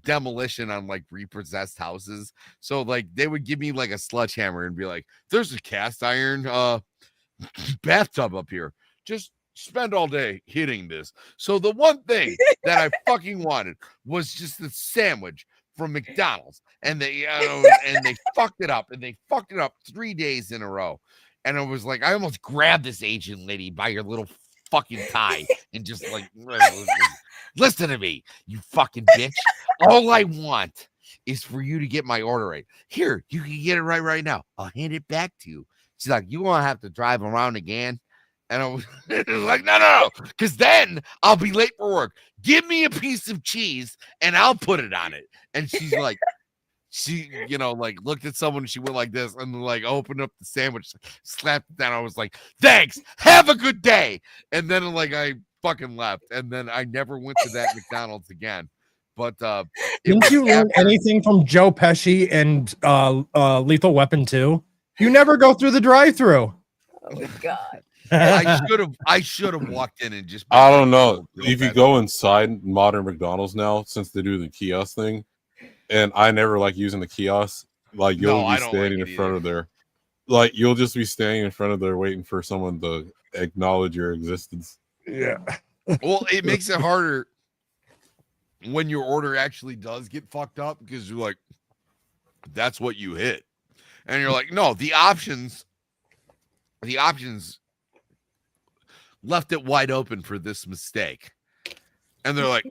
demolition on like repossessed houses. So like they would give me like a sledgehammer and be like, there's a cast iron bathtub up here. Just spend all day hitting this. So the one thing that I fucking wanted was just the sandwich from McDonald's. And they fucked it up. And they fucked it up 3 days in a row. And I was like, I almost grabbed this Asian lady by your little fucking tie and just like, listen to me, you fucking bitch. All I want is for you to get my order right. Here, you can get it right now. I'll hand it back to you. She's like, you won't have to drive around again. And I was like, no, because then I'll be late for work. Give me a piece of cheese and I'll put it on it. And she's like, she, like looked at someone and she went like this and like opened up the sandwich, slapped it down. I was like, thanks, have a good day. And then like I fucking left. And then I never went to that McDonald's again. But didn't you learn anything from Joe Pesci and Lethal Weapon 2? You never go through the drive-thru. Oh my god. I should have walked in and just. I don't know if you go inside modern McDonald's now, since they do the kiosk thing, and I never like using the kiosk. Like you'll be standing in front of there, like you'll just be standing in front of there waiting for someone to acknowledge your existence. Yeah. Well, it makes it harder when your order actually does get fucked up because you're like, that's what you hit, and you're like, no, the options left it wide open for this mistake. And they're like,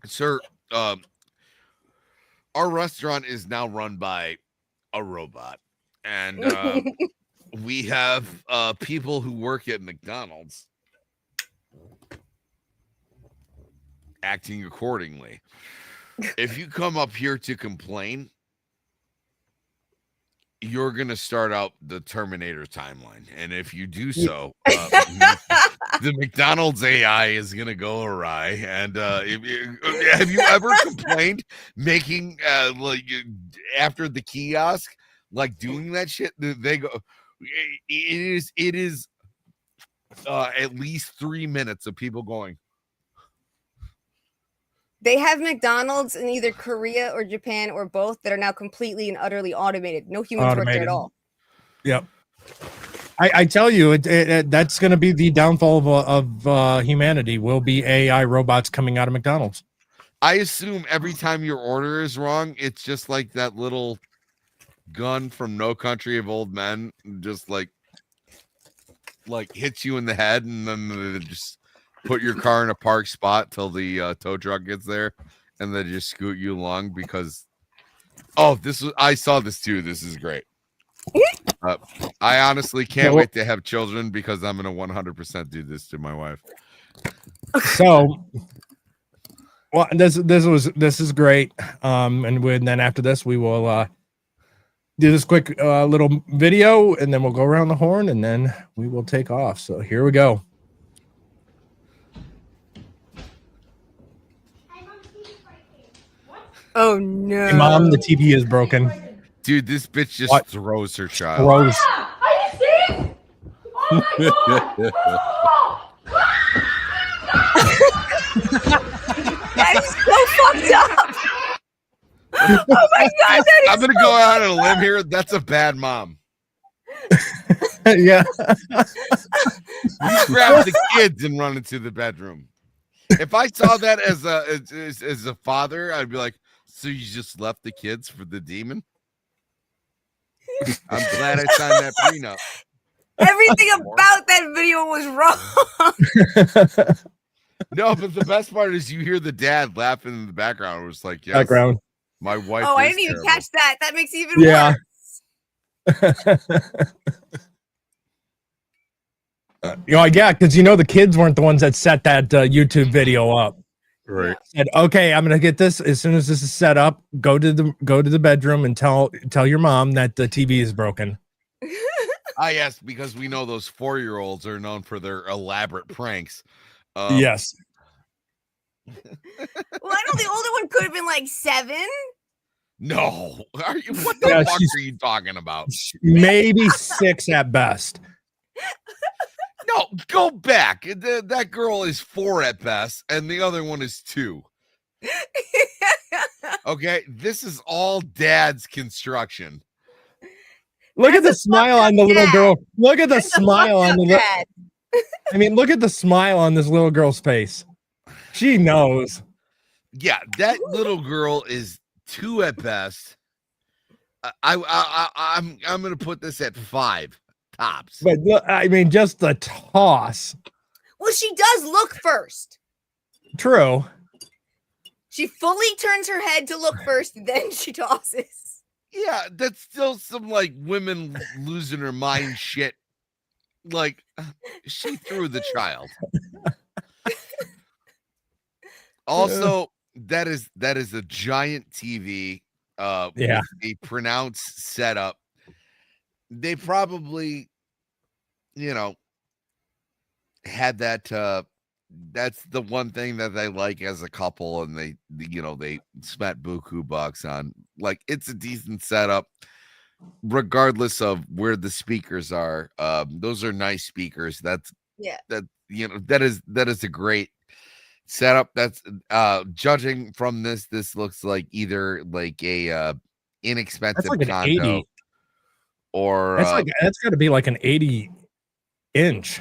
sir, our restaurant is now run by a robot. And we have people who work at McDonald's acting accordingly. If you come up here to complain, you're going to start out the Terminator timeline. And if you do so, the McDonald's AI is going to go awry. And have you ever complained making like after the kiosk, like doing that shit? They go, it is at least 3 minutes of people going. They have McDonald's in either Korea or Japan or both that are now completely and utterly automated. No humans work there at all. Yep. I tell you, that's going to be the downfall of humanity. Will be AI robots coming out of McDonald's. I assume every time your order is wrong, it's just like that little gun from No Country of Old Men, just like hits you in the head, and then they just put your car in a park spot till the tow truck gets there, and then just scoot you along because. Oh, I saw this too. This is great. I honestly can't wait to have children because I'm gonna 100% do this to my wife. So, well, this is great. And then after this, we will do this quick little video, and then we'll go around the horn, and then we will take off. So here we go. Oh no! Hey, Mom, the TV is broken. Dude, this bitch just throws her child. Throws. Yeah, are you serious? Oh my god! That is so fucked up. Oh my god! I'm gonna go out on a limb here. That's a bad mom. Yeah. You grab the kids and run into the bedroom. If I saw that as a father, I'd be like, so you just left the kids for the demon? I'm glad I signed that prenup. Everything about that video was wrong. No, but the best part is you hear the dad laughing in the background. It was like, yes, Background. my wife. Oh, I is didn't even terrible. catch that. That makes it even Yeah. worse. Yeah, because the kids weren't the ones that set that YouTube video up. Right. Said, okay, I'm gonna get this as soon as this is set up. Go to the bedroom and tell your mom that the TV is broken. Ah, yes, because we know those 4-year-olds are known for their elaborate pranks. Yes. Well, I know the older one could have been like 7. No, what the Yeah, fuck she's- are you talking about? Maybe 6 at best. No, go back. That girl is 4 at best, and the other one is 2. Okay, this is all dad's construction. Look at the That's a smile fucked on the up little dad. girl. Look at the That's a smile fucked on up the. dad. I mean, look at the smile on this little girl's face. She knows. Yeah, that little girl is 2 at best. I'm gonna put this at 5 tops. But look, I mean, just the toss. Well, she does look first. True. She fully turns her head to look first, then she tosses. Yeah, that's still some like women losing her mind shit. Like she threw the child. Also, that is a giant TV Yeah. with a pronounced setup. They probably, had that that's the one thing that they like as a couple, and they spent buku bucks on. Like, it's a decent setup regardless of where the speakers are. Those are nice speakers. That is a great setup. That's judging from this looks like either like a inexpensive That's like an condo 80. or That's got to be like an 80-inch.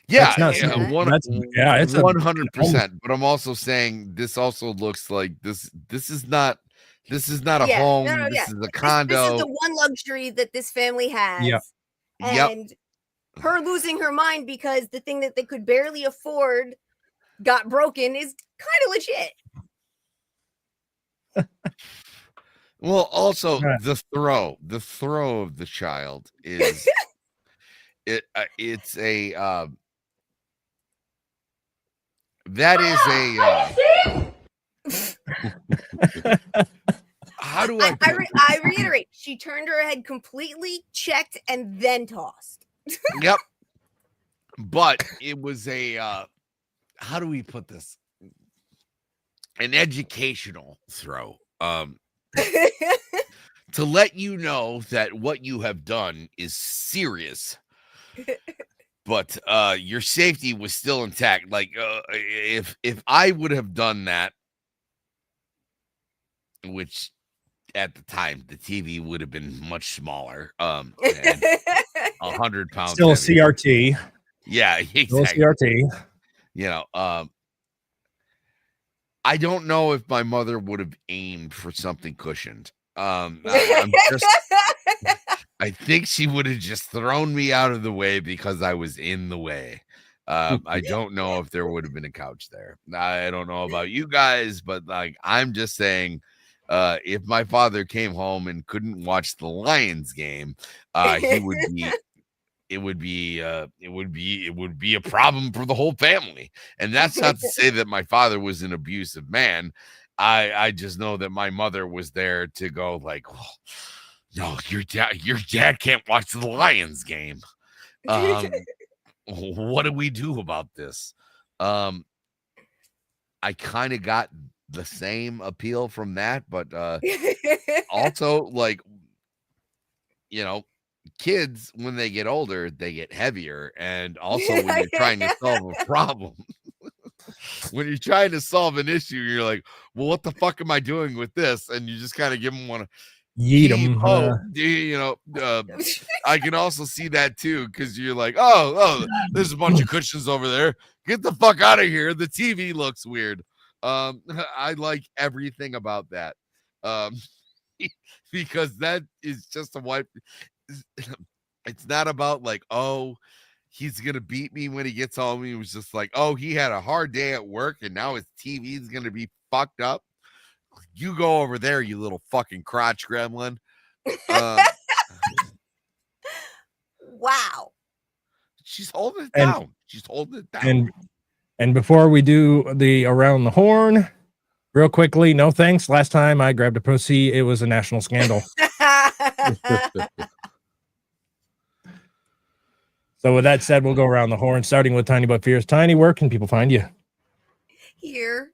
yeah, That's not it's 100%. But I'm also saying this also looks like this is not a home. This is a condo. This is the one luxury that this family has. Yep. And her losing her mind because the thing that they could barely afford got broken is kind of legit. Well, also Right. the throw of the child is it's a that is a how do I I reiterate, she turned her head completely, checked, and then tossed. Yep. But it was a how do we put this? An educational throw. To let you know that what you have done is serious. But your safety was still intact. Like if I would have done that, which at the time the TV would have been much smaller, and 100 pounds. Still a heavy. CRT. Yeah, Still a exactly. CRT. I don't know if my mother would have aimed for something cushioned. I think she would have just thrown me out of the way because I was in the way. I don't know if there would have been a couch there. I don't know about you guys, but like I'm just saying, if my father came home and couldn't watch the Lions game, he would be. It would be a problem for the whole family. And that's not to say that my father was an abusive man. I just know that my mother was there to go like, oh, no, your dad can't watch the Lions game. What do we do about this? I kind of got the same appeal from that, but also like, kids, when they get older, they get heavier. And also when you're trying to solve a problem, when you're trying to solve an issue, you're like, well, what the fuck am I doing with this? And you just kind of give them one. Yeet 'em. I can also see that too, because you're like, oh, there's a bunch of cushions over there. Get the fuck out of here. The TV looks weird. I like everything about that. Because that is just a wipe. It's not about like, oh, he's gonna beat me when he gets home. He was just like, oh, he had a hard day at work and now his TV is gonna be fucked up. You go over there, you little fucking crotch gremlin. Wow. She's holding it down. She's holding it down. And before we do the around the horn, real quickly, no thanks. Last time I grabbed a pussy, it was a national scandal. So with that said, we'll go around the horn, starting with Tiny But Fierce. Tiny, where can people find you? Here.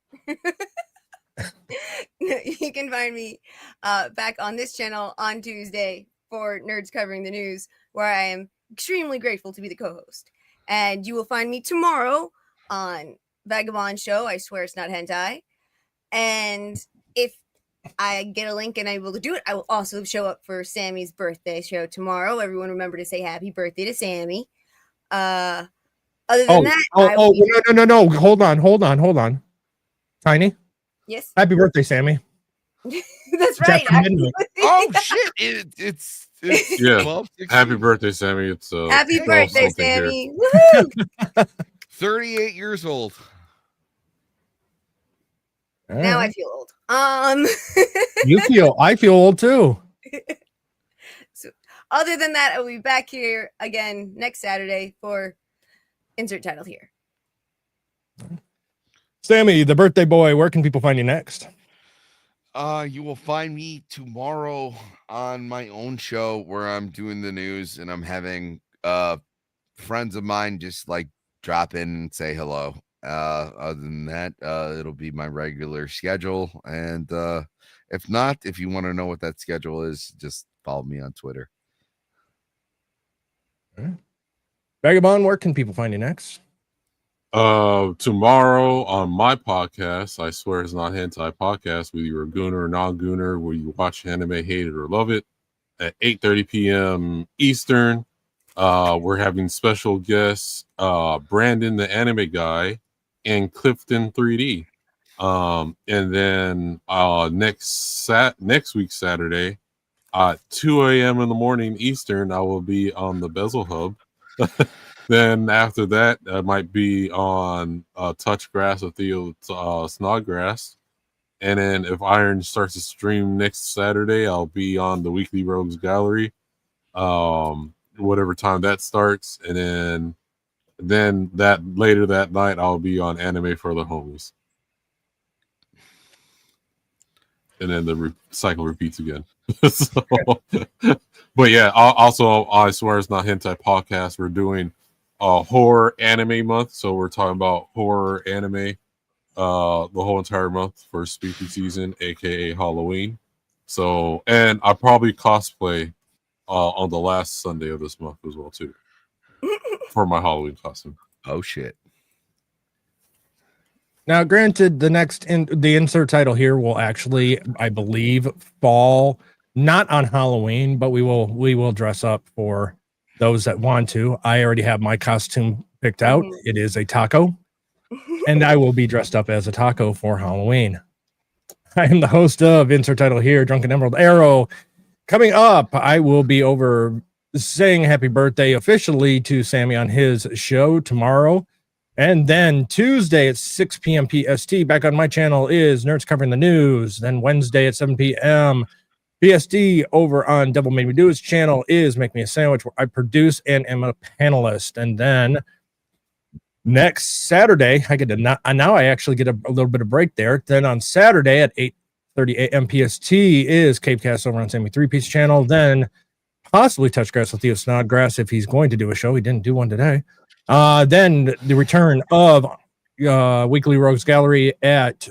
You can find me back on this channel on Tuesday for Nerds Covering the News, where I am extremely grateful to be the co-host. And you will find me tomorrow on Vagabond show. I swear it's not hentai. And if I get a link and I'm able to do it, I will also show up for Sammy's birthday show tomorrow. Everyone remember to say happy birthday to Sammy. Other than that, no. Hold on. Tiny. Yes. Happy birthday, Sammy. That's right. Oh shit! It's Yeah. 12, Happy birthday, Sammy. It's happy 12 birthday, something here. Sammy. Woohoo! 38 years old. Now I feel old. I feel old too. So, other than that, I'll be back here again next Saturday for insert title here. Sammy, the birthday boy, where can people find you next? You will find me tomorrow on my own show where I'm doing the news and I'm having friends of mine just like drop in and say hello. Other than that, it'll be my regular schedule. And if not, if you want to know what that schedule is, just follow me on Twitter. All right. Vagabond, where can people find you next? Tomorrow on my podcast, I swear it's not hentai podcast, whether you're a gooner or non-gooner, where you watch anime, hate it or love it, at 8:30 p.m. Eastern. We're having special guests, Brandon the anime guy and Clifton 3D. And then next week Saturday at 2 a.m. in the morning Eastern, I will be on the Bezel Hub. Then after that, I might be on Touch Grass with Theo Snodgrass. And then if Iron starts to stream next Saturday, I'll be on the Weekly Rogues Gallery, whatever time that starts. And then that later that night, I'll be on Anime for the Homies. And then the cycle repeats again. But yeah, also, I swear it's not hentai podcast. We're doing a horror anime month, so we're talking about horror anime the whole entire month for spooky season, aka Halloween. So, and I probably cosplay on the last Sunday of this month as well too for my Halloween costume. Oh shit! Now, granted, the insert title here will actually, I believe, fall not on Halloween, but we will dress up for those that want to. I already have my costume picked out. It is a taco, and I will be dressed up as a taco for Halloween. I am the host of insert title here, Drunken Emerald Arrow. Coming up, I will be over saying happy birthday officially to Sammy on his show tomorrow. And then Tuesday at 6 p.m. PST, back on my channel, is Nerds Covering the News. Then Wednesday at 7 p.m. PST over on Double Made Me Do's channel is Make Me a Sandwich, where I produce and am a panelist. And then next Saturday, now I actually get a little bit of break there. Then on Saturday at 8:30 a.m. PST is Cavecast over on Sammy 3-Piece channel. Then possibly Touch Grass with Theo Snodgrass if he's going to do a show. He didn't do one today. Then the return of Weekly Rogues Gallery at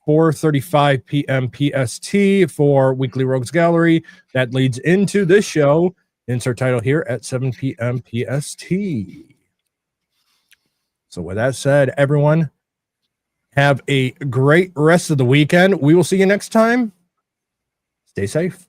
4:35 p.m. PST for Weekly Rogues Gallery. That leads into this show. Insert title here at 7 p.m. PST. So with that said, everyone, have a great rest of the weekend. We will see you next time. Stay safe.